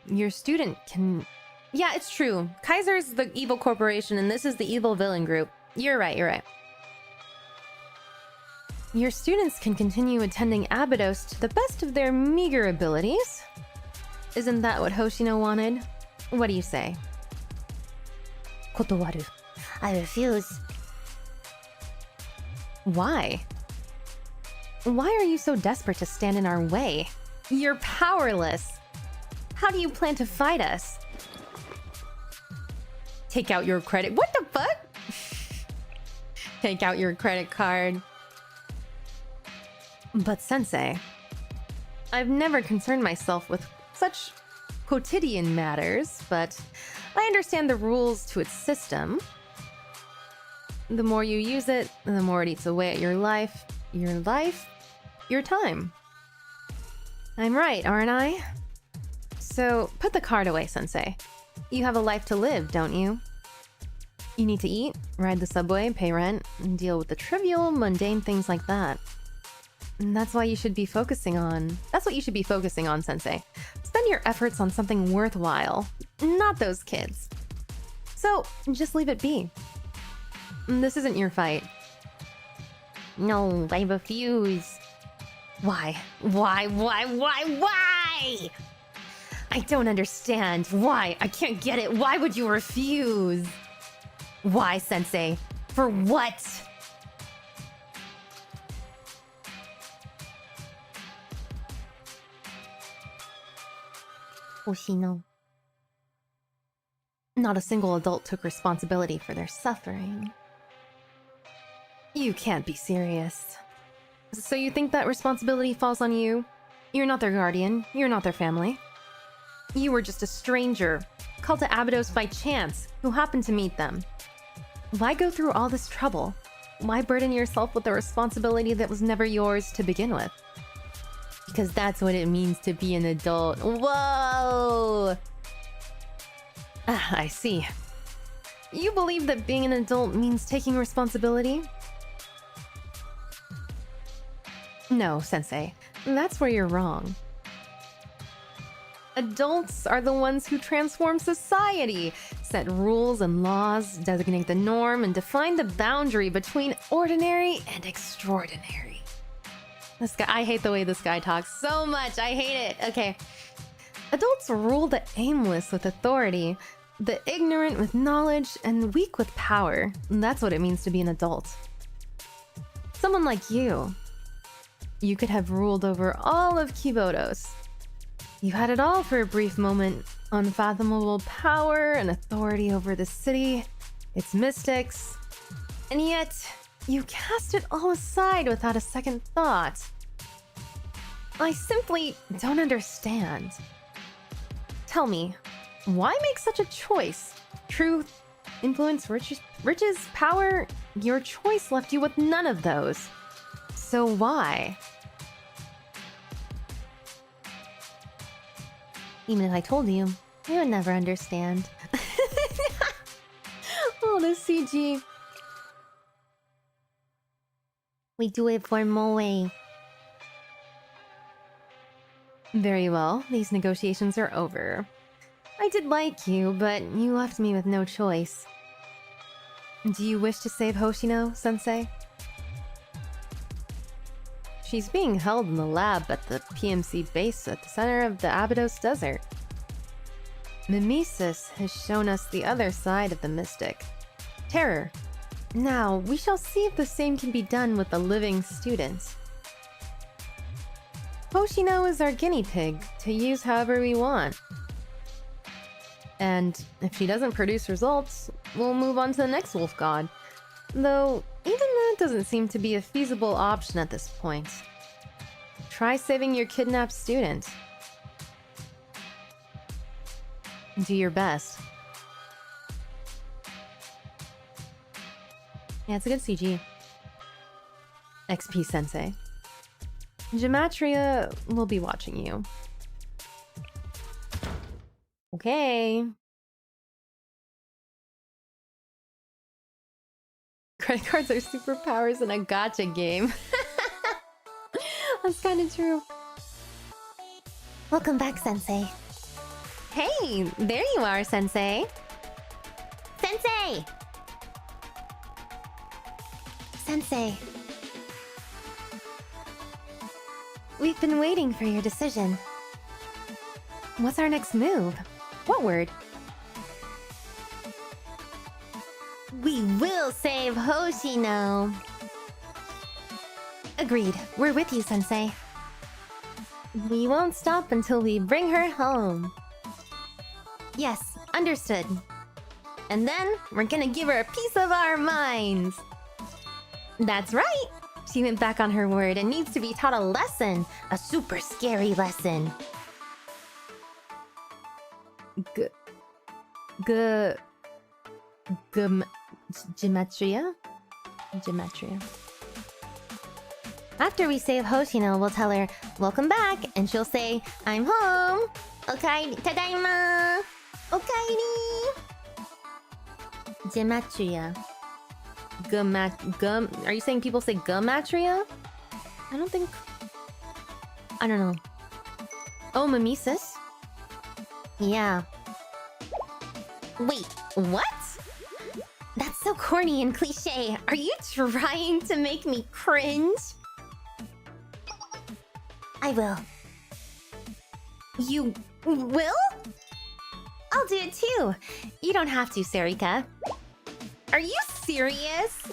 Your student can... Yeah, it's true. Kaiser's the evil corporation and this is the evil villain group. You're right, you're right. Your students can continue attending Abydos to the best of their meager abilities. Isn't that what Hoshino wanted? What do you say? Kotowaru. I refuse. Why? Why are you so desperate to stand in our way? You're powerless. How do you plan to fight us? Take out your credit... What the fuck? Take out your credit card. But Sensei, I've never concerned myself with such quotidian matters, but I understand the rules to its system. The more you use it, the more it eats away at your life, your time. I'm right, aren't I? So put the card away, Sensei. You have a life to live, don't you? You need to eat, ride the subway, pay rent, and deal with the trivial, mundane things like that. And that's why you should be focusing on... That's what you should be focusing on, Sensei. Spend your efforts on something worthwhile, not those kids. So, just leave it be. This isn't your fight. No, I refuse. Why? Why? I don't understand. Why? I can't get it. Why would you refuse? Why, Sensei? For what? Hoshino. Not a single adult took responsibility for their suffering. You can't be serious. So you think that responsibility falls on you? You're not their guardian. You're not their family. You were just a stranger, called to Abydos by chance, who happened to meet them. Why go through all this trouble? Why burden yourself with a responsibility that was never yours to begin with? Because that's what it means to be an adult. Whoa! Ah, I see. You believe that being an adult means taking responsibility? No, Sensei. That's where you're wrong. Adults are the ones who transform society, set rules and laws, designate the norm, and define the boundary between ordinary and extraordinary. This guy, I hate the way this guy talks so much. I hate it. Okay. Adults rule the aimless with authority, the ignorant with knowledge, and the weak with power. And that's what it means to be an adult. Someone like you. You could have ruled over all of Kibodos. You had it all for a brief moment unfathomable power and authority over the city, its mystics, and yet you cast it all aside without a second thought. I simply don't understand. Tell me, why make such a choice? Truth, influence, riches, power? Your choice left you with none of those. So why? Even if I told you, you would never understand. Oh, the CG. We do it for Moe. Very well, these negotiations are over. I did like you, but you left me with no choice. Do you wish to save Hoshino, Sensei? She's being held in the lab at the PMC base at the center of the Abydos Desert. Mimesis has shown us the other side of the mystic. Terror. Now, we shall see if the same can be done with a living student. Hoshino is our guinea pig, to use however we want. And if she doesn't produce results, we'll move on to the next wolf god. Though, even that doesn't seem to be a feasible option at this point. Try saving your kidnapped student. Do your best. Yeah, it's a good CG. XP Sensei. Gematria will be watching you. Okay. Credit cards are superpowers in a gacha game. That's kind of true. Welcome back, Sensei. Hey, there you are, Sensei. Sensei! Sensei. We've been waiting for your decision. What's our next move? What word? We will save Hoshino. Agreed. We're with you, Sensei. We won't stop until we bring her home. Yes, understood. And then we're gonna give her a piece of our minds. That's right. She went back on her word and needs to be taught a lesson. A super scary lesson. Gematria? After we save Hoshino, we'll tell her, welcome back, and she'll say, I'm home. Okaeri, tadaima. Okaeri. Gematria. Are you saying people say gematria? I don't think... I don't know. Oh, mimesis? Yeah. Wait, what? That's so corny and cliche. Are you trying to make me cringe? I will. You will? I'll do it too. You don't have to, Sarika. Are you serious?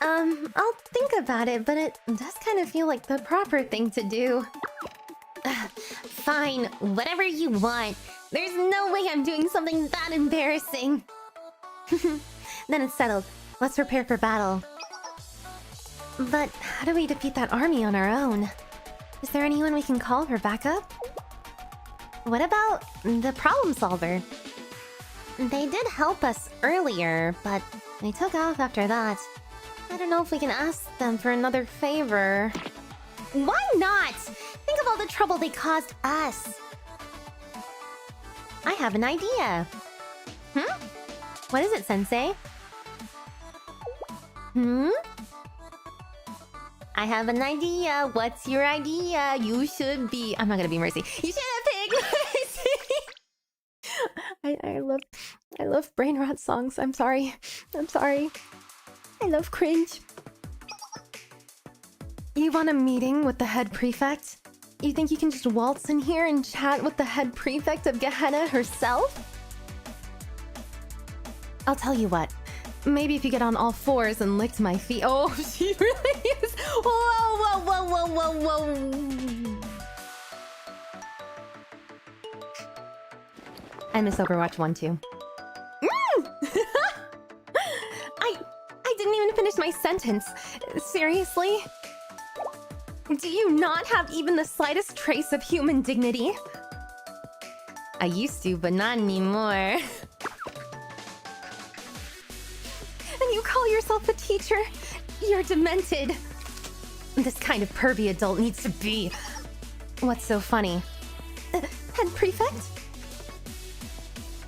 I'll think about it, but it does kind of feel like the proper thing to do. Fine, whatever you want. There's no way I'm doing something that embarrassing. Then it's settled. Let's prepare for battle. But how do we defeat that army on our own? Is there anyone we can call for backup? What about the problem solver? They did help us earlier, but they took off after that. I don't know if we can ask them for another favor. Why not? Think of all the trouble they caused us. I have an idea. What is it, Sensei? I have an idea. What's your idea? You should be... I'm not gonna be Mercy. You should have picked Mercy! I love brain rot songs. I'm sorry. I love cringe. You want a meeting with the head prefect? You think you can just waltz in here and chat with the head prefect of Gehenna herself? I'll tell you what. Maybe if you get on all fours and licked my feet... Oh, she really is... Whoa. I miss Overwatch 1 too. I didn't even finish my sentence. Seriously? Do you not have even the slightest trace of human dignity? I used to, but not anymore. And you call yourself a teacher? You're demented. This kind of pervy adult needs to be. What's so funny? Head prefect?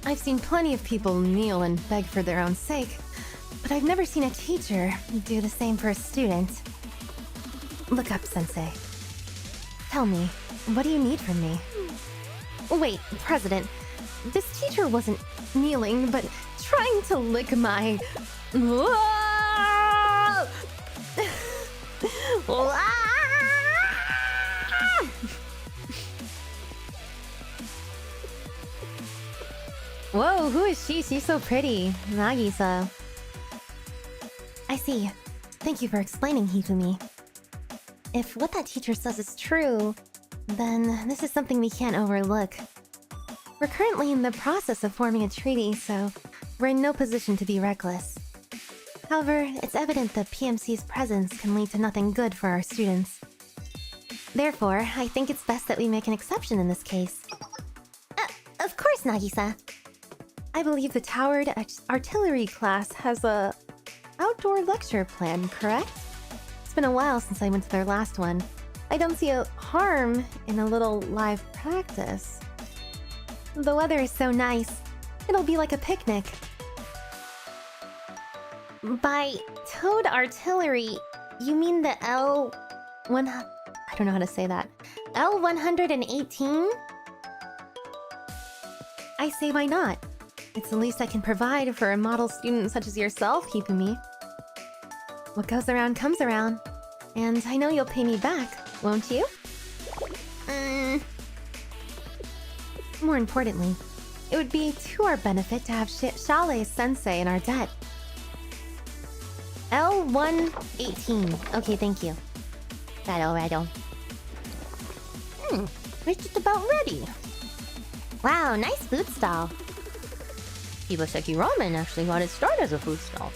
I've seen plenty of people kneel and beg for their own sake, but I've never seen a teacher do the same for a student. Look up, Sensei. Tell me, what do you need from me? Wait, President. This teacher wasn't kneeling, but trying to lick my... Whoa, who is she? She's so pretty. Nagisa. I see. Thank you for explaining he to me. If what that teacher says is true, then this is something we can't overlook. We're currently in the process of forming a treaty, so we're in no position to be reckless. However, it's evident that PMC's presence can lead to nothing good for our students. Therefore, I think it's best that we make an exception in this case. Of course, Nagisa. I believe the towered artillery class has a outdoor lecture plan, correct? It's been a while since I went to their last one. I don't see a harm in a little live practice. The weather is so nice. It'll be like a picnic. By towed artillery, you mean the I don't know how to say that. L118? I say why not? It's the least I can provide for a model student such as yourself, Hifumi. What goes around comes around. And I know you'll pay me back, won't you? More importantly, it would be to our benefit to have Shale's Sensei in our debt. L118. Okay, thank you. Righto. It's just about ready. Wow, nice food stall. Shibaseki Ramen actually got its start as a food stall.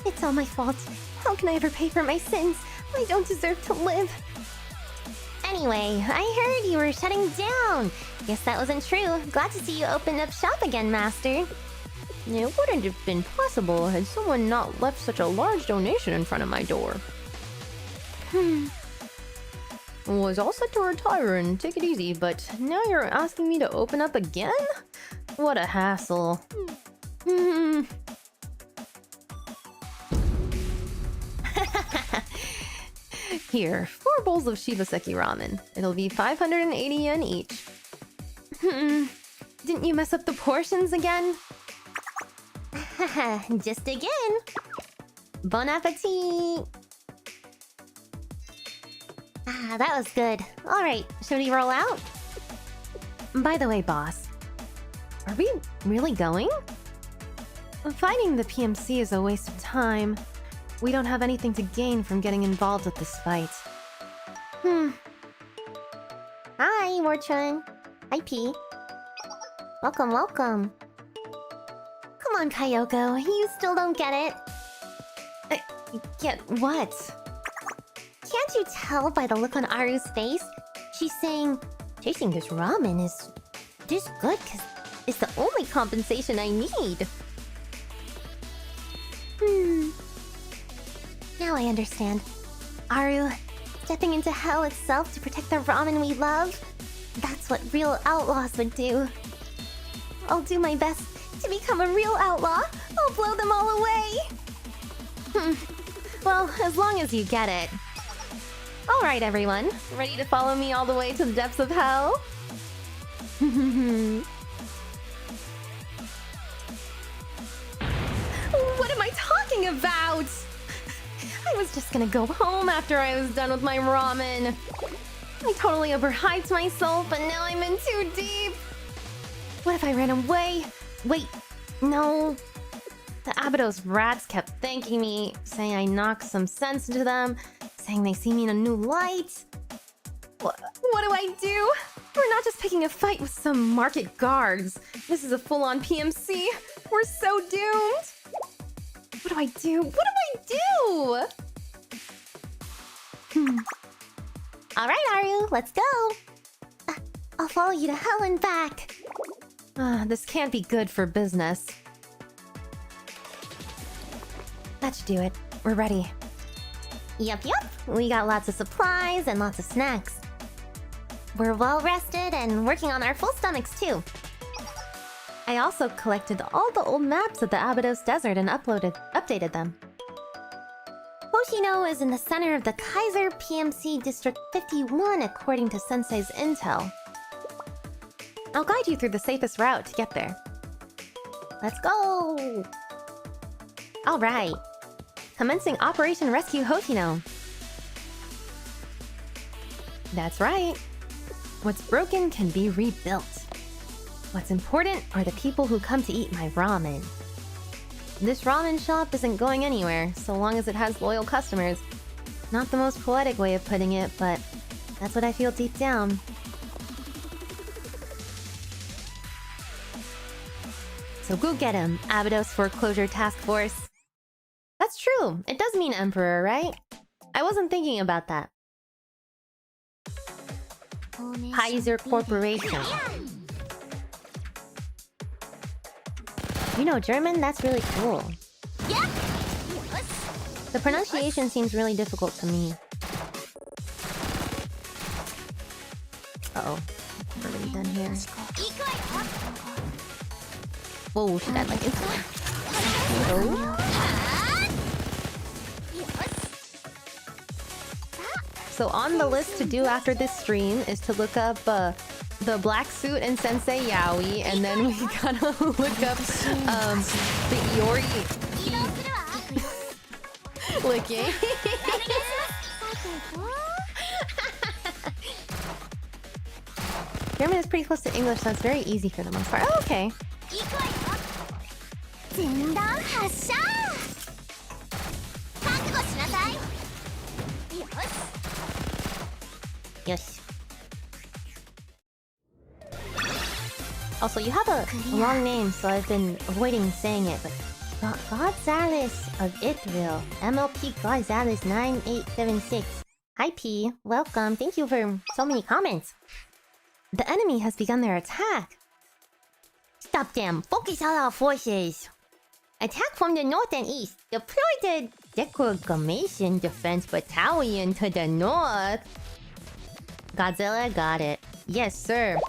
It's all my fault. How can I ever pay for my sins? I don't deserve to live. Anyway, I heard you were shutting down. Guess that wasn't true. Glad to see you open up shop again, Master. It wouldn't have been possible had someone not left such a large donation in front of my door. Was all set to retire and take it easy, but now you're asking me to open up again? What a hassle. Here, 4 bowls of Shibaseki ramen. It'll be 580 yen each. Didn't you mess up the portions again? Just again. Bon appetit! That was good. Alright, should we roll out? By the way, boss. Are we really going? Fighting the PMC is a waste of time. We don't have anything to gain from getting involved with this fight. Hi, Warchun. Hi, P. Welcome. Come on, Kyoko. You still don't get it. Get what? Can't you tell by the look on Aru's face? She's saying, tasting this ramen is this good because it's the only compensation I need. Now I understand. Aru, stepping into hell itself to protect the ramen we love? That's what real outlaws would do. I'll do my best to become a real outlaw. I'll blow them all away. Well, as long as you get it. Alright, everyone. Ready to follow me all the way to the depths of hell? What am I talking about? I was just gonna go home after I was done with my ramen. I totally overhyped myself, but now I'm in too deep. What if I ran away? Wait, no. The Abydos rats kept thanking me, saying I knocked some sense into them, saying they see me in a new light. What do I do? We're not just picking a fight with some market guards. This is a full-on PMC. We're so doomed. What do I do? What do I do? Alright, Aru, let's go! I'll follow you to hell and back! This can't be good for business. That should do it. We're ready. Yup. We got lots of supplies and lots of snacks. We're well rested and working on our full stomachs too. I also collected all the old maps of the Abydos Desert and updated them. Hoshino is in the center of the Kaiser PMC District 51 according to Sensei's intel. I'll guide you through the safest route to get there. Let's go! Alright. Commencing Operation Rescue Hoshino. That's right. What's broken can be rebuilt. What's important are the people who come to eat my ramen. This ramen shop isn't going anywhere, so long as it has loyal customers. Not the most poetic way of putting it, but that's what I feel deep down. So go get him, Abydos Foreclosure Task Force. That's true. It does mean Emperor, right? I wasn't thinking about that. Kaiser Corporation. You know German? That's really cool. The pronunciation seems really difficult to me. Uh-oh. What have we done here? Whoa, should I like it? Oh. So on the list to do after this stream is to look up the black suit and Sensei Yaoi, and then we gotta look up the Iori licking. German is pretty close to English, so it's very easy for the most part. Oh, okay. Yes. Also, you have a long name, so I've been avoiding saying it, but Gonzalez of Ithril. MLP Gonzalez 9876. Hi P, welcome. Thank you for so many comments. the enemy has begun their attack. Stop them. Focus all our forces. Attack from the north and east. Deploy the Declamation Defense Battalion to the north. Godzilla got it. Yes, sir.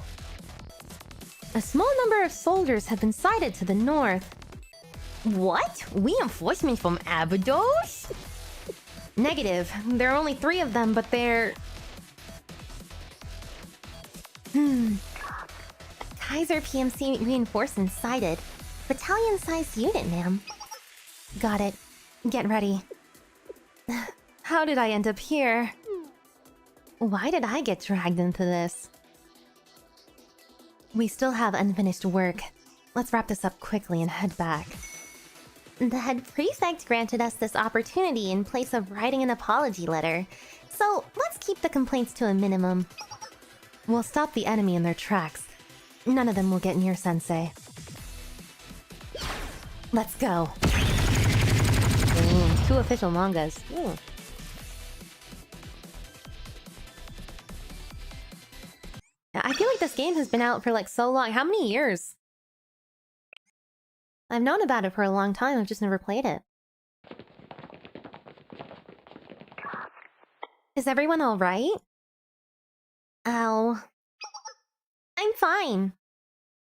A small number of soldiers have been sighted to the north. What? Reinforcements from Abydos? Negative. There are only 3 of them, but they're... Kaiser PMC reinforcements sighted. Battalion-sized unit, ma'am. Got it. Get ready. How did I end up here? Why did I get dragged into this? We still have unfinished work. Let's wrap this up quickly and head back. The head prefect granted us this opportunity in place of writing an apology letter. So let's keep the complaints to a minimum. We'll stop the enemy in their tracks. None of them will get near Sensei. Let's go. 2 official mangas. I feel like this game has been out for like so long. How many years? I've known about it for a long time. I've just never played it. Is everyone all right? Ow. I'm fine.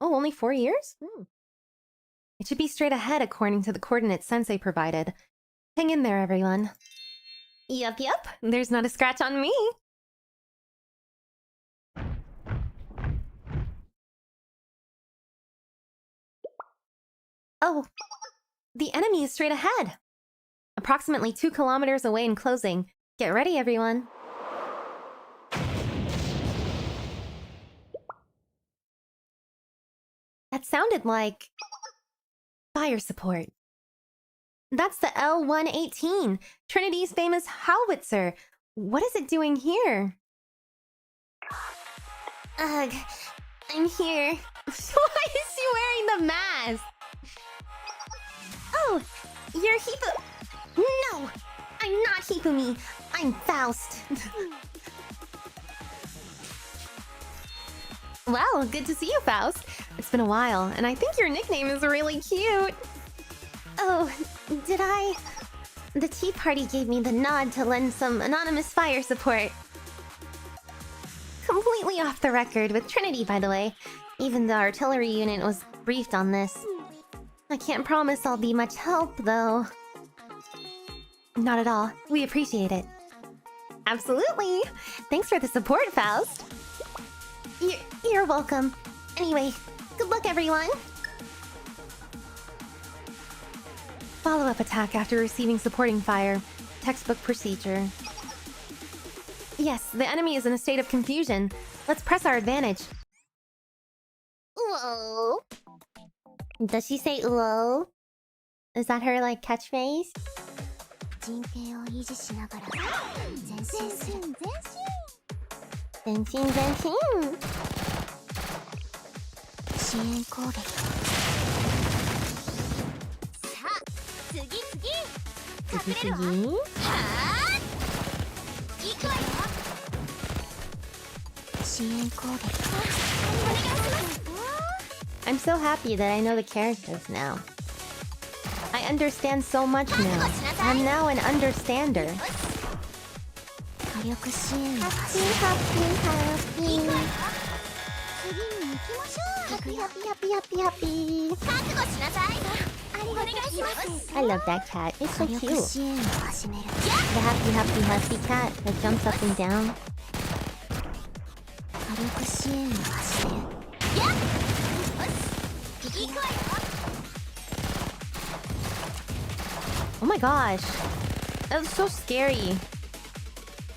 Oh, only 4 years? It should be straight ahead according to the coordinates Sensei provided. Hang in there, everyone. Yup. There's not a scratch on me. Oh, the enemy is straight ahead. Approximately 2 kilometers away and closing. Get ready, everyone. That sounded like... fire support. That's the L-118, Trinity's famous howitzer. What is it doing here? Ugh, I'm here. Why is she wearing the mask? Oh, you're No! I'm not Hifumi. I'm Faust. Well, good to see you, Faust. It's been a while, and I think your nickname is really cute. Oh, did I? The tea party gave me the nod to lend some anonymous fire support. Completely off the record with Trinity, by the way. Even the artillery unit was briefed on this. I can't promise I'll be much help, though. Not at all. We appreciate it. Absolutely! Thanks for the support, Faust. You're welcome. Anyway, good luck, everyone! Follow-up attack after receiving supporting fire. Textbook procedure. Yes, the enemy is in a state of confusion. Let's press our advantage. Whoa! Does she say whoa? Is that her, like, catchphrase? 陣形を維持しながら前進する前進支援攻撃さあ次隠れるわはあ行くわよ支援攻撃お願いします I'm so happy that I know the characters now. I understand so much now. I'm now an understander. 火力支援を始めハッピー次に行きましょうハッピー覚悟しなさいお願いします I love that cat. It's so 火 cute. 力支援を始める The happy cat that jumps up and down. 火力支援を始めるやっ行くわよ Oh my gosh. That was so scary.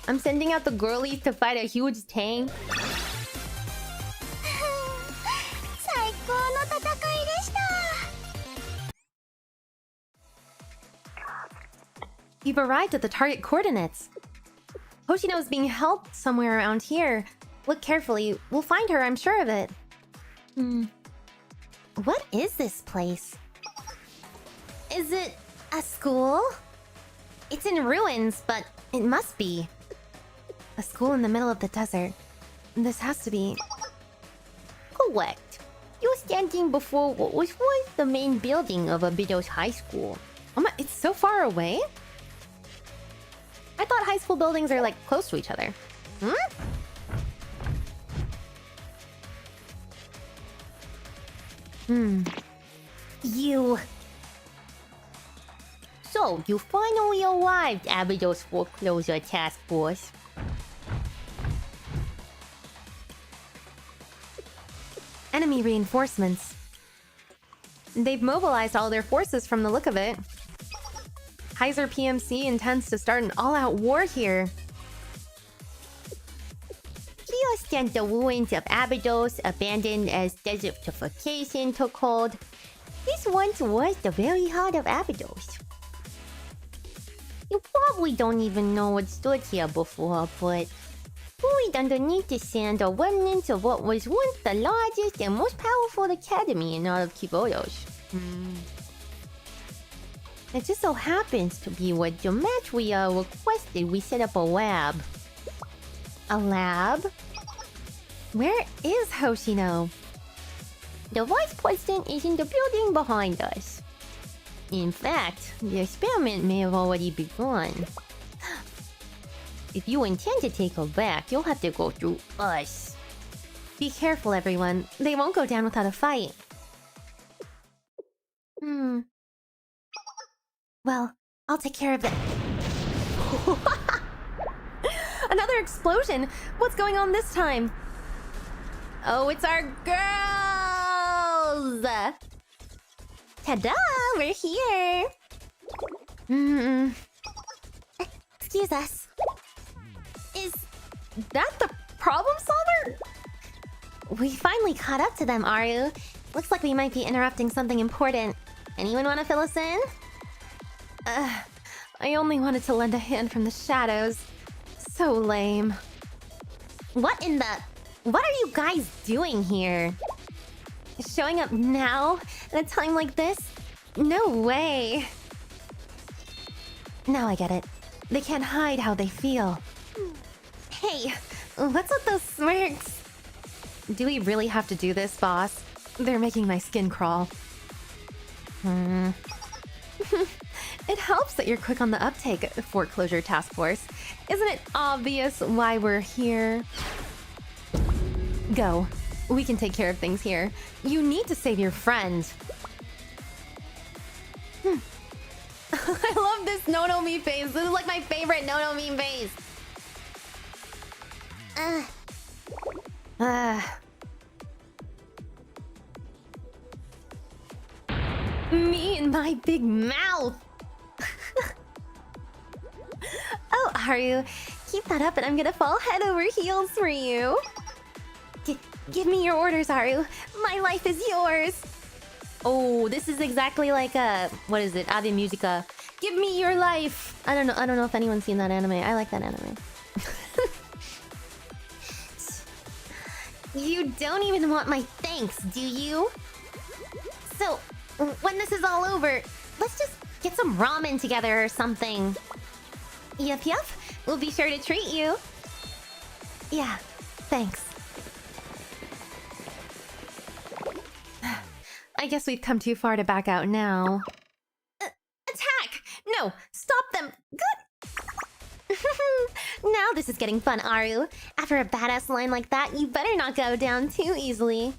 I'm sending out the girlies to fight a huge tank. 最高の戦いでした You've arrived at the target coordinates. Hoshino is being held somewhere around here. Look carefully. We'll find her, I'm sure of it. What is this place? Is it a school? It's in ruins, but it must be. A school in the middle of the desert. This has to be... Correct. You're standing before what was once the main building of Abydos High School. Oh my, it's so far away? I thought high school buildings are like close to each other. You... So, you finally arrived, Abydos Foreclosure Task Force. Enemy reinforcements. They've mobilized all their forces from the look of it. Kaiser PMC intends to start an all-out war here. Here stand the ruins of Abydos, abandoned as desertification took hold. This once was the very heart of Abydos. You probably don't even know what stood here before, but buried underneath the sand are remnants of what was once the largest and most powerful academy in all of Kibodos. It just so happens to be what Gematria requested we set up a lab. A lab? Where is Hoshino? The vice president is in the building behind us. In fact, the experiment may have already begun. If you intend to take her back, you'll have to go through us. Be careful, everyone. They won't go down without a fight. Well, I'll take care of it. Another explosion! What's going on this time? Oh, it's our girls! Ta-da! We're here! Excuse us. Is that the problem solver? We finally caught up to them, Aru. Looks like we might be interrupting something important. Anyone want to fill us in? I only wanted to lend a hand from the shadows. So lame. What in the... What are you guys doing here? Showing up now at a time like this? No way. Now I get it. They can't hide how they feel. Hey, what's with those smirks? Do we really have to do this, boss? They're making my skin crawl. It helps that you're quick on the uptake, Foreclosure Task Force. Isn't it obvious why we're here? Go. We can take care of things here. You need to save your friend. I love this no-no-me face. This is like my favorite no-no-me face. Me and my big mouth. Oh, Haru, keep that up and I'm gonna fall head over heels for you. Give me your orders, Haru. My life is yours. Oh, this is exactly like what is it? Ave Musica. Give me your life. I don't know if anyone's seen that anime. I like that anime. You don't even want my thanks, do you? So, when this is all over, let's just get some ramen together or something. Yup. We'll be sure to treat you. Yeah, thanks. I guess we've come too far to back out now. Attack! No! Stop them! Good! Now this is getting fun, Aru. After a badass line like that, you better not go down too easily.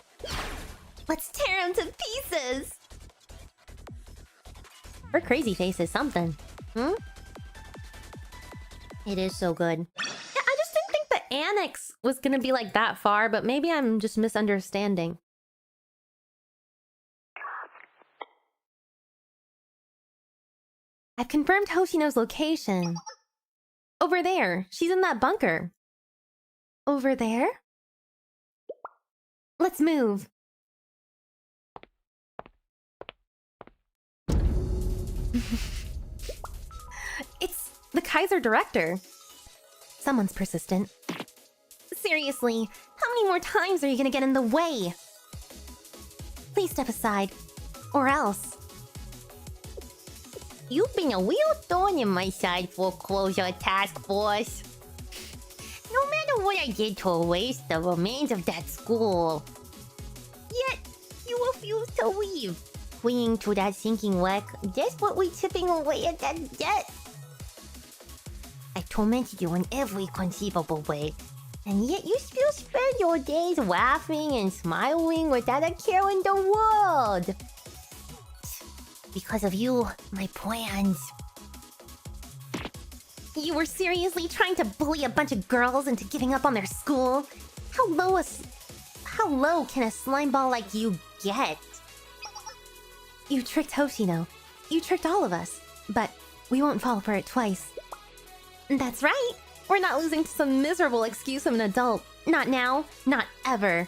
Let's tear him to pieces! Her crazy face is something. It is so good. Yeah, I just didn't think the annex was gonna be like that far, but maybe I'm just misunderstanding. I've confirmed Hoshino's location. Over there. She's in that bunker. Over there? Let's move. It's the Kaiser director. Someone's persistent. Seriously, how many more times are you gonna get in the way? Please step aside. Or else. You've been a real thorn in my side, Foreclosure Task Force. No matter what I did to erase the remains of that school. Yet, you refuse to leave. Clinging to that sinking wreck, desperately chipping away at that debt. I tormented you in every conceivable way. And yet you still spend your days laughing and smiling without a care in the world. Because of you, my plans. You were seriously trying to bully a bunch of girls into giving up on their school? How low can a slime ball like you get? You tricked Hoshino. You tricked all of us. But we won't fall for it twice. That's right. We're not losing to some miserable excuse of an adult. Not now. Not ever.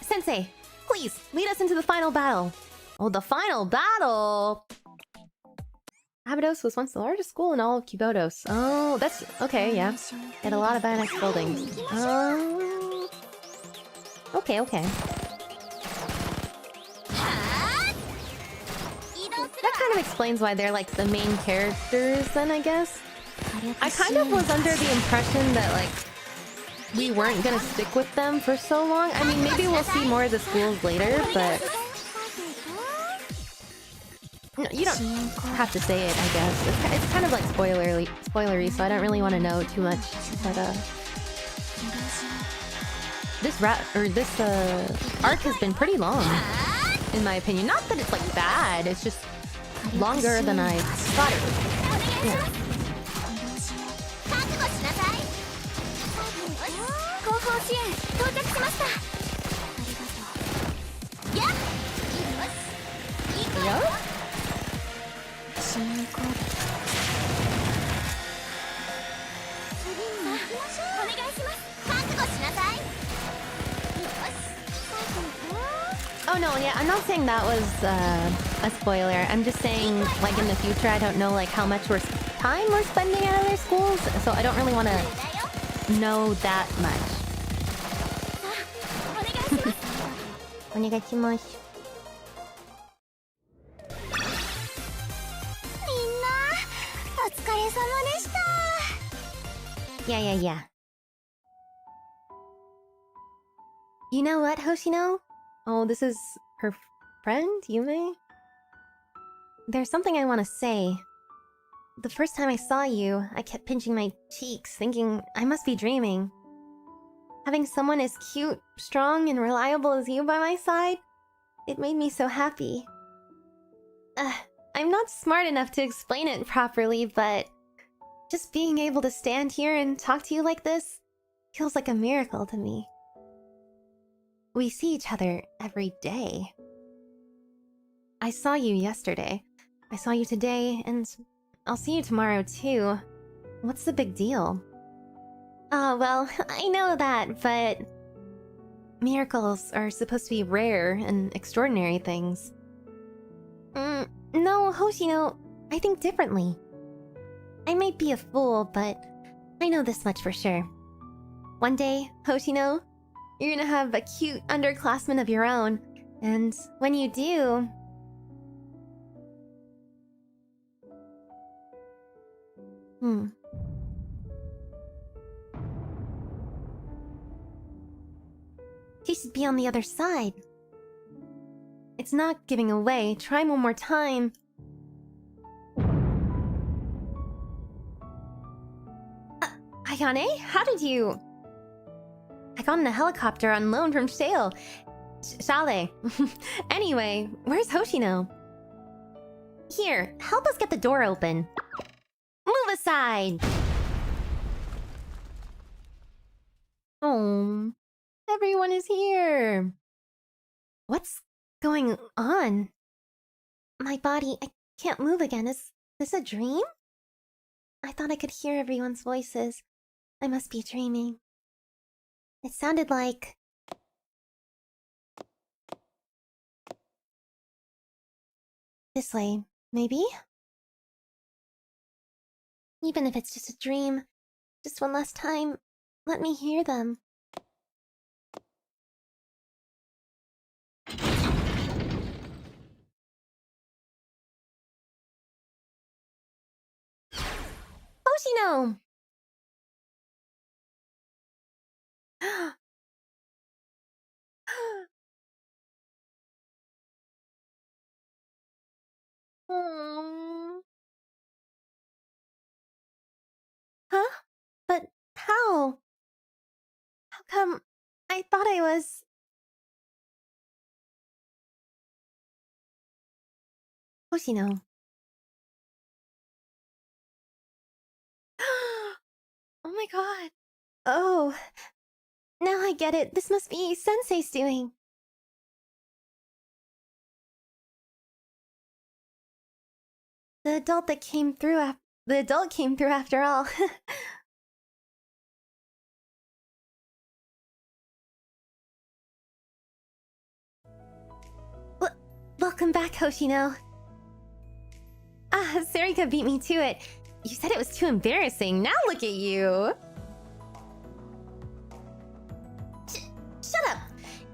Sensei, please, lead us into the final battle. Oh, the final battle! Abydos was once the largest school in all of Kybodos. Oh, that's... okay, yeah. Had a lot of annex buildings. Okay. That kind of explains why they're, like, the main characters, then, I guess. I kind of was under the impression that, like, we weren't gonna stick with them for so long. I mean, maybe we'll see more of the schools later, but... No, you don't have to say it, I guess. It's kind of like spoilery, so I don't really want to know too much. But this arc has been pretty long, in my opinion. Not that it's like bad, it's just longer than I thought it would. Yeah. Yeah? Oh no, yeah, I'm not saying that was a spoiler. I'm just saying, like, in the future, I don't know, like, how much time we're spending at other schools, so I don't really want to know that much. お願いします。お願いします。みんなお疲れ様でした。Yeah. You know what, Hoshino? Oh, this is her friend, Yume? There's something I want to say. The first time I saw you, I kept pinching my cheeks, thinking I must be dreaming. Having someone as cute, strong, and reliable as you by my side, it made me so happy. I'm not smart enough to explain it properly, but just being able to stand here and talk to you like this feels like a miracle to me. We see each other every day. I saw you yesterday. I saw you today, and I'll see you tomorrow too. What's the big deal? Oh, well, I know that, but miracles are supposed to be rare and extraordinary things. No, Hoshino, I think differently. I might be a fool, but I know this much for sure. One day, Hoshino, you're gonna have a cute underclassman of your own, and when you do... He should be on the other side. It's not giving away. Try one more time. Ayane, how did you... I got in a helicopter on loan from Shale. Shale. Anyway, where's Hoshino? Here, help us get the door open. Move aside! Oh, everyone is here. What's going on? My body, I can't move again. Is this a dream? I thought I could hear everyone's voices. I must be dreaming. It sounded like... this way, maybe? Even if it's just a dream, just one last time, let me hear them. Hoshino! Huh? But how? How come I thought I was... Hoshino. Oh my god. Oh. Now I get it. This must be Sensei's doing. The adult came through after all. Welcome back, Hoshino. Sarika beat me to it. You said it was too embarrassing. Now look at you. Shut up.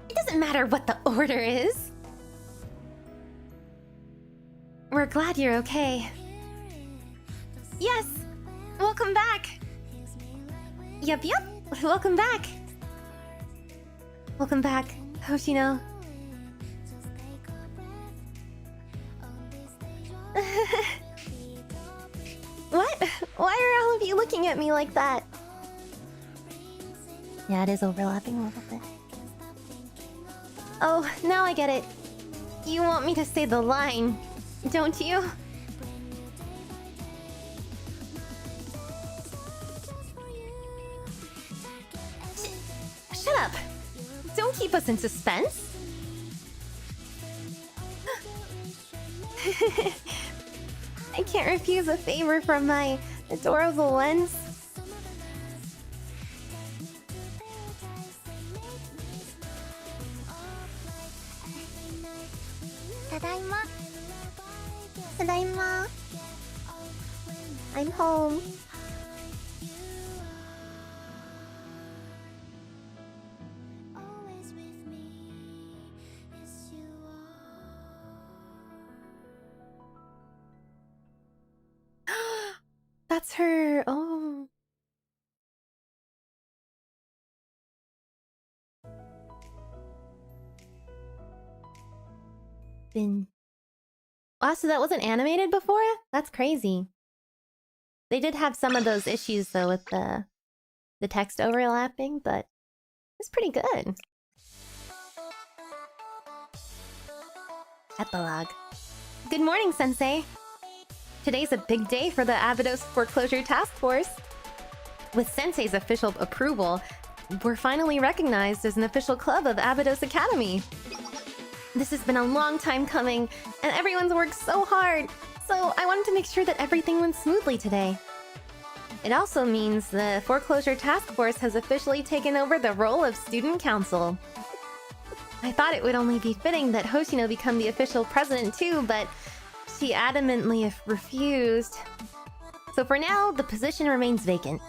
It doesn't matter what the order is. We're glad you're okay. Yes! Welcome back! Yup. Welcome back! Welcome back, Hoshino. What? Why are all of you looking at me like that? Yeah, it is overlapping a little bit. Oh, now I get it. You want me to say the line, don't you? Shut up! Don't keep us in suspense! I can't refuse a favor from my adorable ones. Tadaima. Tadaima. I'm home. that's her. Oh. Wow, so that wasn't animated before? That's crazy. They did have some of those issues though with the text overlapping, but it's pretty good. Epilogue. Good morning, Sensei. Today's a big day for the Abydos Foreclosure Task Force. With Sensei's official approval, we're finally recognized as an official club of Abydos Academy. This has been a long time coming, and everyone's worked so hard, so I wanted to make sure that everything went smoothly today. It also means the Foreclosure Task Force has officially taken over the role of Student Council. I thought it would only be fitting that Hoshino become the official president too, but she adamantly refused. So for now, the position remains vacant.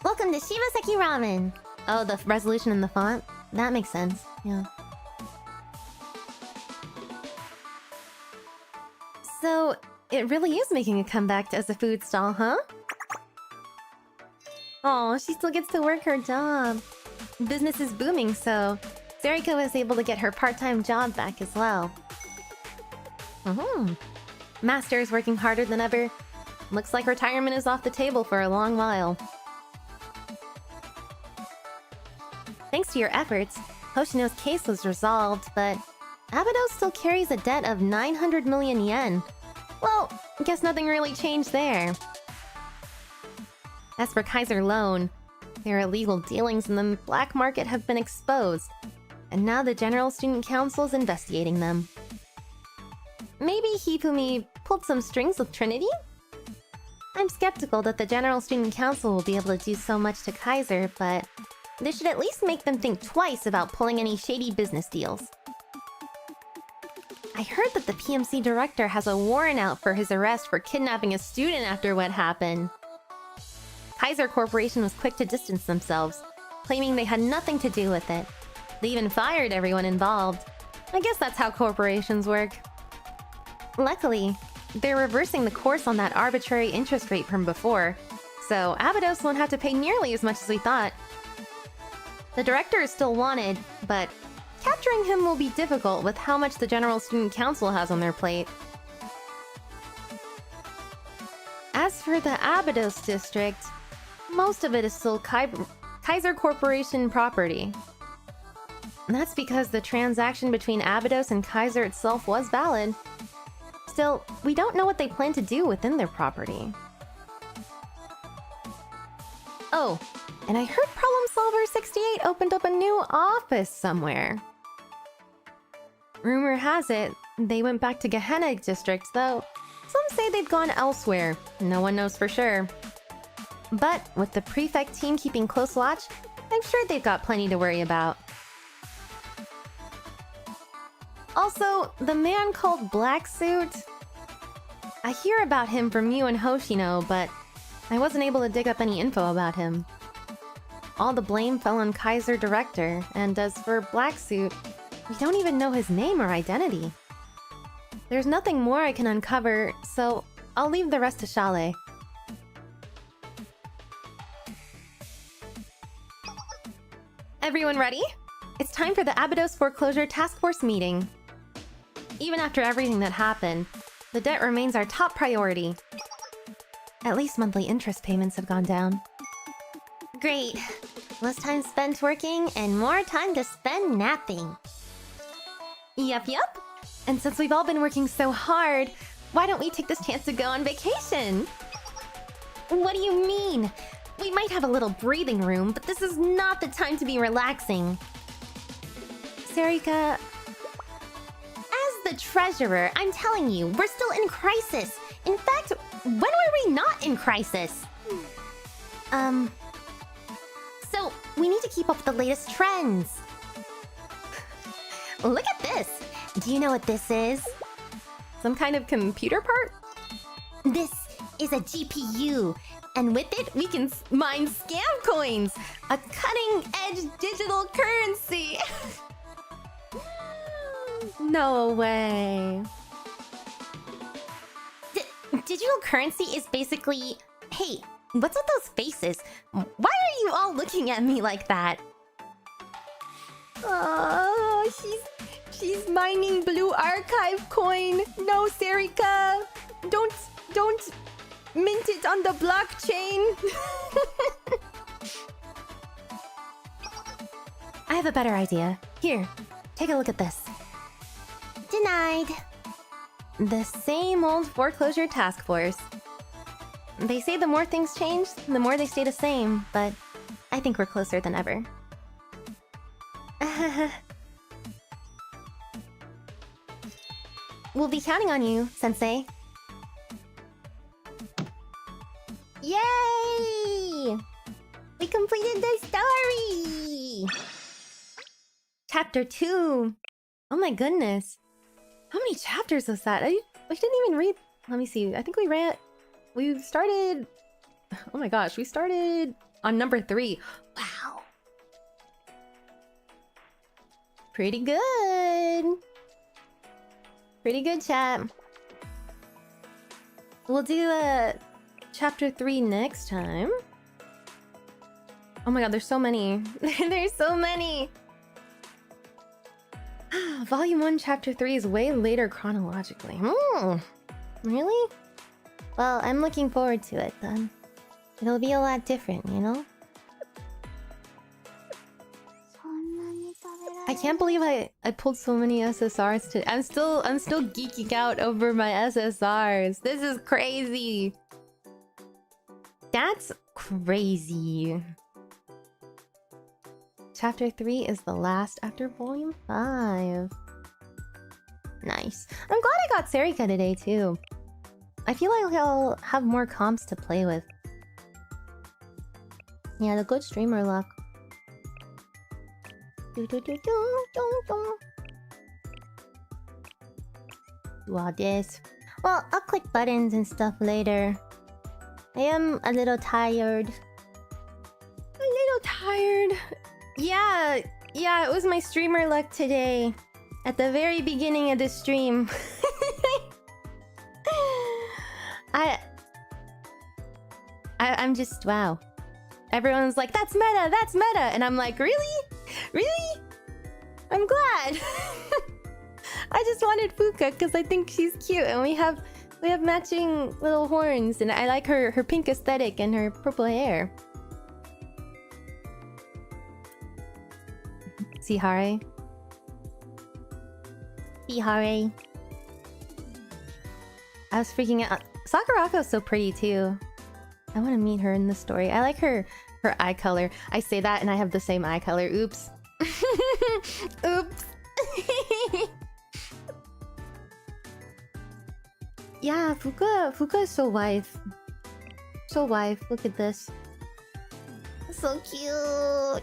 Welcome to Shibaseki Ramen! Oh, the resolution in the font? That makes sense, yeah. So, it really is making a comeback as a food stall, huh? Oh, she still gets to work her job. Business is booming, so Sarika was able to get her part-time job back as well. Master is working harder than ever. Looks like retirement is off the table for a long while. Thanks to your efforts, Hoshino's case was resolved, but Abydos still carries a debt of 900 million yen. Well, guess nothing really changed there. As for Kaiser Loan, their illegal dealings in the black market have been exposed, and now the General Student Council is investigating them. Maybe Hifumi pulled some strings with Trinity? I'm skeptical that the General Student Council will be able to do so much to Kaiser, but they should at least make them think twice about pulling any shady business deals. I heard that the PMC director has a warrant out for his arrest for kidnapping a student after what happened. Kaiser Corporation was quick to distance themselves, claiming they had nothing to do with it. They even fired everyone involved. I guess that's how corporations work. Luckily, they're reversing the course on that arbitrary interest rate from before, so Abydos won't have to pay nearly as much as we thought. The director is still wanted, but capturing him will be difficult with how much the General Student Council has on their plate. As for the Abydos district, most of it is still Kaiser Corporation property. That's because the transaction between Abydos and Kaiser itself was valid. Still, we don't know what they plan to do within their property. Oh, and I heard Problem Solver 68 opened up a new office somewhere. Rumor has it, they went back to Gehenna District, though some say they've gone elsewhere. No one knows for sure. But with the prefect team keeping close watch, I'm sure they've got plenty to worry about. Also, the man called Black Suit. I hear about him from you and Hoshino, but I wasn't able to dig up any info about him. All the blame fell on Kaiser Director, and as for Black Suit, we don't even know his name or identity. There's nothing more I can uncover, so I'll leave the rest to Shale. Everyone ready? It's time for the Abydos Foreclosure Task Force meeting. Even after everything that happened, the debt remains our top priority. At least monthly interest payments have gone down. Great. Less time spent working and more time to spend napping. Yup. And since we've all been working so hard, why don't we take this chance to go on vacation? What do you mean? We might have a little breathing room, but this is not the time to be relaxing. Sarika, as the treasurer, I'm telling you, we're still in crisis. In fact, when were we not in crisis? So we need to keep up with the latest trends. Look at this. Do you know what this is? Some kind of computer part? This is a GPU. And with it, we can mine scam coins! A cutting-edge digital currency! No way. digital currency is basically... Hey, what's with those faces? Why are you all looking at me like that? Oh, she's mining blue archive coin. No, Serika, don't mint it on the blockchain. I have a better idea. Here, take a look at this. Denied. The same old foreclosure task force. They say the more things change, the more they stay the same, but I think we're closer than ever. We'll be counting on you, Sensei. Yay! We completed the story! Chapter 2. Oh my goodness. How many chapters was that? We didn't even read... Let me see. I think we started... Oh my gosh. We started on number 3. Wow. Pretty good. Pretty good, chat. We'll do chapter 3 next time. Oh my god, there's so many. There's so many. Volume 1, Chapter 3 is way later chronologically. Really? Well, I'm looking forward to it then. It'll be a lot different, you know? I can't believe I pulled so many SSRs today. I'm still geeking out over my SSRs. This is crazy. That's crazy. Chapter 3 is the last after Volume 5. Nice. I'm glad I got Serika today, too. I feel like I'll have more comps to play with. Yeah, the good streamer luck. Do all this. Well, I'll click buttons and stuff later. I am a little tired. A little tired. Yeah, it was my streamer luck today. At the very beginning of the stream. I'm just, wow. Everyone's like, that's meta, that's meta! And I'm like, really? Really? I'm glad! I just wanted Fuuka because I think she's cute and we have matching little horns and I like her pink aesthetic and her purple hair. 𝙚. 𝙚. I was freaking out. Sakurako's so pretty too. I want to meet her in the story. I like her eye color. I say that and I have the same eye color. Oops. Oops. Yeah, Fuuka is so wife. So wife. Look at this. So cute.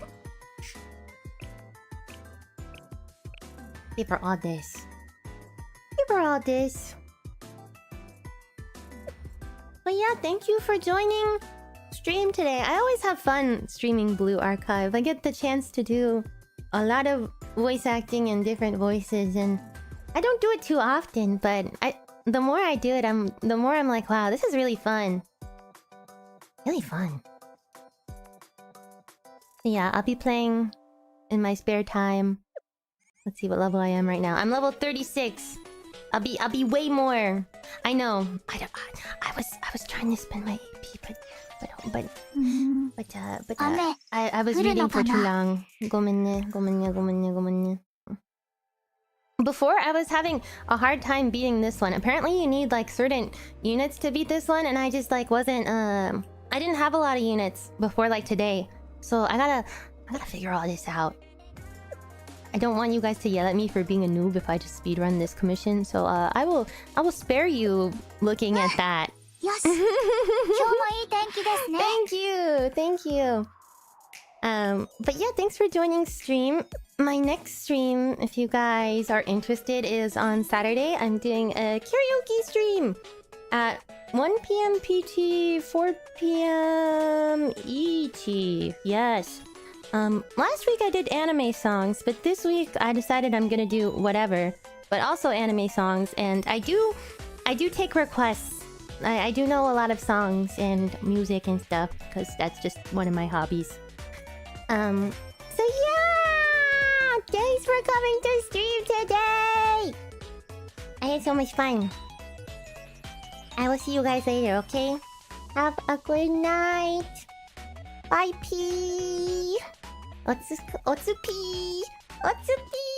Give her all this. Give her all this. But yeah, thank you for joining stream today. I always have fun streaming Blue Archive. I get the chance to do a lot of voice acting and different voices, and I don't do it too often, but the more I do it, the more I'm like, wow, this is really fun. Really fun. But yeah, I'll be playing in my spare time. Let's see what level I am right now. I'm level 36. I'll be way more. I know. I was trying to spend my AP, but I was reading for too long. 고맙네. Before, I was having a hard time beating this one. Apparently, you need like certain units to beat this one, and I just like wasn't. I didn't have a lot of units before like today, so I gotta figure all this out. I don't want you guys to yell at me for being a noob if I just speedrun this commission, so I will spare you looking at that. Yes. Thank you. But yeah, thanks for joining stream. My next stream, if you guys are interested, is on Saturday. I'm doing a karaoke stream at 1 PM PT, 4 PM ET. Yes. Last week I did anime songs, but this week I decided I'm gonna do whatever, but also anime songs, and I do take requests I do know a lot of songs and music and stuff because that's just one of my hobbies. So yeah! Thanks for coming to stream today! I had so much fun. I will see you guys later, okay? Have a good night. Bye, P. Otsupii. Otsupii.